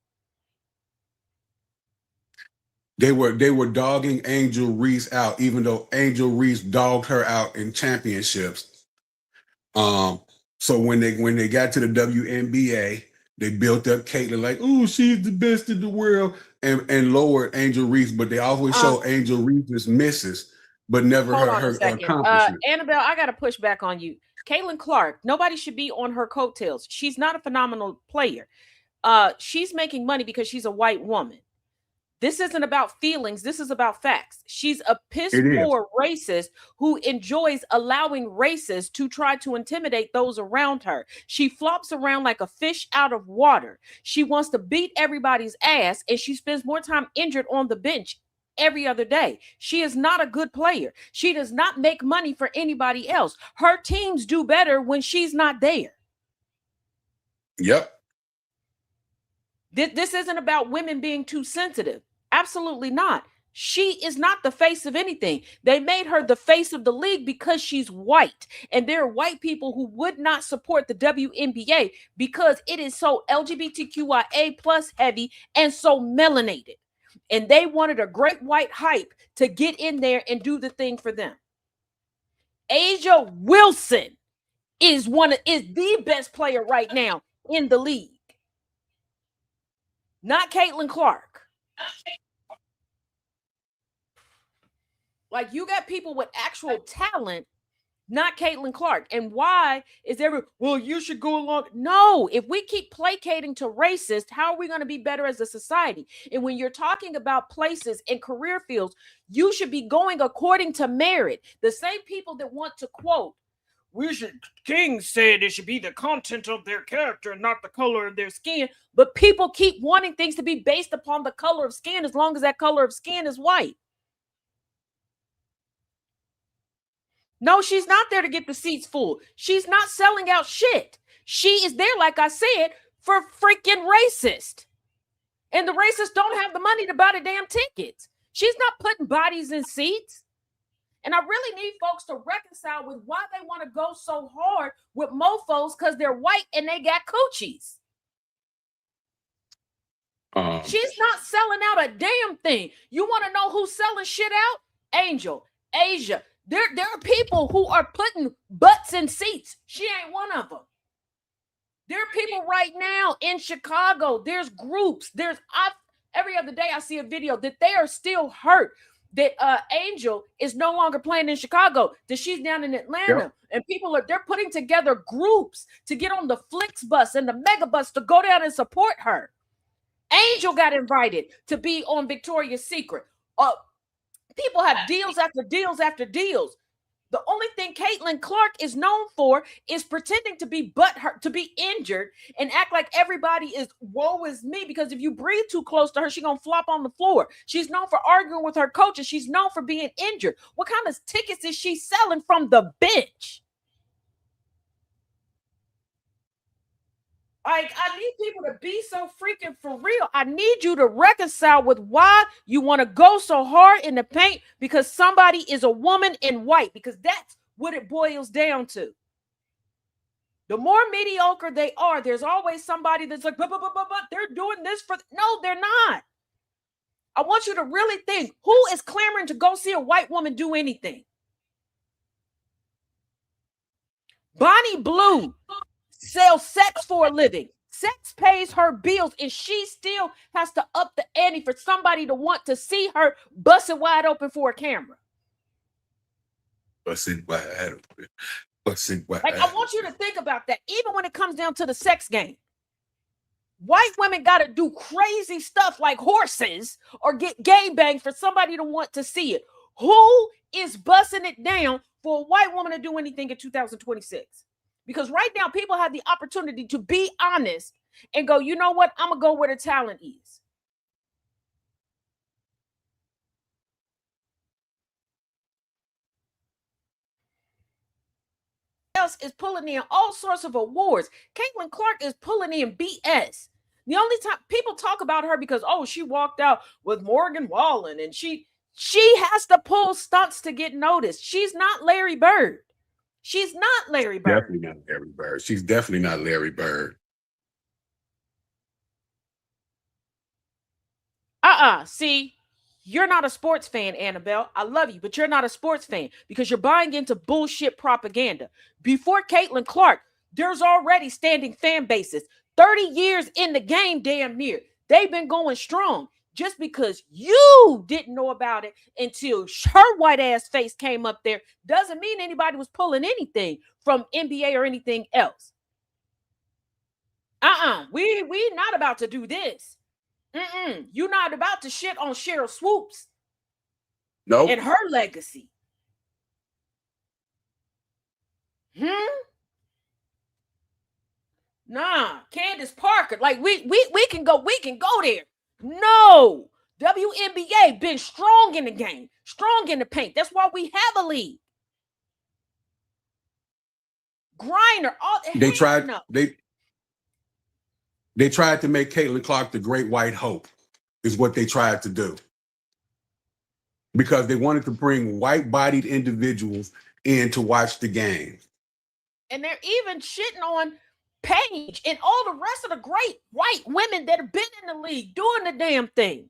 They were dogging Angel Reese out, even though Angel Reese dogged her out in championships. So when they got to the WNBA, they built up Caitlin like, "Ooh, she's the best in the world," and lowered Angel Reese, but they always show Angel Reese's misses, but never her accomplishment.
Annabelle, I got to push back on you. Caitlin Clark, nobody should be on her coattails. She's not a phenomenal player. She's making money because she's a white woman. This isn't about feelings. This is about facts. She's a piss-poor racist who enjoys allowing racists to try to intimidate those around her. She flops around like a fish out of water. She wants to beat everybody's ass, and she spends more time injured on the bench every other day. She is not a good player. She does not make money for anybody else. Her teams do better when she's not there.
Yep.
This isn't about women being too sensitive. Absolutely not. She is not the face of anything. They made her the face of the league because she's white. And there are white people who would not support the WNBA because it is so LGBTQIA plus heavy and so melanated. And they wanted a great white hype to get in there and do the thing for them. Asia Wilson is the best player right now in the league. Not Caitlin Clark. Like, you got people with actual talent, not Caitlin Clark. And why is well, you should go along? No, if we keep placating to racists, how are we going to be better as a society? And when you're talking about places and career fields, you should be going according to merit. The same people that want to quote, King said it should be the content of their character, not the color of their skin. But people keep wanting things to be based upon the color of skin as long as that color of skin is white. No, she's not there to get the seats full. She's not selling out shit. She is there, like I said, for freaking racists. And the racists don't have the money to buy the damn tickets. She's not putting bodies in seats. And I really need folks to reconcile with why they want to go so hard with mofos because they're white and they got coochies. She's not selling out a damn thing. You want to know who's selling shit out? Angel, Asia. There are people who are putting butts in seats. She ain't one of them. There are people right now in Chicago. There's groups. Every other day I see a video that they are still hurt that Angel is no longer playing in Chicago, that she's down in Atlanta. Yep. And they're putting together groups to get on the Flix bus and the Mega bus to go down and support her. Angel got invited to be on Victoria's Secret. People have deals after deals after deals. The only thing Caitlin Clark is known for is pretending to be butthurt, to be injured, and act like everybody is woe is me, because if you breathe too close to her, she's gonna flop on the floor. She's known for arguing with her coaches. She's known for being injured. What kind of tickets is she selling from the bench? Like, I need people to be so freaking for real. I need you to reconcile with why you want to go so hard in the paint because somebody is a woman in white, because that's what it boils down to. The more mediocre they are, there's always somebody that's like, but they're doing this for... No, they're not. I want you to really think, who is clamoring to go see a white woman do anything? Bonnie Blue sells sex for a living. Sex pays her bills, and she still has to up the ante for somebody to want to see her busted wide open for a camera.
Busted wide open. Busted wide
Like, I want you to think about that. Even when it comes down to the sex game, white women got to do crazy stuff like horses or get gang banged for somebody to want to see it. Who is busting it down for a white woman to do anything in 2026? Because right now, people have the opportunity to be honest and go, you know what? I'm going to go where the talent is. Else is pulling in all sorts of awards. Caitlin Clark is pulling in BS. The only time people talk about her because, oh, she walked out with Morgan Wallen and she has to pull stunts to get noticed. She's not Larry Bird. She's not Larry Bird.
Definitely not Larry Bird. She's definitely not Larry Bird.
See, you're not a sports fan, Annabelle. I love you, but you're not a sports fan because you're buying into bullshit propaganda. Before Caitlin Clark, there's already standing fan bases. 30 years in the game, damn near. They've been going strong. Just because you didn't know about it until her white ass face came up there doesn't mean anybody was pulling anything from NBA or anything else. We not about to do this. You're not about to shit on Cheryl Swoops.
Nope.
And her legacy. Nah, Candace Parker. Like we can go there. No, WNBA been strong in the game, strong in the paint. That's why we have a league. Griner,
they tried to make Caitlin Clark the great white hope, is what they tried to do. Because they wanted to bring white-bodied individuals in to watch the game.
And they're even shitting on Paige and all the rest of the great white women that have been in the league doing the damn thing.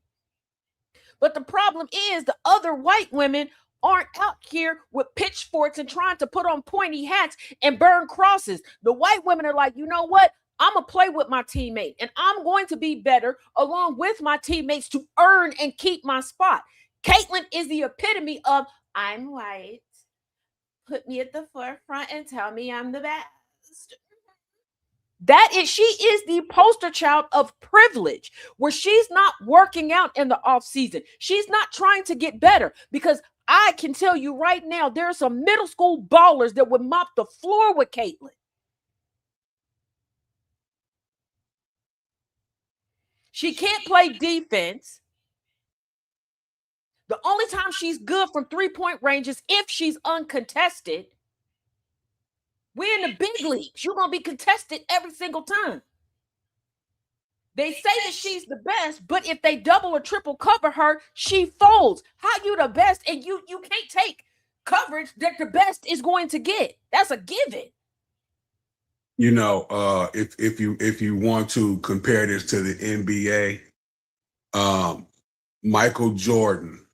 But the problem is the other white women aren't out here with pitchforks and trying to put on pointy hats and burn crosses. The white women are like, you know what? I'm going to play with my teammate and I'm going to be better along with my teammates to earn and keep my spot. Caitlin is the epitome of, I'm white. Put me at the forefront and tell me I'm the best. She is the poster child of privilege, where she's not working out in the off season. She's not trying to get better, because I can tell you right now, there are some middle school ballers that would mop the floor with Caitlin. She can't play defense. The only time she's good from 3-point range is if she's uncontested. We're in the big leagues. You're going to be contested every single time. They say that she's the best, but if they double or triple cover her, she folds. How you the best and you can't take coverage that the best is going to get? That's a given.
You know, if you want to compare this to the NBA, Michael Jordan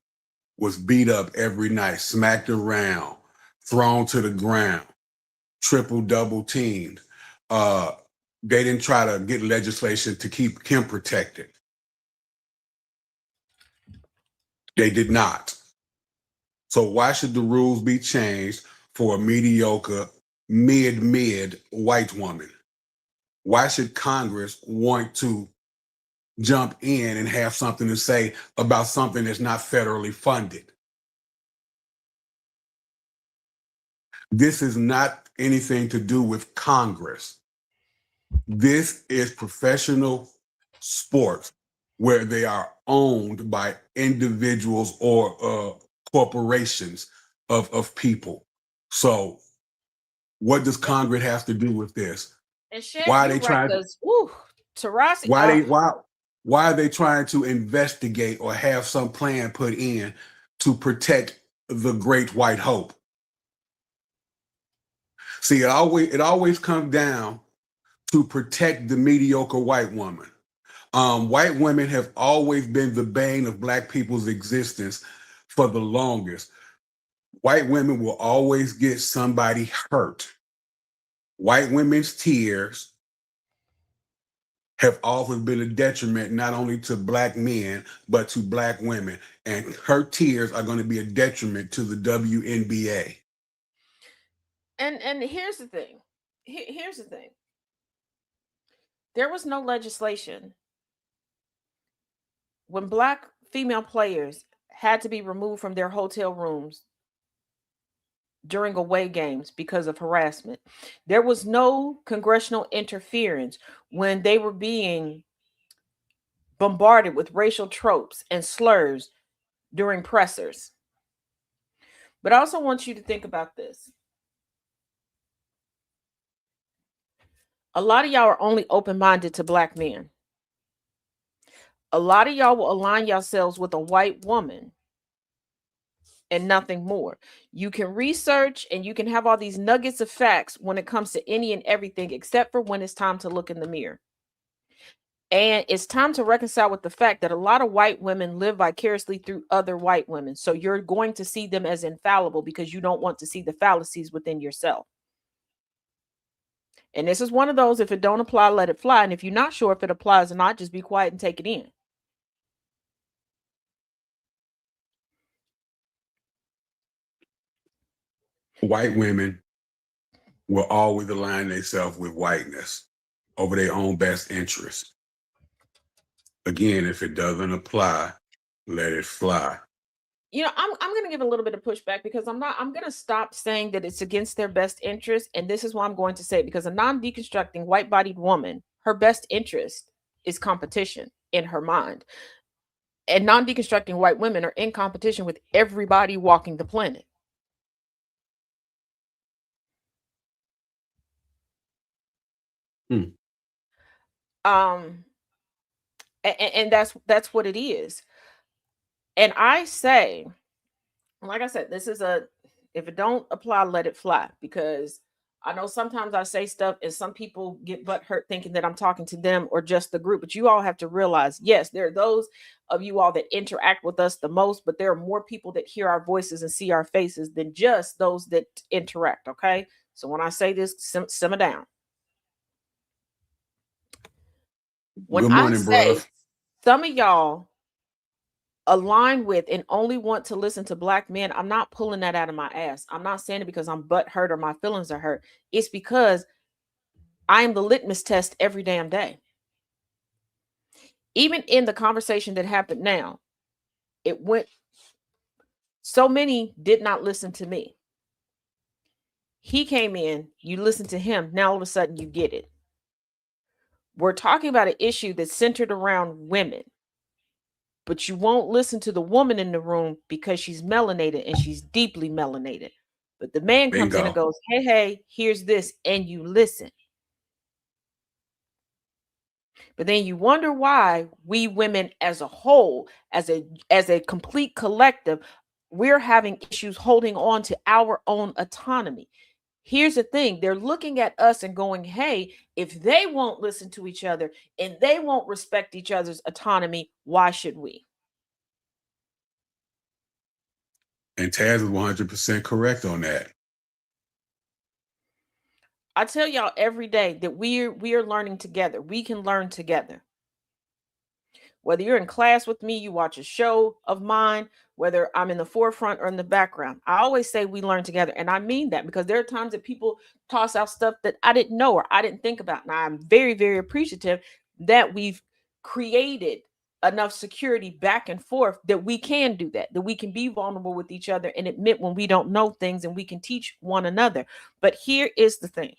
was beat up every night, smacked around, thrown to the ground, triple double teamed. They didn't try to get legislation to keep him protected. They did not. So why should the rules be changed for a mediocre, mid white woman? Why should Congress want to jump in and have something to say about something that's not federally funded. This is not anything to do with Congress. This is professional sports where they are owned by individuals or corporations of people. So what does Congress have to do with this?
And Chef,
Why are
you're
they
right,
trying?
because Tarasi,
Why are they trying to investigate or have some plan put in to protect the great white hope? See, it always comes down to protect the mediocre white woman. White women have always been the bane of Black people's existence for the longest. White women will always get somebody hurt. White women's tears have always been a detriment not only to Black men, but to Black women. And her tears are going to be a detriment to the WNBA.
and here's the thing. Here's the thing. There was no legislation when Black female players had to be removed from their hotel rooms during away games because of harassment. There was no congressional interference when they were being bombarded with racial tropes and slurs during pressers. But I also want you to think about this. A lot of y'all are only open-minded to Black men. A lot of y'all will align yourselves with a white woman and nothing more. You can research and you can have all these nuggets of facts when it comes to any and everything, except for when it's time to look in the mirror. And it's time to reconcile with the fact that a lot of white women live vicariously through other white women. So you're going to see them as infallible because you don't want to see the fallacies within yourself. And this is one of those, if it don't apply, let it fly. And if you're not sure if it applies or not, just be quiet and take it in.
White women will always align themselves with whiteness over their own best interest. Again, if it doesn't apply, let it fly.
You know, I'm going to give a little bit of pushback because I'm going to stop saying that it's against their best interest. And this is why I'm going to say it, because a non-deconstructing white-bodied woman, her best interest is competition in her mind. And non-deconstructing white women are in competition with everybody walking the planet. And that's what it is. And I say, like I said, this is if it don't apply, let it fly, because I know sometimes I say stuff and some people get butthurt thinking that I'm talking to them or just the group. But you all have to realize, yes, there are those of you all that interact with us the most, but there are more people that hear our voices and see our faces than just those that interact. Okay. So when I say this, simmer down. When
Good morning,
I say
bruh.
some of y'all align with and only want to listen to Black men, I'm not pulling that out of my ass. I'm not saying it because I'm butt hurt or my feelings are hurt. It's because I am the litmus test every damn day. Even in the conversation that happened now, it went, so many did not listen to me. He came in, you listen to him, now all of a sudden you get it. We're talking about an issue that's centered around women. But you won't listen to the woman in the room because she's melanated and she's deeply melanated. But the man comes in and goes, hey, here's this, and you listen. But then you wonder why we women as a whole, as a complete collective, we're having issues holding on to our own autonomy. Here's the thing. They're looking at us and going, hey, if they won't listen to each other and they won't respect each other's autonomy, why should we?
And Taz is 100% correct on that.
I tell y'all every day that we are learning together. We can learn together. Whether you're in class with me, you watch a show of mine, whether I'm in the forefront or in the background, I always say we learn together. And I mean that, because there are times that people toss out stuff that I didn't know or I didn't think about. And I'm very, very appreciative that we've created enough security back and forth that we can do that we can be vulnerable with each other and admit when we don't know things, and we can teach one another. But here is the thing.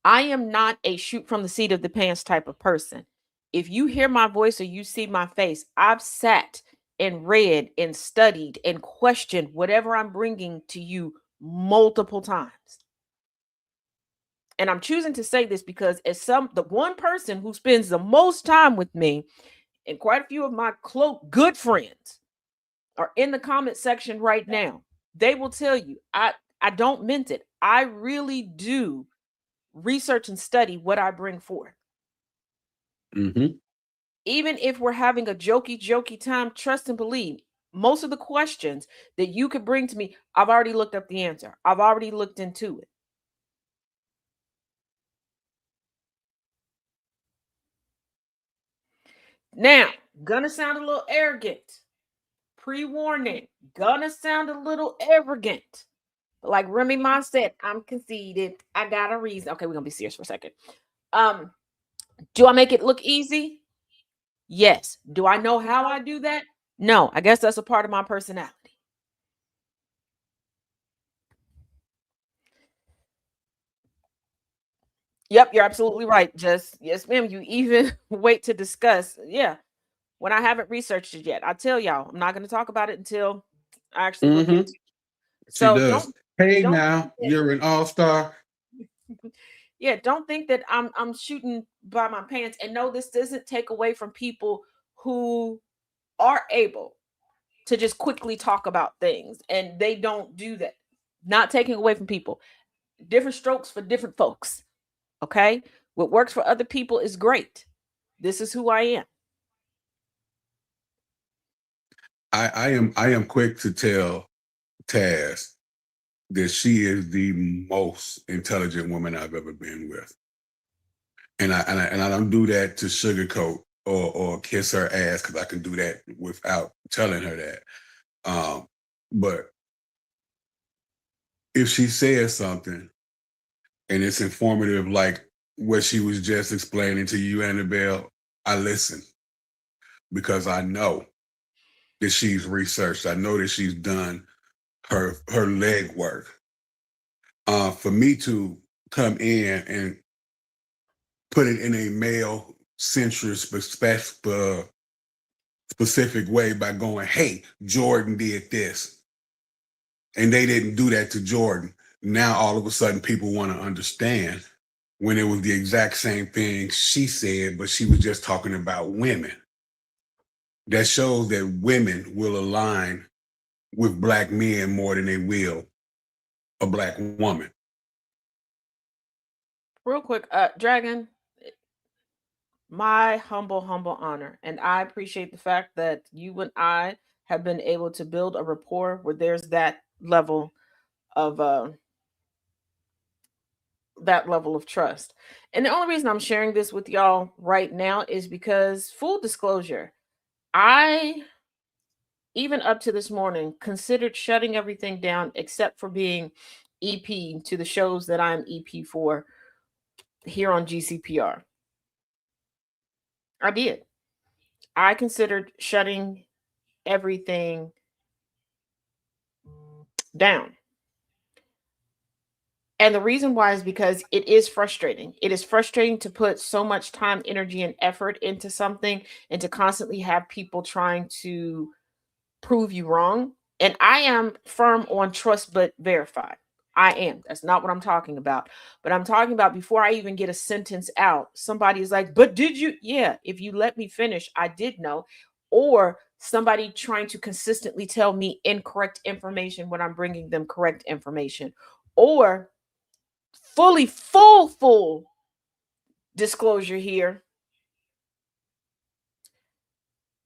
I am not a shoot from the seat of the pants type of person. If you hear my voice or you see my face, I've sat and read and studied and questioned whatever I'm bringing to you multiple times. And I'm choosing to say this because as the one person who spends the most time with me, and quite a few of my good friends are in the comment section right now, they will tell you, I don't mint it. I really do research and study what I bring forth.
Mm-hmm.
Even if we're having a jokey time, trust and believe, most of the questions that you could bring to me, I've already looked up the answer. I've already looked into it. Now, gonna sound a little arrogant. Pre-warning, gonna sound a little arrogant. Like Remy Ma said, I'm conceited. I got a reason. Okay, we're gonna be serious for a second. Do I make it look easy? Yes. Do I know how I do that? No. I guess that's a part of my personality. Yep, you're absolutely right. Just yes, ma'am. You even wait to discuss. Yeah. When I haven't researched it yet. I tell y'all, I'm not going to talk about it until I actually look into it.
She
So
does. Hey,
don't
now you're an all-star.
Yeah, don't think that I'm shooting by my pants. And no, this doesn't take away from people who are able to just quickly talk about things, and they don't do that. Not taking away from people. Different strokes for different folks. Okay? What works for other people is great. This is who I am.
I am quick to tell Taz that she is the most intelligent woman I've ever been with. And I don't do that to sugarcoat or kiss her ass, because I can do that without telling her that. But if she says something and it's informative, like what she was just explaining to you, Annabelle, I listen, because I know that she's researched. I know that she's done her leg work. For me to come in and put it in a male centric specific way by going, hey, Jordan did this, and they didn't do that to Jordan. Now all of a sudden people want to understand, when it was the exact same thing she said, but she was just talking about women. That shows that women will align with Black men more than they will a Black woman.
Real quick, Dragon, my humble honor. And I appreciate the fact that you and I have been able to build a rapport where there's that level of trust. And the only reason I'm sharing this with y'all right now is because, full disclosure, I, even up to this morning, considered shutting everything down except for being EP to the shows that I'm EP for here on GCPR. I did. I considered shutting everything down. And the reason why is because it is frustrating. It is frustrating to put so much time, energy, and effort into something, and to constantly have people trying to prove you wrong. And I am firm on trust but verify. I am. That's not what I'm talking about. But I'm talking about, before I even get a sentence out, somebody is like, but did you? Yeah, if you let me finish, I did know. Or somebody trying to consistently tell me incorrect information when I'm bringing them correct information. Or full disclosure here.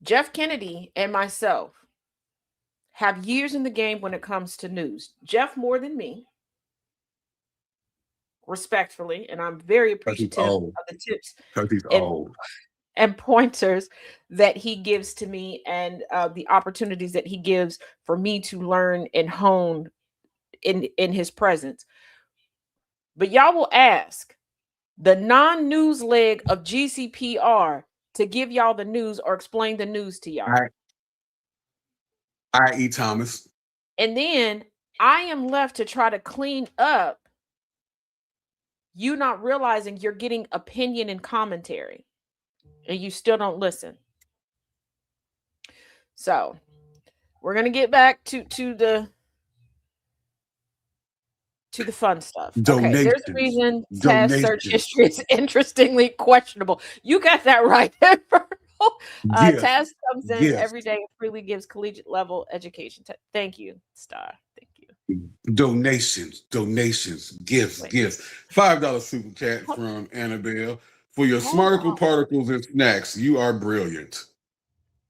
Jeff Kennedy and myself have years in the game when it comes to news. Jeff more than me, respectfully, and I'm very appreciative of the tips and pointers that he gives to me, and the opportunities that he gives for me to learn and hone in his presence. But y'all will ask, the non-news leg of GCPR to give y'all the news or explain the news to y'all.
I.e. Thomas.
And then I am left to try to clean up you not realizing you're getting opinion and commentary, and you still don't listen. So we're gonna get back to the fun stuff. Okay, there's a reason Taz search history is interestingly questionable. You got that right. Taz comes in every day and freely gives collegiate level education. Thank you, Star. Thank you.
Donations, gifts. $5 super chat from Annabelle. For your smarticle particles and snacks, you are brilliant.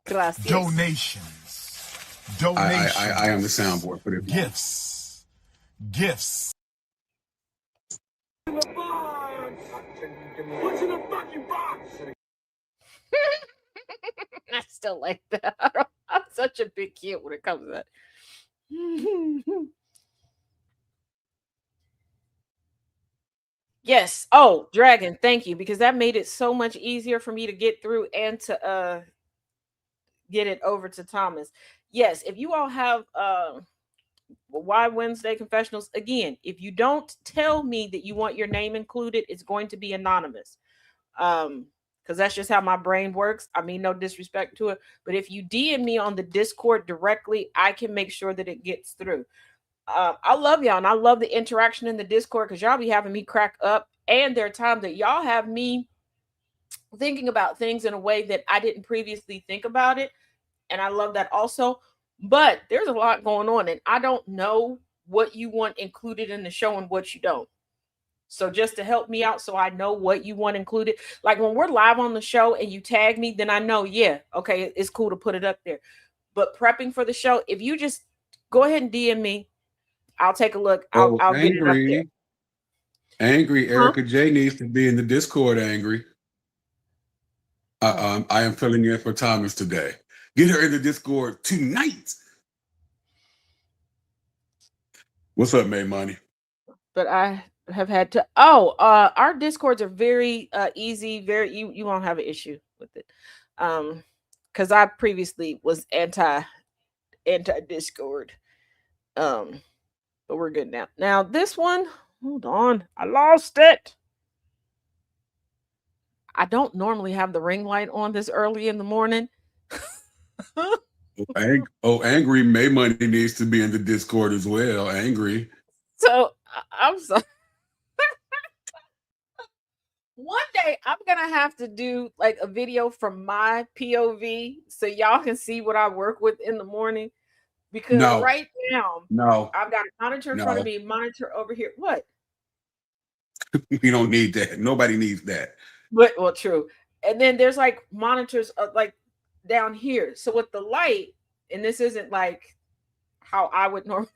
Gracias.
Donations.
I am the soundboard for this.
Gifts.
What's in the fucking box?
I still like that. I'm such a big kid when it comes to that. Yes. Oh, Dragon, thank you, because that made it so much easier for me to get through and to get it over to Thomas. Yes, if you all have Why Wednesday confessionals, again, if you don't tell me that you want your name included, it's going to be anonymous. Because that's just how my brain works. I mean, no disrespect to it, but if you DM me on the Discord directly, I can make sure that it gets through. I love y'all, and I love the interaction in the Discord, because y'all be having me crack up, and there are times that y'all have me thinking about things in a way that I didn't previously think about it, and I love that also. But there's a lot going on, and I don't know what you want included in the show and what you don't. So just to help me out, so I know what you want included, like when we're live on the show and you tag me, then I know, yeah, okay, it's cool to put it up there. But prepping for the show, if you just go ahead and DM me, I'll take a look. I'll get it up there.
Angry Erica J needs to be in the Discord. Angry. I am filling in for Thomas today. Get her in the Discord tonight. What's up, May Money?
But I have had to. Our Discords are very easy. You won't have an issue with it. Because I previously was anti Discord. But we're good now. Now this one, hold on, I lost it. I don't normally have the ring light on this early in the morning.
Angry May Money needs to be in the Discord as well. Angry.
So I'm sorry. One day I'm gonna have to do like a video from my POV so y'all can see what I work with in the morning. Because right now, I've got a monitor in front of me, monitor over here. What?
You don't need that. Nobody needs that.
But well, true. And then there's like monitors like down here. So with the light, and this isn't like how I would normally.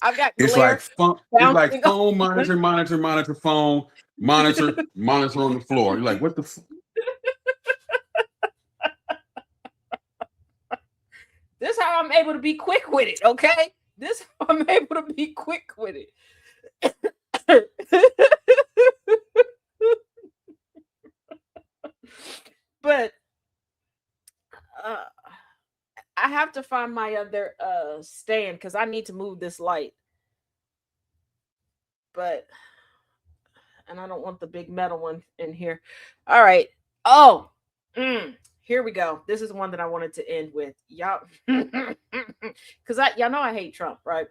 I've got
it's like phone monitor, phone monitor on the floor. You're like, what the?
This is how I'm able to be quick with it, okay? This is how I'm able to be quick with it. But I have to find my other stand because I need to move this light. And I don't want the big metal one in here. All right. Here we go. This is one that I wanted to end with. Y'all, because y'all know I hate Trump, right?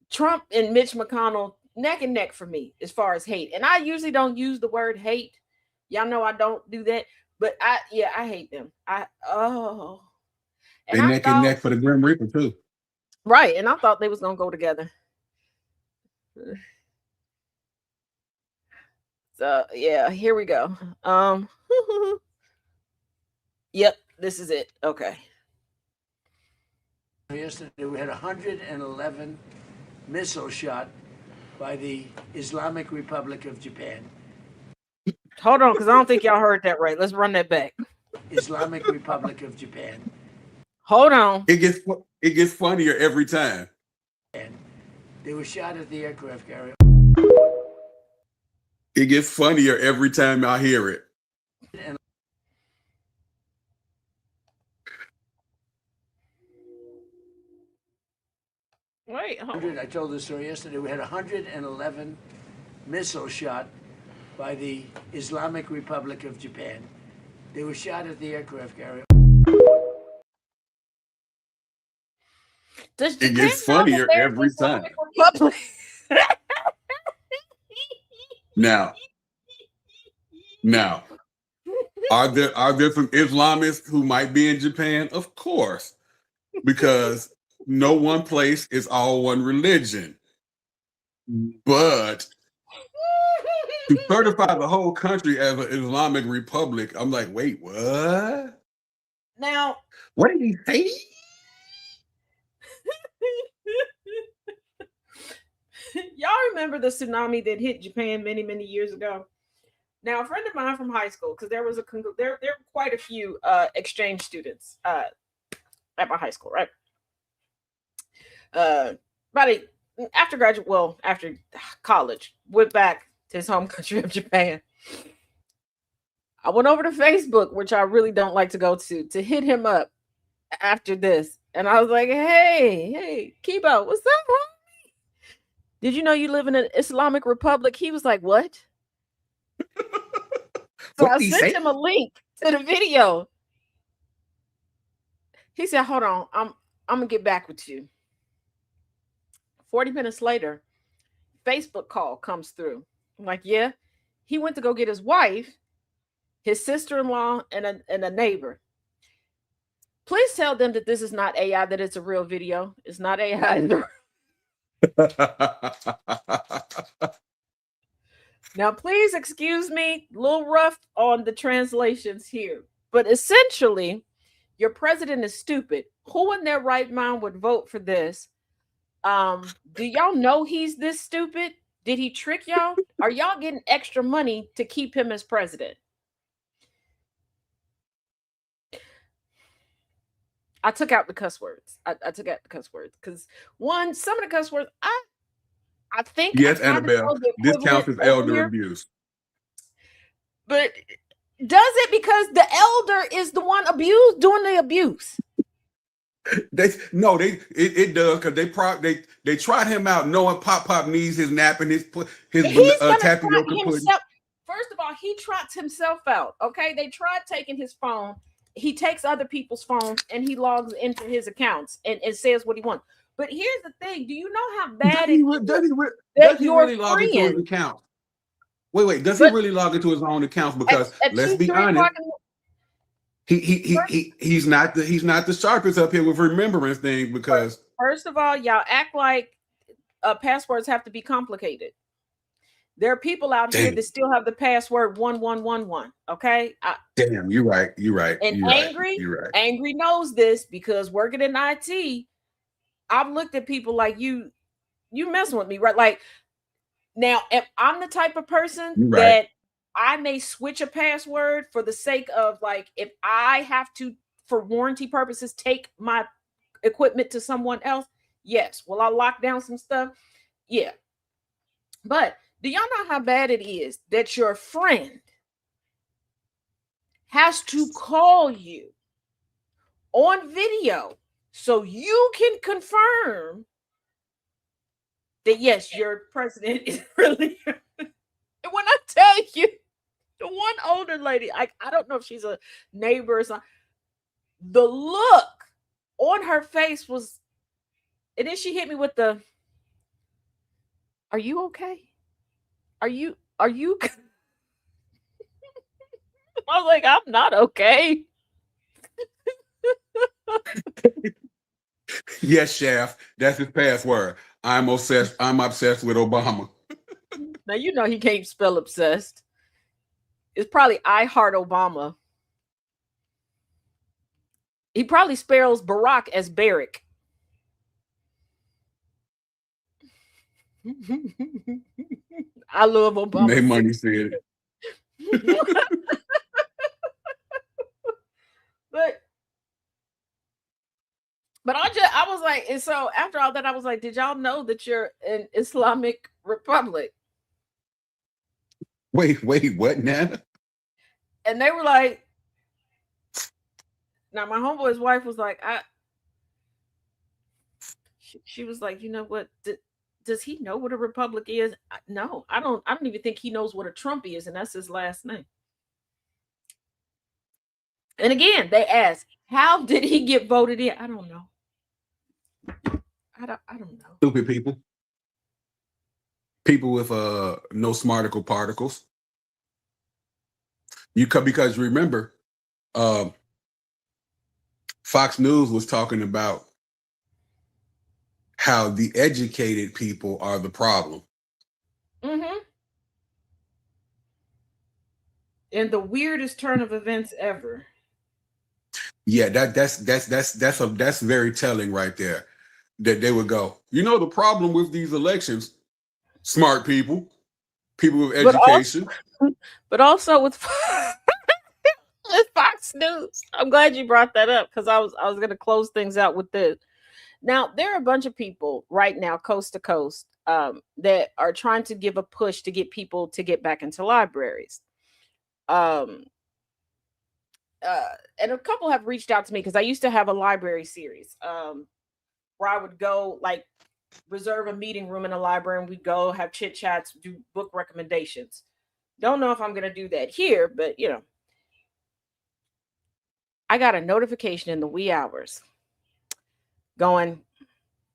Trump and Mitch McConnell, neck and neck for me as far as hate. And I usually don't use the word hate. Y'all know I don't do that. But I hate them.
They neck and neck for the Grim Reaper too.
Right. And I thought they was gonna go together. So yeah, here we go. Yep, this is it. Okay.
Yesterday we had 111 missile shot by the Islamic Republic of Japan.
Hold on, because I don't think y'all heard that right. Let's run that back.
Islamic Republic of Japan.
Hold on.
It gets funnier every time.
And they were shot at the aircraft carrier.
It gets funnier every time I hear it.
Wait,
I told the story yesterday. We had 111 missiles shot by the Islamic Republic of Japan. They were shot at the aircraft carrier.
Does
It
Japan
gets
know that
funnier
there's
every
Islamic
time.
Republic?
Now, are there some Islamists who might be in Japan? Of course, because no one place is all one religion. But to certify the whole country as an Islamic Republic, I'm like, wait, what?
Now,
What did he say?
y'all remember the tsunami that hit Japan many, many years ago? Now, a friend of mine from high school, because there were quite a few exchange students at my high school, right? After college, went back to his home country of Japan. I went over to Facebook, which I really don't like to go to hit him up after this. And I was like, hey, Kibo, what's up, homie? Did you know you live in an Islamic Republic? He was like, what? So I sent him a link to the video. He said, hold on, I'm gonna get back with you. 40 minutes later, Facebook call comes through. I'm like, yeah. He went to go get his wife, his sister-in-law, and a neighbor. Please tell them that this is not AI, that it's a real video. It's not AI. Now, please excuse me, a little rough on the translations here, but essentially, your president is stupid. Who in their right mind would vote for this? Do y'all know he's this stupid? Did he trick y'all? Are y'all getting extra money to keep him as president? I took out the cuss words. I took out the cuss words because some of the cuss words, I think.
Yes, Annabelle, this counts as elder abuse.
But does it? Because the elder is the one doing the abuse.
It does because they tried him out knowing Pop needs his nap and his tapioca pudding.
First of all, he trots himself out. Okay, they tried taking his phone. He takes other people's phones and he logs into his accounts and says what he wants. But here's the thing: do you know how bad
does he really log into his account? Wait, does he really log into his own accounts? Because let's be honest. He's not the sharpest up here with remembrance thing because
first of all, y'all act like passwords have to be complicated. There are people out here that still have the password 1111. Okay.
Damn, you're right.
And Angry knows this because working in IT, I've looked at people like you messing with me, right? Like now, if I'm the type of person that I may switch a password for the sake of like, if I have to, for warranty purposes, take my equipment to someone else. Yes. Will I lock down some stuff? Yeah. But do y'all know how bad it is that your friend has to call you on video so you can confirm that, yes, your president is really... And when I tell you, the one older lady, I don't know if she's a neighbor or something, the look on her face was, and then she hit me with the, are you okay? Are you? I was like, I'm not okay.
Yes, Shaft, that's his password. I'm obsessed with Obama.
Now you know he can't spell obsessed. It's probably I heart Obama. He probably spells Barack as Barrick. I love Obama.
May Money said it.
But I was like, and so after all that, I was like, did y'all know that you're an Islamic Republic?
Wait, what, Nana?
And they were like, now my homeboy's wife was like, she was like, you know what? Does he know what a republic is? No, I don't even think he knows what a Trump is, and that's his last name. And again, they asked, how did he get voted in? I don't know. I don't know.
Stupid people. People with no smarticle particles. Because remember, Fox News was talking about how the educated people are the problem.
Mm-hmm. And the weirdest turn of events ever.
Yeah, that's very telling right there. That they would go, you know, the problem with these elections, smart people with education.
But also with Fox News. I'm glad you brought that up because I was going to close things out with this. Now, there are a bunch of people right now, coast to coast, that are trying to give a push to get people to get back into libraries. And a couple have reached out to me because I used to have a library series where I would go, like, reserve a meeting room in a library and we'd go have chit chats, do book recommendations. Don't know if I'm going to do that here, but you know, I got a notification in the wee hours going,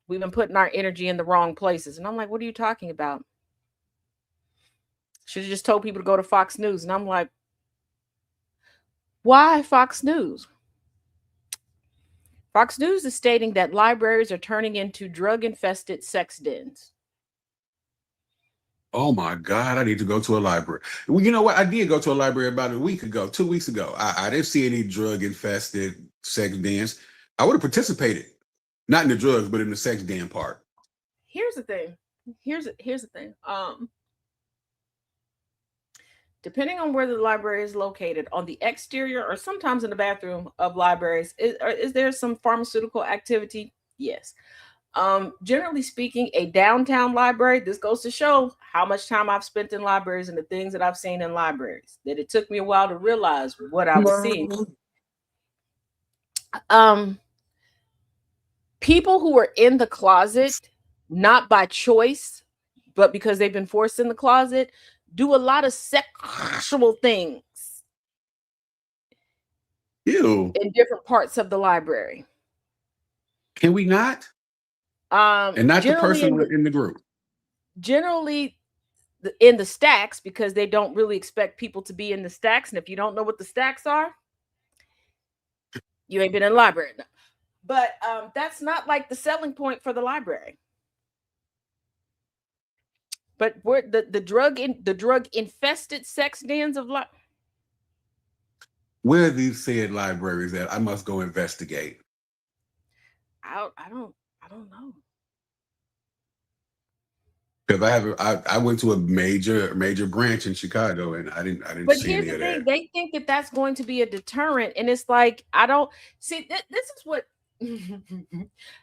we've been putting our energy in the wrong places. And I'm like, what are you talking about? Should have just told people to go to Fox News. And I'm like, why Fox News? Fox News is stating that libraries are turning into drug-infested sex dens.
Oh my God, I need to go to a library. Well, you know what? I did go to a library about 2 weeks ago. I didn't see any drug-infested sex dens. I would have participated, not in the drugs, but in the sex den part.
Here's the thing. Here's the thing. Depending on where the library is located, on the exterior or sometimes in the bathroom of libraries, is there some pharmaceutical activity? Yes. Generally speaking, a downtown library, this goes to show how much time I've spent in libraries and the things that I've seen in libraries, that it took me a while to realize what I was seeing. People who are in the closet, not by choice, but because they've been forced in the closet, do a lot of sexual things.
Ew.
In different parts of the library.
Can we not? And not the person in the group.
Generally in the stacks, because they don't really expect people to be in the stacks. And if you don't know what the stacks are, you ain't been in the library enough. But that's not like the selling point for the library. But where the drug infested sex dens of
where are these said libraries at? I must go investigate.
I don't know.
Because I went to a major branch in Chicago and I didn't
But
see
here's
any
the
of
thing:
that.
they think that that's going to be a deterrent, and it's like I don't see. This is what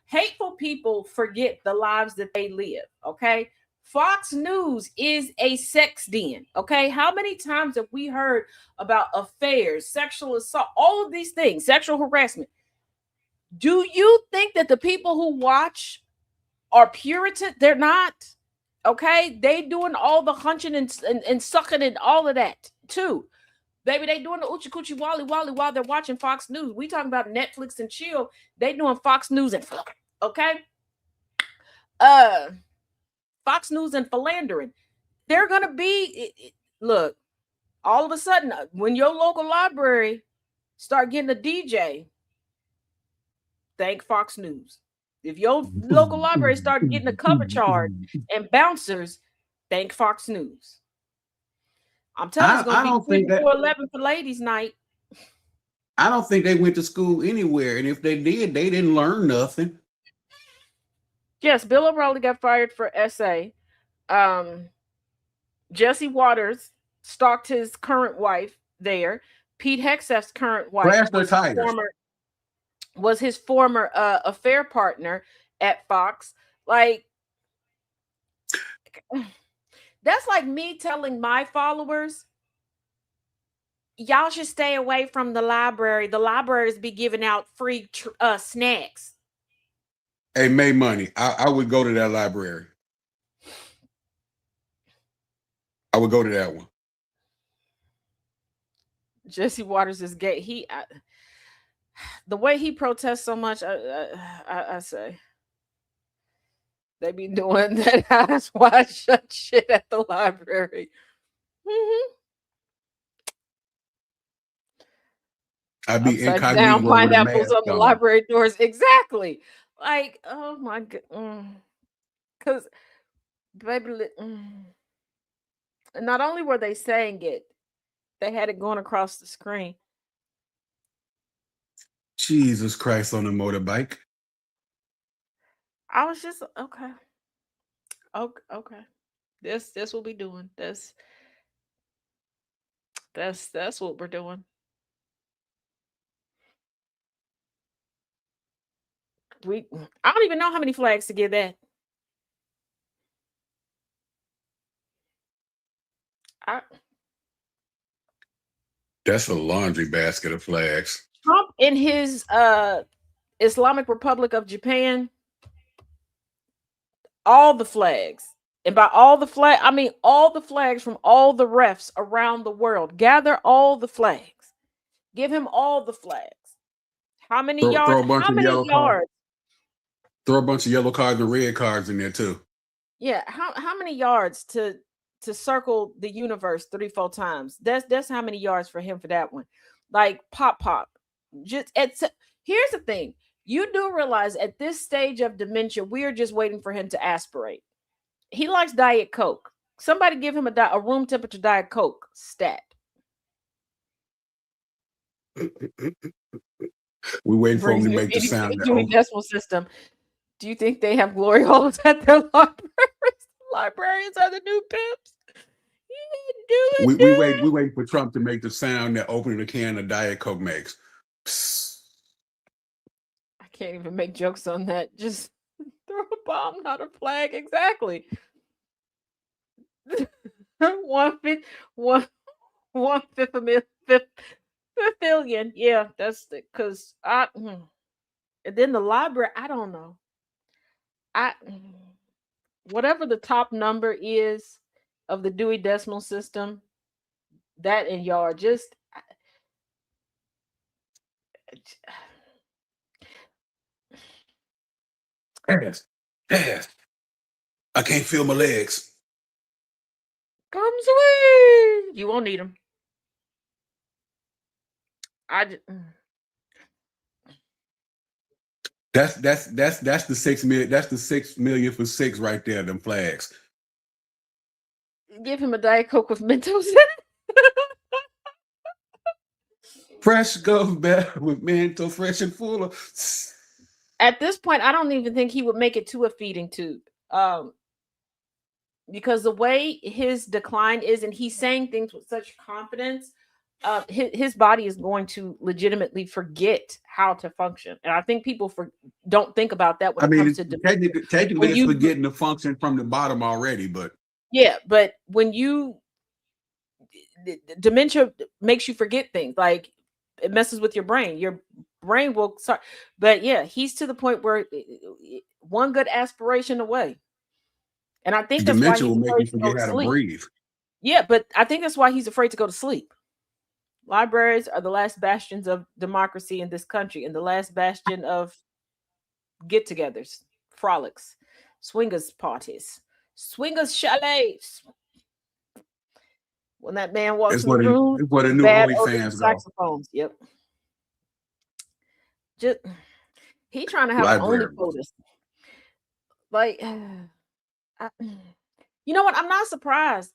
hateful people forget: the lives that they live. Okay, Fox News is a sex den. Okay, how many times have we heard about affairs, sexual assault, all of these things, sexual harassment? Do you think that the people who watch are Puritan? They're not. Okay, they doing all the hunching and sucking and all of that too. Baby, they doing the oochie coochie wally wally while they're watching Fox News. We talking about Netflix and chill. They doing Fox News and okay. Fox News and philandering. They're gonna be look, all of a sudden, when your local library start getting a DJ, thank Fox News. If your local library start getting a cover charge and bouncers, thank Fox News. I'm telling you, it's going to be 24/11 for ladies' night.
I don't think they went to school anywhere, and if they did, they didn't learn nothing.
Yes, Bill O'Reilly got fired for essay. Jesse Waters stalked his current wife there. Pete Hegseth's current wife was his former affair partner at Fox. Like, That's like me telling my followers, y'all should stay away from the library. The libraries be giving out free snacks.
Hey, May Money, I would go to that library. I would go to that one.
Jesse Waters is gay. The way he protests so much, I say they be doing that eyes wide shut shit at the library.
I'd be
Upside
incognito
down
with a
pineapples
mask
on the
on.
library doors. Exactly. Like, oh my god. Because, baby, not only were they saying it, they had it going across the screen.
Jesus Christ on a motorbike.
I was just okay. Okay. This will be doing. That's what we're doing. I don't even know how many flags to give that.
That's a laundry basket of flags.
Trump in his Islamic Republic of Japan, all the flags. And by all the flag, I mean all the flags from all the refs around the world. Gather all the flags. Give him all the flags. How many yards?
Throw a bunch
How
of
many
yellow
yards?
cards. Throw a bunch of yellow cards and red cards in there too.
Yeah, how many yards to circle the universe 3-4 times? That's how many yards for him for that one. Like pop. Just here's the thing. You do realize at this stage of dementia, we are just waiting for him to aspirate. He likes Diet Coke. Somebody give him a room temperature Diet Coke stat.
We waiting for him to make the sound.
Dewey Decimal System. Do you think they have glory holes at their libraries? Librarians are the new pimps.
We wait for Trump to make the sound that opening a can of Diet Coke makes. Psst.
I can't even make jokes on that. Just throw a bomb, not a flag. Exactly. 1/5 billion. Yeah, that's because and then the library. I don't know. Whatever the top number is of the Dewey Decimal System, that and y'all just.
Yes. I can't feel my legs.
Come sweet. You won't need them.
That's the 6 million. That's the 6 million for 6 right there. Them flags.
Give him a Diet Coke with Mentos in it.
Fresh goes better with Mentos, fresh and full.
At this point, I don't even think he would make it to a feeding tube. Because the way his decline is, and he's saying things with such confidence, his body is going to legitimately forget how to function. And I think people don't think about that when it comes to
technically it's forgetting to function from the bottom already, but
yeah, but when dementia makes you forget things, like it messes with your brain. Your brain will start, but yeah, he's to the point where one good aspiration away. And I think that's why he's
will make
afraid
you forget how to breathe.
Yeah, but I think that's why he's afraid to go to sleep. Libraries are the last bastions of democracy in this country and the last bastion of get-togethers, frolics, swingers parties, swingers chalets. When that man walks in the room,
it's where the new OnlyFans
saxophones. Yep. Just he trying to have only quotas. Like, you know what? I'm not surprised.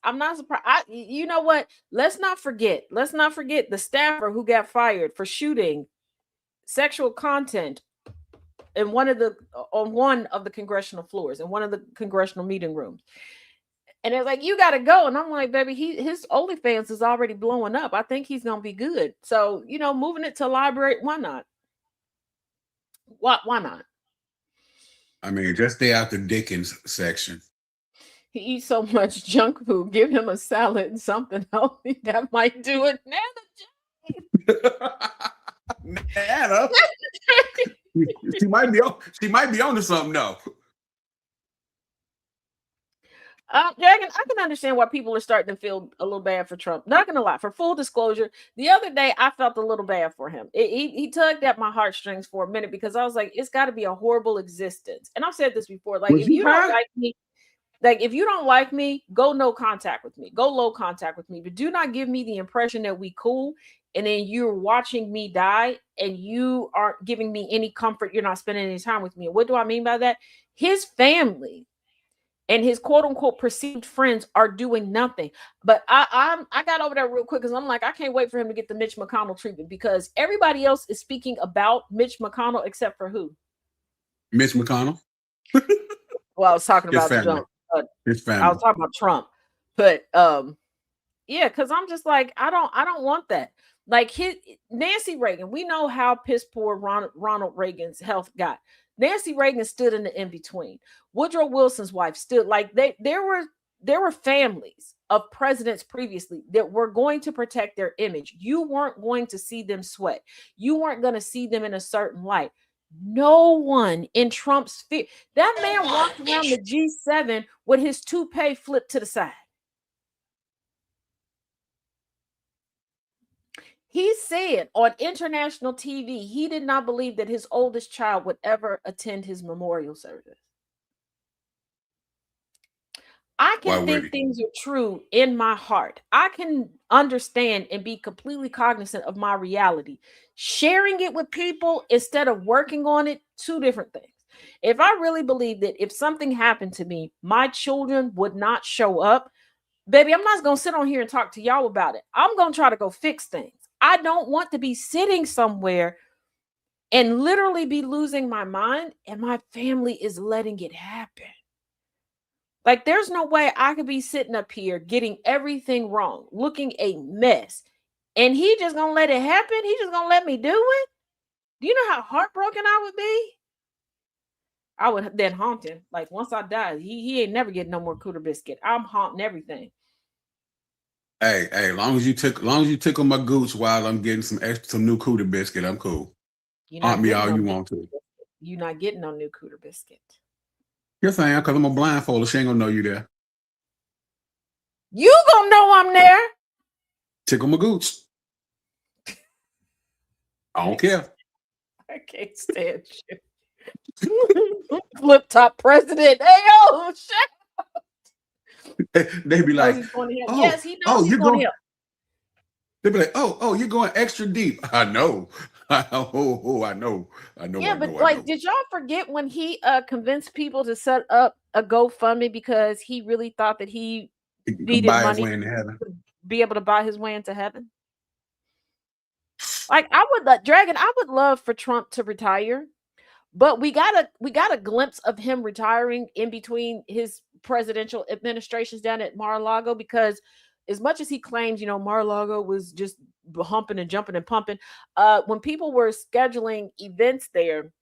You know what? Let's not forget the staffer who got fired for shooting sexual content on one of the congressional floors, in one of the congressional meeting rooms. And it's like, you got to go. And I'm like, baby, his OnlyFans is already blowing up. I think he's going to be good. So, moving it to library, why not? Why not?
I mean, just stay out the Dickens section.
He eats so much junk food. Give him a salad and something healthy that might do it.
Nana. She might be on to something though.
Dragon, I can understand why people are starting to feel a little bad for Trump. Not gonna lie, for full disclosure, the other day I felt a little bad for him. He tugged at my heartstrings for a minute because I was like, it's got to be a horrible existence. And I've said this before, like if you don't like me, like if you don't like me, go no contact with me, go low contact with me, but do not give me the impression that we cool. And then you're watching me die and you aren't giving me any comfort. You're not spending any time with me. And what do I mean by that? His family and his quote unquote perceived friends are doing nothing. But I got over that real quick because I'm like, I can't wait for him to get the Mitch McConnell treatment because everybody else is speaking about Mitch McConnell except for who?
Mitch McConnell.
Well, I was talking about Trump.
His family.
I was talking about Trump. But yeah, because I'm just like, I don't want that. Like Nancy Reagan, we know how piss poor Ronald Reagan's health got. Nancy Reagan stood in the in-between. Woodrow Wilson's wife stood like there were families of presidents previously that were going to protect their image. You weren't going to see them sweat. You weren't going to see them in a certain light. No one in Trump's sphere. That man walked around the G7 with his toupee flipped to the side. He said on international TV, he did not believe that his oldest child would ever attend his memorial service. I can think things are true in my heart. I can understand and be completely cognizant of my reality. Sharing it with people instead of working on it, two different things. If I really believe that if something happened to me, my children would not show up, baby, I'm not going to sit on here and talk to y'all about it. I'm going to try to go fix things. I don't want to be sitting somewhere and literally be losing my mind and my family is letting it happen. Like there's no way I could be sitting up here getting everything wrong, looking a mess, and he just gonna let it happen? He just gonna let me do it? Do you know how heartbroken I would be? I would then haunt him. Like once I die, he ain't never getting no more cooter biscuit. I'm haunting everything.
Hey, long as you tickle my gooch while I'm getting some new cooter biscuit, I'm cool. Haunt me all you want to.
You're not getting no new cooter biscuit.
Yes, I am, because I'm a blindfold. She ain't gonna know you there.
You gonna know I'm there.
Tickle my gooch. I don't care.
I can't stand you. Flip top president. Hey, yo, shut.
They be like,
yes, he knows he's going to help.
They be like, oh, you're going extra deep. I know. I know.
Yeah, but did y'all forget when he convinced people to set up a GoFundMe because he really thought that he needed money to be able to buy his way into heaven? Like Dragon, I would love for Trump to retire. But we got a glimpse of him retiring in between his presidential administrations down at Mar-a-Lago, because as much as he claims, Mar-a-Lago was just humping and jumping and pumping, when people were scheduling events there,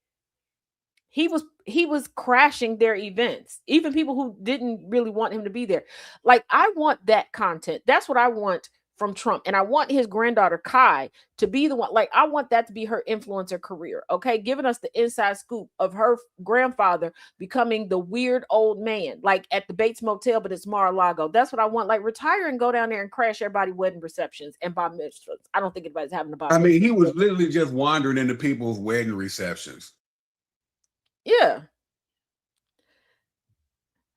he was crashing their events, even people who didn't really want him to be there. Like, I want that content. That's what I want from Trump. And I want his granddaughter, Kai, to be the one. Like, I want that to be her influencer career. Okay. Giving us the inside scoop of her grandfather becoming the weird old man, like at the Bates Motel, but it's Mar-a-Lago. That's what I want. Like, retire and go down there and crash everybody's wedding receptions and bar mitzvahs. I don't think anybody's having a bar mitzvah.
I mean, he was literally just wandering into people's wedding receptions.
Yeah.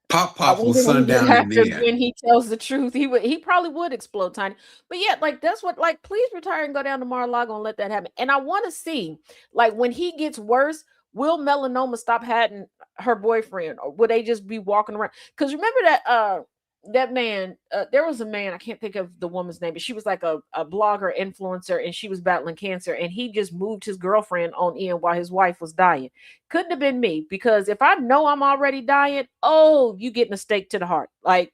Pop was sundown in the end.
When he tells the truth, he probably would explode, Tiny. But yeah, like that's what, like, please retire and go down to Mar-a-Lago and let that happen. And I want to see, like, when he gets worse, will Melanoma stop having her boyfriend, or would they just be walking around? Because remember that man, there was a man, I can't think of the woman's name, but she was like a blogger influencer, and she was battling cancer, and he just moved his girlfriend on in while his wife was dying. Couldn't have been me, because if I know I'm already dying, you getting a stake to the heart. Like,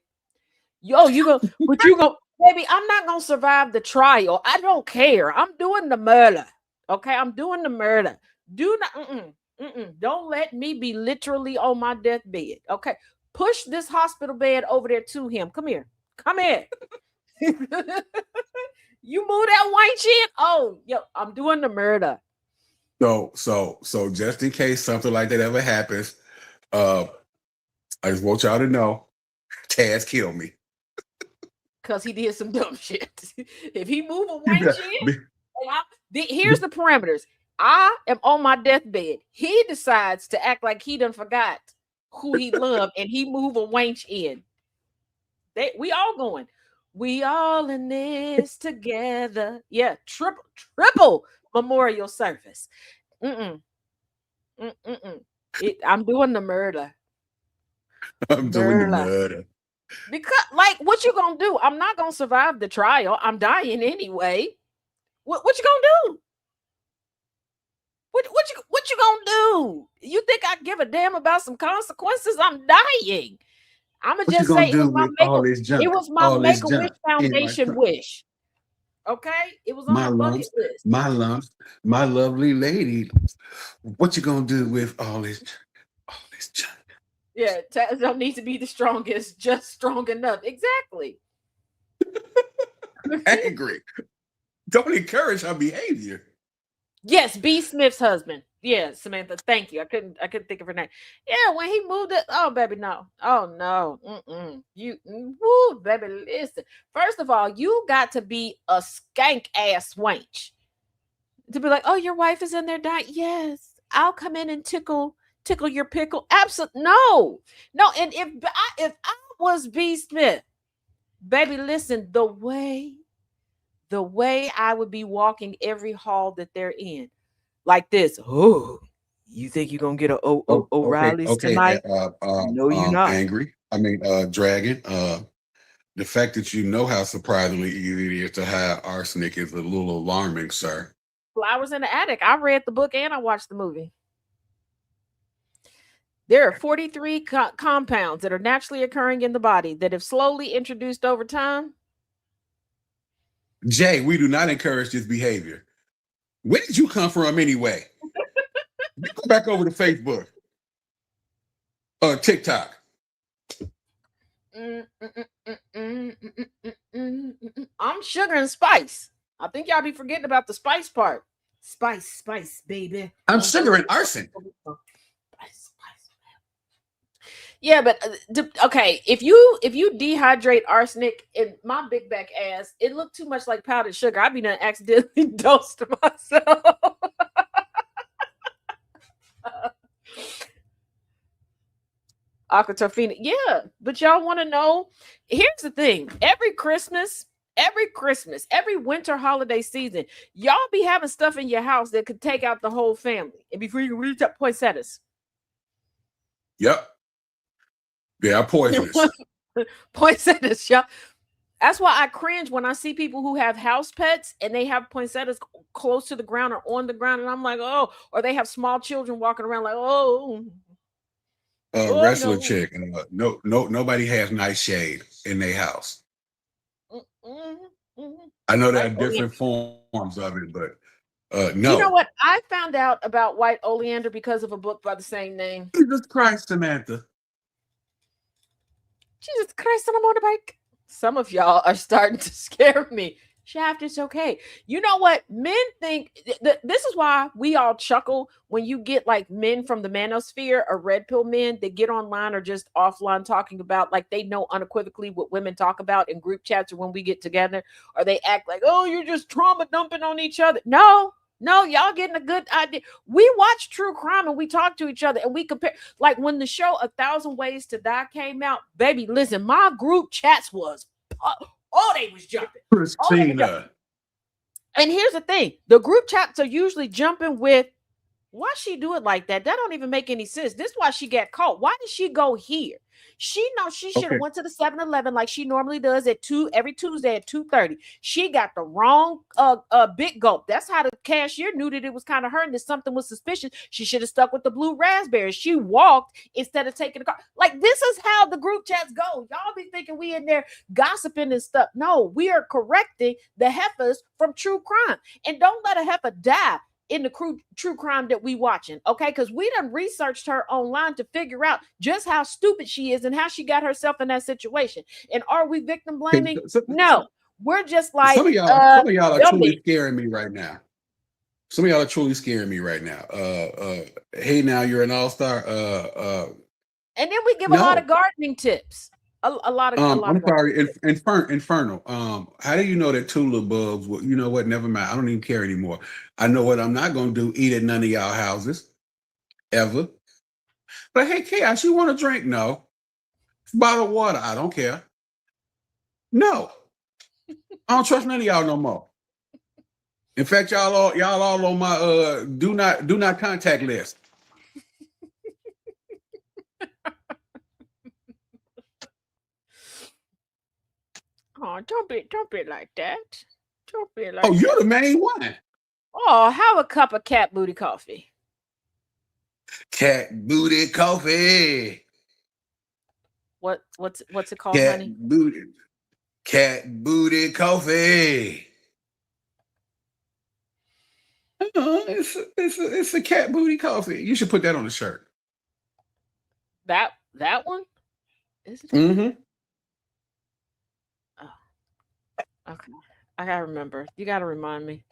baby, I'm not gonna survive the trial. I don't care. I'm doing the murder. Okay, I'm doing the murder. Do not don't let me be literally on my deathbed. Okay. Push this hospital bed over there to him. Come here. Come here. You move that wench in. Oh, yo, I'm doing the murder.
So just in case something like that ever happens, I just want y'all to know, Taz killed me.
Because he did some dumb shit. If he move a wench in, here's the parameters. I am on my deathbed. He decides to act like he done forgot who he loved, and he move a wench in. We all going. We all in this together. Yeah, triple memorial service. I'm doing the murder.
I'm doing the murder.
Because, like, what you gonna do? I'm not gonna survive the trial. I'm dying anyway. What you gonna do? What you gonna do? You think I give a damn about some consequences? I'm dying. I'ma just say it was my Make-A-Wish Foundation wish. Okay, it was on my bucket list.
My lumps, my lovely lady. What you gonna do with all this junk?
Yeah, Taz don't need to be the strongest, just strong enough. Exactly.
Angry. Don't encourage her behavior.
Yes, B. Smith's husband. Yeah, Samantha. Thank you. I couldn't think of her name. Yeah, when he moved it. Oh, baby, no. Oh no. Woo, baby, listen. First of all, you got to be a skank ass wench to be like, oh, your wife is in there dying. Yes, I'll come in and tickle your pickle. Absolutely no. And if I was B. Smith, baby, listen, the way I would be walking every hall that they're in, like this. Oh, you think you're gonna get a O'Reilly's tonight? No, you're not.
Angry. Dragon. The fact that you know how surprisingly easy it is to hide arsenic is a little alarming, sir.
Flowers in the Attic. I read the book and I watched the movie. There are 43 compounds that are naturally occurring in the body that, if slowly introduced over time.
Jay, we do not encourage this behavior. Where did you come from anyway? You go back over to Facebook. TikTok.
I'm sugar and spice. I think y'all be forgetting about the spice part. Spice, baby.
I'm sugar and arson.
Yeah, but okay, if you dehydrate arsenic in my big back ass, it looked too much like powdered sugar. I'd be done accidentally dosed myself. Aquatofina. Yeah, but y'all want to know? Here's the thing. Every Christmas, every winter holiday season, y'all be having stuff in your house that could take out the whole family. And before you reach up poinsettias.
Yep. They are poisonous.
Poinsettias, y'all. That's why I cringe when I see people who have house pets and they have poinsettias close to the ground or on the ground, and I'm like, oh, or they have small children walking around like, oh.
Wrestler chick. Nobody has nice shade in their house. I know there are different forms of it, but no.
You know what? I found out about white oleander because of a book by the same name.
Jesus Christ, Samantha.
Jesus Christ on a motorbike. Some of y'all are starting to scare me. Shaft, it's okay. You know what? Men think this is why we all chuckle when you get like men from the manosphere or red pill men that get online or just offline talking about, like, they know unequivocally what women talk about in group chats or when we get together, or they act like, oh, you're just trauma dumping on each other. No, y'all getting a good idea. We watch true crime and we talk to each other and we compare. Like when the show 1,000 Ways to Die came out, baby, listen, my group chats was they was jumping.
Christina.
And here's the thing. The group chats are usually jumping with, why she do it like that? That don't even make any sense. This is why she got caught. Why did she go here? She knows she should have went to the 7-Eleven like she normally does every Tuesday at 2:30. She got the wrong big gulp. That's how the cashier knew that it was kind of her and that something was suspicious. She should have stuck with the blue raspberry. She walked instead of taking the car. Like, this is how the group chats go. Y'all be thinking we in there gossiping and stuff. No, we are correcting the heifers from true crime. And don't let a heifer die in the true crime that we watching, okay? Because we done researched her online to figure out just how stupid she is and how she got herself in that situation. And are we victim blaming? No, we're just like
some of y'all are truly
dummy.
scaring me right now. Some of y'all are truly scaring me right now. Hey, now you're an all-star.
And then we give a lot of gardening tips. A lot of.
I'm sorry, Infernal. How do you know that tulip bulbs? Well, you know what? Never mind. I don't even care anymore. I know what I'm not gonna do. Eat at none of y'all houses, ever. But hey, Chaos, you want a drink? No. Bottle of water. I don't care. No. I don't trust none of y'all no more. In fact, y'all all on my do not contact list.
Oh, don't be like that. Don't be like
that. You're the main one.
Oh, have a cup of cat booty coffee.
Cat booty coffee.
What's it called, honey?
Cat booty coffee. It's a cat booty coffee. You should put that on the shirt.
That one? Is it?
Mm-hmm.
Okay, I gotta remember. You gotta remind me.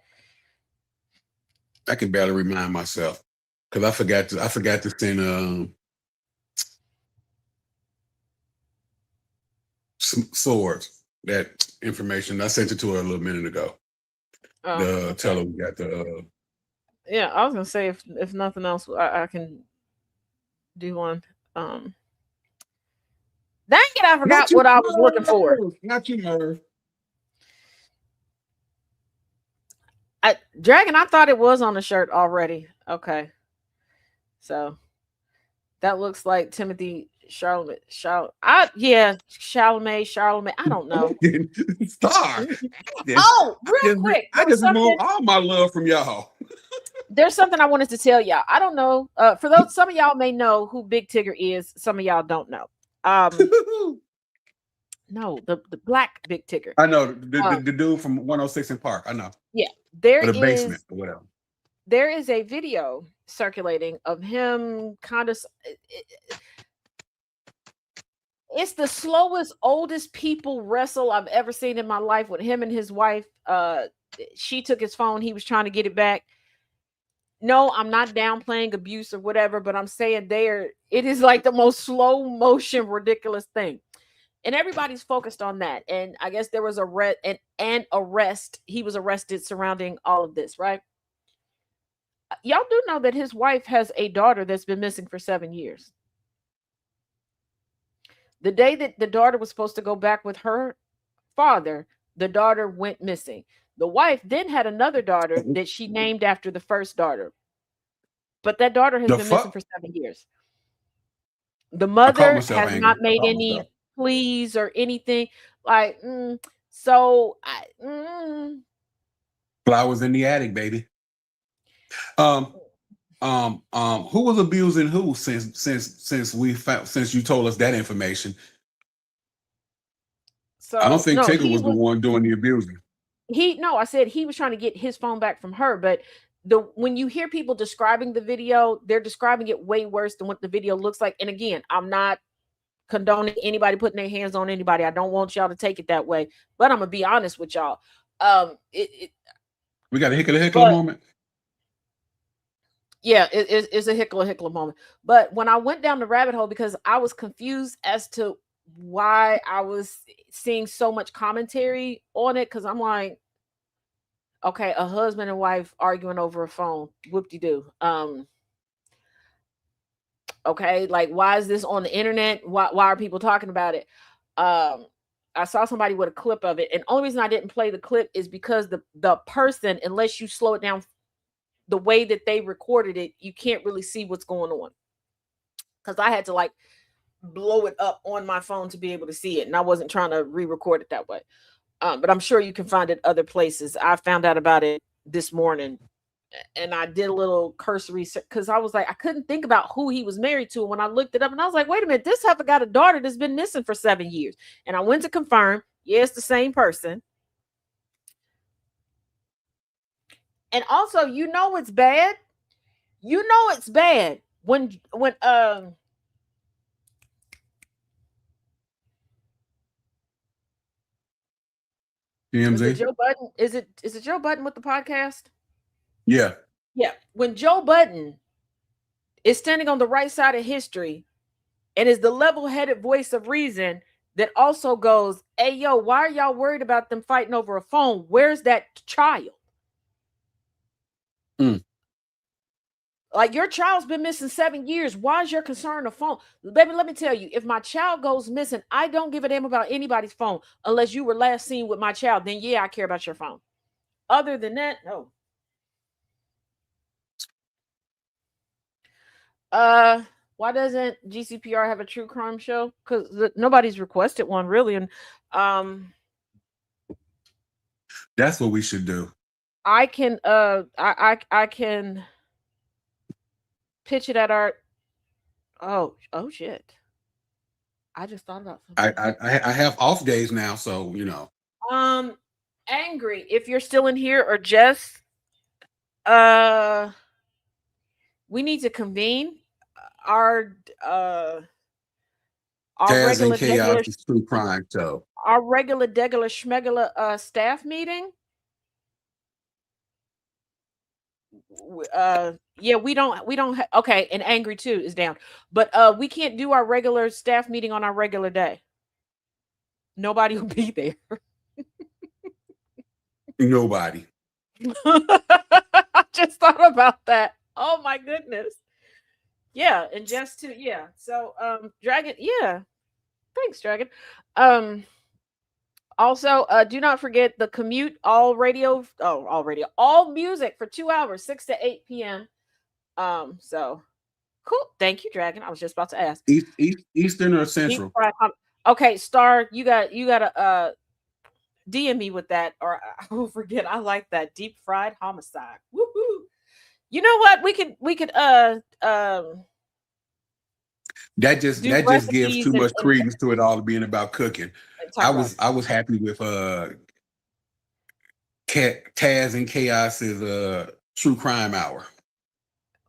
I can barely remind myself because I forgot to send some swords that information. I sent it to her a little minute ago. Tell her we got the.
Yeah, I was gonna say if nothing else, I can do one. Dang it! I forgot what I was looking for.
Not you, Merv.
Dragon, I thought it was on the shirt already. Okay. So that looks like Timothy Charlemagne. Charlemagne. I don't know.
Star.
Real quick.
I just removed all my love from y'all.
There's something I wanted to tell y'all. I don't know. For those, some of y'all may know who Big Tigger is. Some of y'all don't know. No, the black Big Tigger.
I know the dude from 106 in Park. I know.
Yeah,
the basement or whatever.
There is a video circulating of him kind of. It's the slowest, oldest people wrestle I've ever seen in my life with him and his wife. She took his phone. He was trying to get it back. No, I'm not downplaying abuse or whatever, but I'm saying it is like the most slow motion, ridiculous thing. And everybody's focused on that. And I guess there was an arrest. He was arrested surrounding all of this, right? Y'all do know that his wife has a daughter that's been missing for 7 years. The day that the daughter was supposed to go back with her father, the daughter went missing. The wife then had another daughter that she named after the first daughter. But that daughter has been missing for 7 years. The mother has not made any pleas or anything. Like,
Flowers in the attic, baby. Who was abusing who since you told us that information? So I don't think Tigger was the one doing the abusing.
I said he was trying to get his phone back from her, but when you hear people describing the video, they're describing it way worse than what the video looks like. And again, I'm not condoning anybody putting their hands on anybody. I don't want y'all to take it that way, but I'm gonna be honest with y'all.
We got a hickle moment.
Yeah, it's a hickle moment. But when I went down the rabbit hole, because I was confused as to why I was seeing so much commentary on it, because I'm like, okay, a husband and wife arguing over a phone, whoop-de-doo. Okay, like, why is this on the internet? Why are people talking about it? I saw somebody with a clip of it, and the only reason I didn't play the clip is because the person, unless you slow it down the way that they recorded it, you can't really see what's going on. Because I had to like blow it up on my phone to be able to see it, and I wasn't trying to re-record it that way. But I'm sure you can find it other places. I found out about it this morning, and I did a little cursory because I was like, I couldn't think about who he was married to. When I looked it up, and I was like, wait a minute, this heifer got a daughter that's been missing for 7 years. And I went to confirm, yeah, it's the same person. And also, you know it's bad. You know it's bad when is it
TMZ?
Joe Budden? Is it Joe Budden with the podcast?
Yeah.
Yeah. When Joe Budden is standing on the right side of history and is the level-headed voice of reason that also goes, hey, yo, why are y'all worried about them fighting over a phone? Where's that child?
Mm.
Like, your child's been missing 7 years. Why is your concern a phone? Baby, let me tell you, if my child goes missing, I don't give a damn about anybody's phone unless you were last seen with my child. Then, yeah, I care about your phone. Other than that, no. Why doesn't GCPR have a true crime show? Because nobody's requested one, really. And
That's what we should do.
I can I can pitch it at our oh shit. I just thought about something.
I have off days now, so you know.
Angry, if you're still in here, or Jess, we need to convene our
Taz
regular
and Chaos is true crime show.
Our regular schmegular staff meeting. Yeah, we don't okay, and Angry too is down, but we can't do our regular staff meeting on our regular day. Nobody will be there.
Nobody.
I just thought about that. Oh my goodness. Yeah, and just to yeah. So Dragon, yeah. Thanks, Dragon. Also, do not forget the commute, all music for 2 hours, 6 to 8 p.m. So cool. Thank you, Dragon. I was just about to ask.
Eastern or Central?
Okay, Star, you gotta DM me with that, or I will forget. I like that deep fried homicide. Woohoo! You know what? We could
that just gives too much credence to it all being about cooking. I was happy with Taz and Chaos's true crime hour.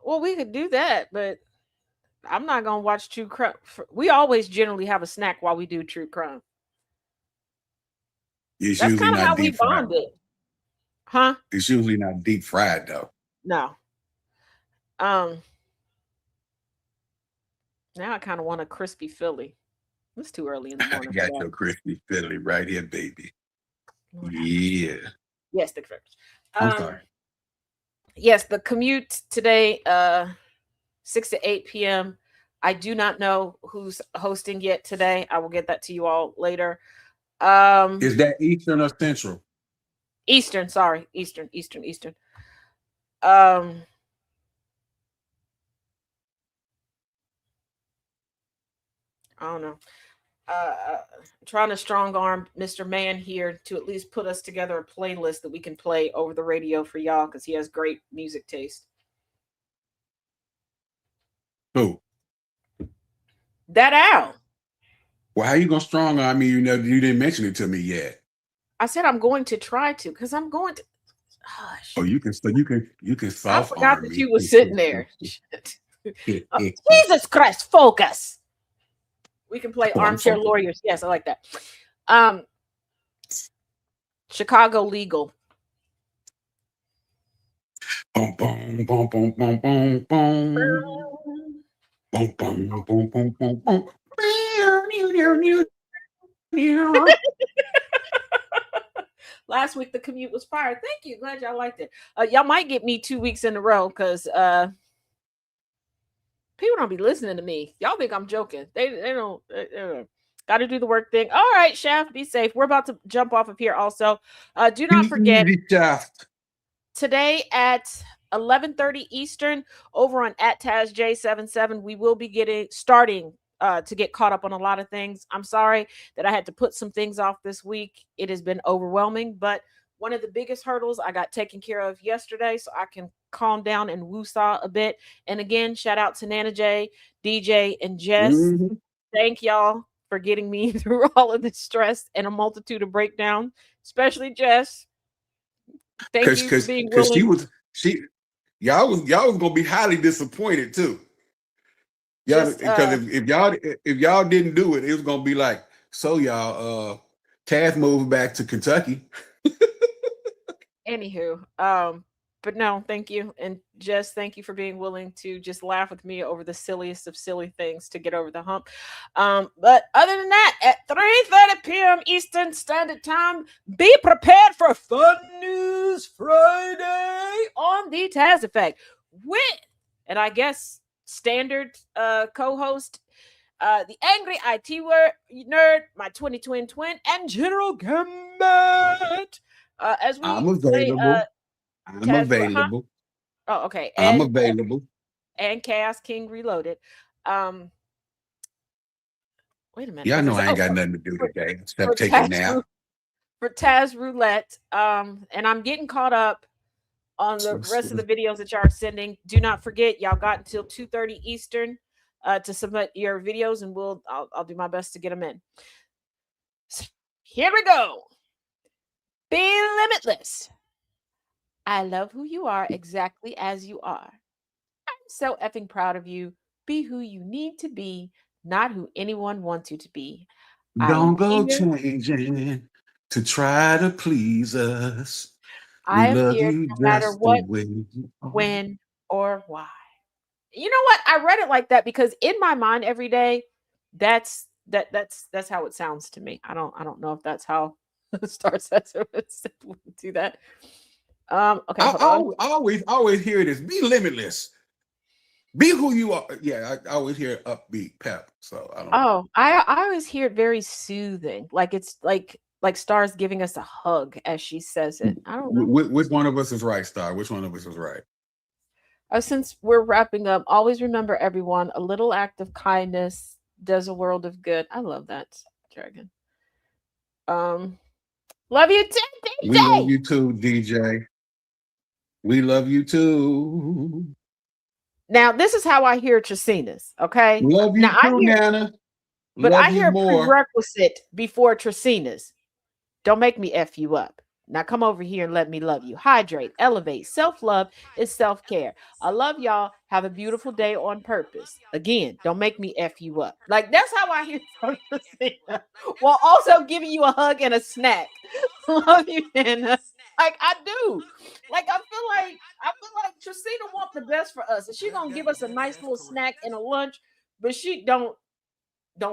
Well, we could do that, but I'm not gonna watch true crime. We always generally have a snack while we do true crime.
It's
That's
usually
kind of
not
how we
deep fried.
bonded, huh?
It's usually not deep fried though.
No. Now I kind of want a crispy Philly. It's too early in the morning.
I got your crispy Philly right here, baby. Yeah.
Yes, the correct.
I'm sorry.
Yes, the commute today, 6 to 8 p.m. I do not know who's hosting yet today. I will get that to you all later.
Is that Eastern or Central?
Eastern, sorry. Eastern. I don't know. Trying to strong arm Mr. Man here to at least put us together a playlist that we can play over the radio for y'all, because he has great music taste.
Who?
That Al.
Well, how you gonna strong arm me? You didn't mention it to me yet.
I said I'm going to try to, because I'm going to. Hush.
Oh, you can soft
I forgot
arm
that
me.
you were sitting there. Jesus Christ, focus. We can play armchair lawyers. Yes, I like that. Chicago legal.
Boom, boom, boom, boom, boom, boom, boom. Boom, boom, boom, boom, boom, boom.
Last week the commute was fire. Thank you. Glad y'all liked it. Y'all might get me 2 weeks in a row, because people don't be listening to me. Y'all think I'm joking. They don't. Got to do the work thing. All right, Shaft, be safe. We're about to jump off of here also. Do not forget, today at 11:30 Eastern over on @Taz J77, we will be starting to get caught up on a lot of things. I'm sorry that I had to put some things off this week. It has been overwhelming, but one of the biggest hurdles I got taken care of yesterday, so I can calm down and woosah a bit. And again, shout out to Nana J, DJ, and Jess.
Mm-hmm.
Thank y'all for getting me through all of this stress and a multitude of breakdowns, especially Jess. Thank you for being willing.
Y'all was gonna be highly disappointed too. Y'all, because if y'all didn't do it, it was gonna be like, so y'all Taz moved back to Kentucky.
Anywho, but no, thank you. And Jess, thank you for being willing to just laugh with me over the silliest of silly things to get over the hump. But other than that, at 3:30 p.m. Eastern Standard Time, be prepared for Fun News Friday on the Taz Effect with, and I guess standard co-host, the angry IT nerd, my 2020 twin, and General Gambit. As we
I'm available. I'm available.
Oh, okay.
I'm available.
And Chaos King Reloaded. Wait a minute.
Yeah, I know I ain't got nothing to do today except take a nap.
For Taz Roulette. And I'm getting caught up on the rest of the videos that y'all are sending. Do not forget, y'all got until 2:30 Eastern to submit your videos, and I'll do my best to get them in. So, here we go. Be limitless. I love who you are exactly as you are. I'm so effing proud of you. Be who you need to be, not who anyone wants you to be.
Don't go changing to try to please us.
I am here no matter what, when, or why. You know what? I read it like that because in my mind every day, that's how it sounds to me. I don't know if that's how Star says it do that. Okay.
I always hear this. Be limitless. Be who you are. Yeah, I always hear upbeat pep. So I don't know.
I always hear it very soothing. Like it's like Star's giving us a hug as she says it. I don't know.
Which one of us is right, Star? Which one of us is right?
Since we're wrapping up, always remember, everyone, a little act of kindness does a world of good. I love that, Dragon. Love you too, DJ.
We love you too, DJ. We love you too.
Now, this is how I hear Tracina's, okay?
Love you too, Nana.
But I hear prerequisite before Tracina's. Don't make me F you up. Now come over here and let me love you. Hydrate, elevate. Self-love is self-care. I love y'all. Have a beautiful day on purpose. Again, don't make me F you up. Like, that's how I hear from Tracina. While also giving you a hug and a snack. Love you, Nana. Like, I do. Like, I feel like Tracina wants the best for us. And she's gonna give us a nice little snack and a lunch, but she don't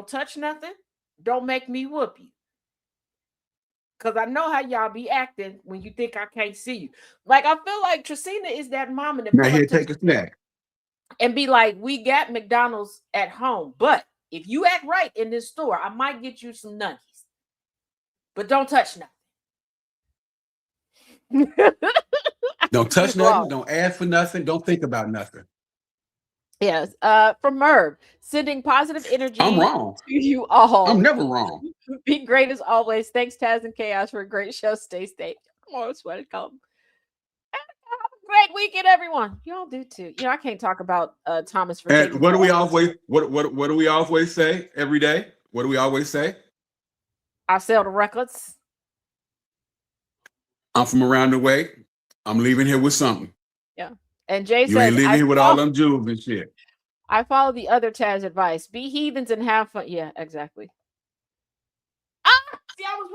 touch nothing. Don't make me whoop you. Because I know how y'all be acting when you think I can't see you. Like, I feel like Tracina is that mama that
now here, take a snack
and be like, we got McDonald's at home, but if you act right in this store, I might get you some nuggies. But don't touch nothing.
Don't touch nothing. Don't ask for nothing. Don't think about nothing.
Yes. From Merv, sending positive energy.
I'm wrong.
To you all.
I'm never wrong.
Be great as always. Thanks, Taz and Chaos, for a great show. Stay safe. Most welcome. Have a great weekend, everyone. Y'all do too. You know, I can't talk about Thomas for.
And what do we always what do we always say every day? What do we always say?
I sell the records.
I'm from around the way. I'm leaving here with something.
Yeah. And Jay says,
you ain't leaving here with all them jewels and shit.
I follow the other Taz advice. Be heathens and have fun. Yeah, exactly. See, I was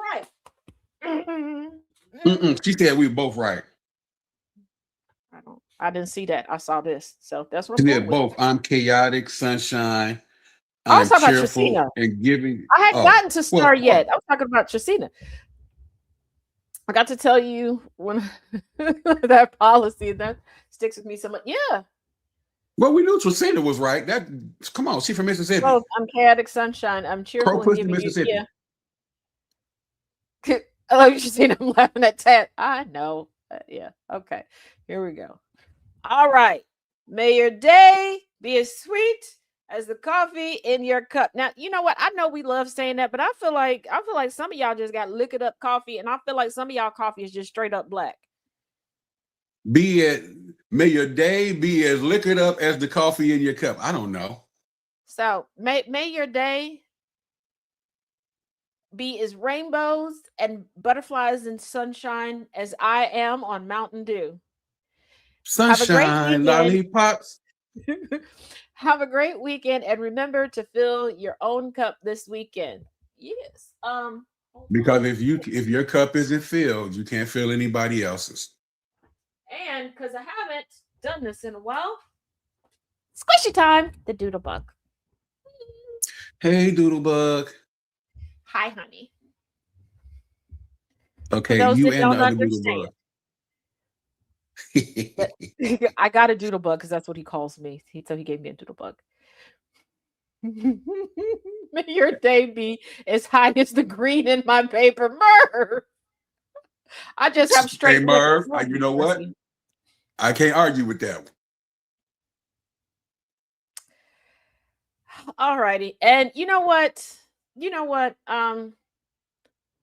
right.
She said we were both right.
I didn't see that. I saw this. So that's what
I'm saying. Both. I'm chaotic, sunshine.
I was talking about
cheerful
Tracina.
And giving.
I hadn't gotten to Star yet. I was talking about Tracina. I got to tell you when that policy that sticks with me so much. Yeah.
Well, we knew Tracina was right. That come on, she from Mississippi.
Both. I'm chaotic sunshine. I'm cheerful and giving you. Yeah. I love you, Tracina. I'm laughing at Tat. I know. Yeah. Okay. Here we go. All right. May your day be as sweet as the coffee in your cup. Now, you know what? I know we love saying that, but I feel like some of y'all just got liquored up coffee, and I feel like some of y'all coffee is just straight up black.
May your day be as liquored up as the coffee in your cup. I don't know.
So may your day be as rainbows and butterflies and sunshine as I am on Mountain Dew. Have a great
Sunshine,
weekend.
lollipops.
Have a great weekend, and remember to fill your own cup this weekend. Yes.
Because if your cup isn't filled, you can't fill anybody else's.
And because I haven't done this in a while, squishy time, the Doodlebug.
Hey, Doodlebug.
Hi, honey.
Okay,
those
you
that
and the
don't
other
understand.
Doodlebug.
I got a Doodlebug because that's what he calls me. So he gave me a Doodlebug. May your day be as high as the green in my paper. Merv. I just have straight.
Hey, Merv,
liquor.
you know what? I can't argue with that one.
All righty. And you know what?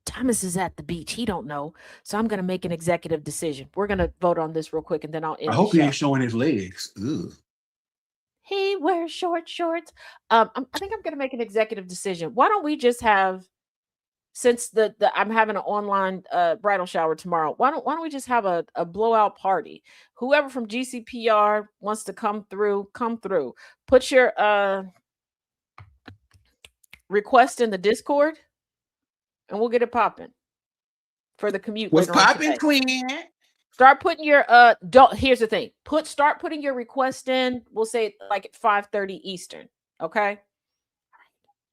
Thomas is at the beach. He don't know. So I'm going to make an executive decision. We're going to vote on this real quick and then I'll end
I hope
the
he
show.
ain't showing his legs. Ugh.
He wears short shorts. I think I'm going to make an executive decision. Why don't we just have, since I'm having an online bridal shower tomorrow, why don't we just have a blowout party? Whoever from GCPR wants to come through, come through. Put your request in the Discord and we'll get it popping for the commute.
What's
later on
popping,
today.
Queen?
Start putting your here's the thing. Start putting your request in. We'll say like at 5:30 Eastern. Okay.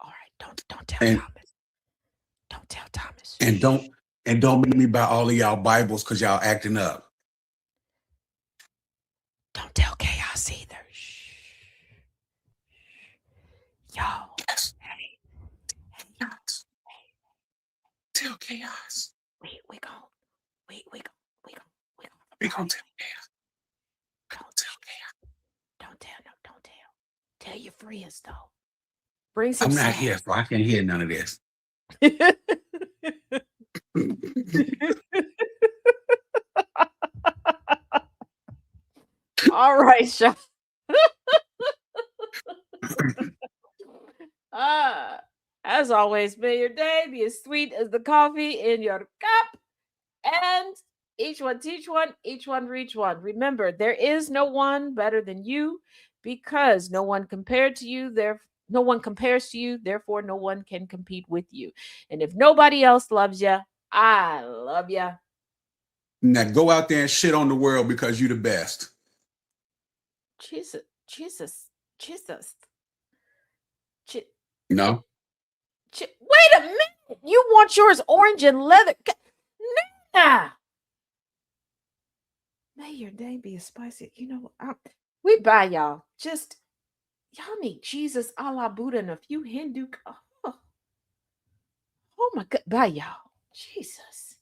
All right. Don't tell Thomas. Don't tell Thomas.
And don't make me buy all of y'all Bibles because y'all acting up.
Don't tell Chaos either. Shh. Y'all.
Yes. Hey. Tell Chaos.
We gonna
tell Chaos.
Don't tell. Tell your friends though. Bring some.
I'm not
snacks.
here, so I can't hear none of this.
All right, Sean. As always, may your day be as sweet as the coffee in your cup. And each one teach one, each one reach one. Remember, there is no one better than you because no one compared to you. No one compares to you. Therefore, no one can compete with you. And if nobody else loves you, I love you.
Now go out there and shit on the world because you the best.
Jesus.
No.
Wait a minute. You want yours orange and leather? Nah. May your day be as spicy. You know what? We buy y'all. Just y'all need Jesus, Allah, Buddha, and a few Hindu. Oh my God. Bye, y'all. Jesus.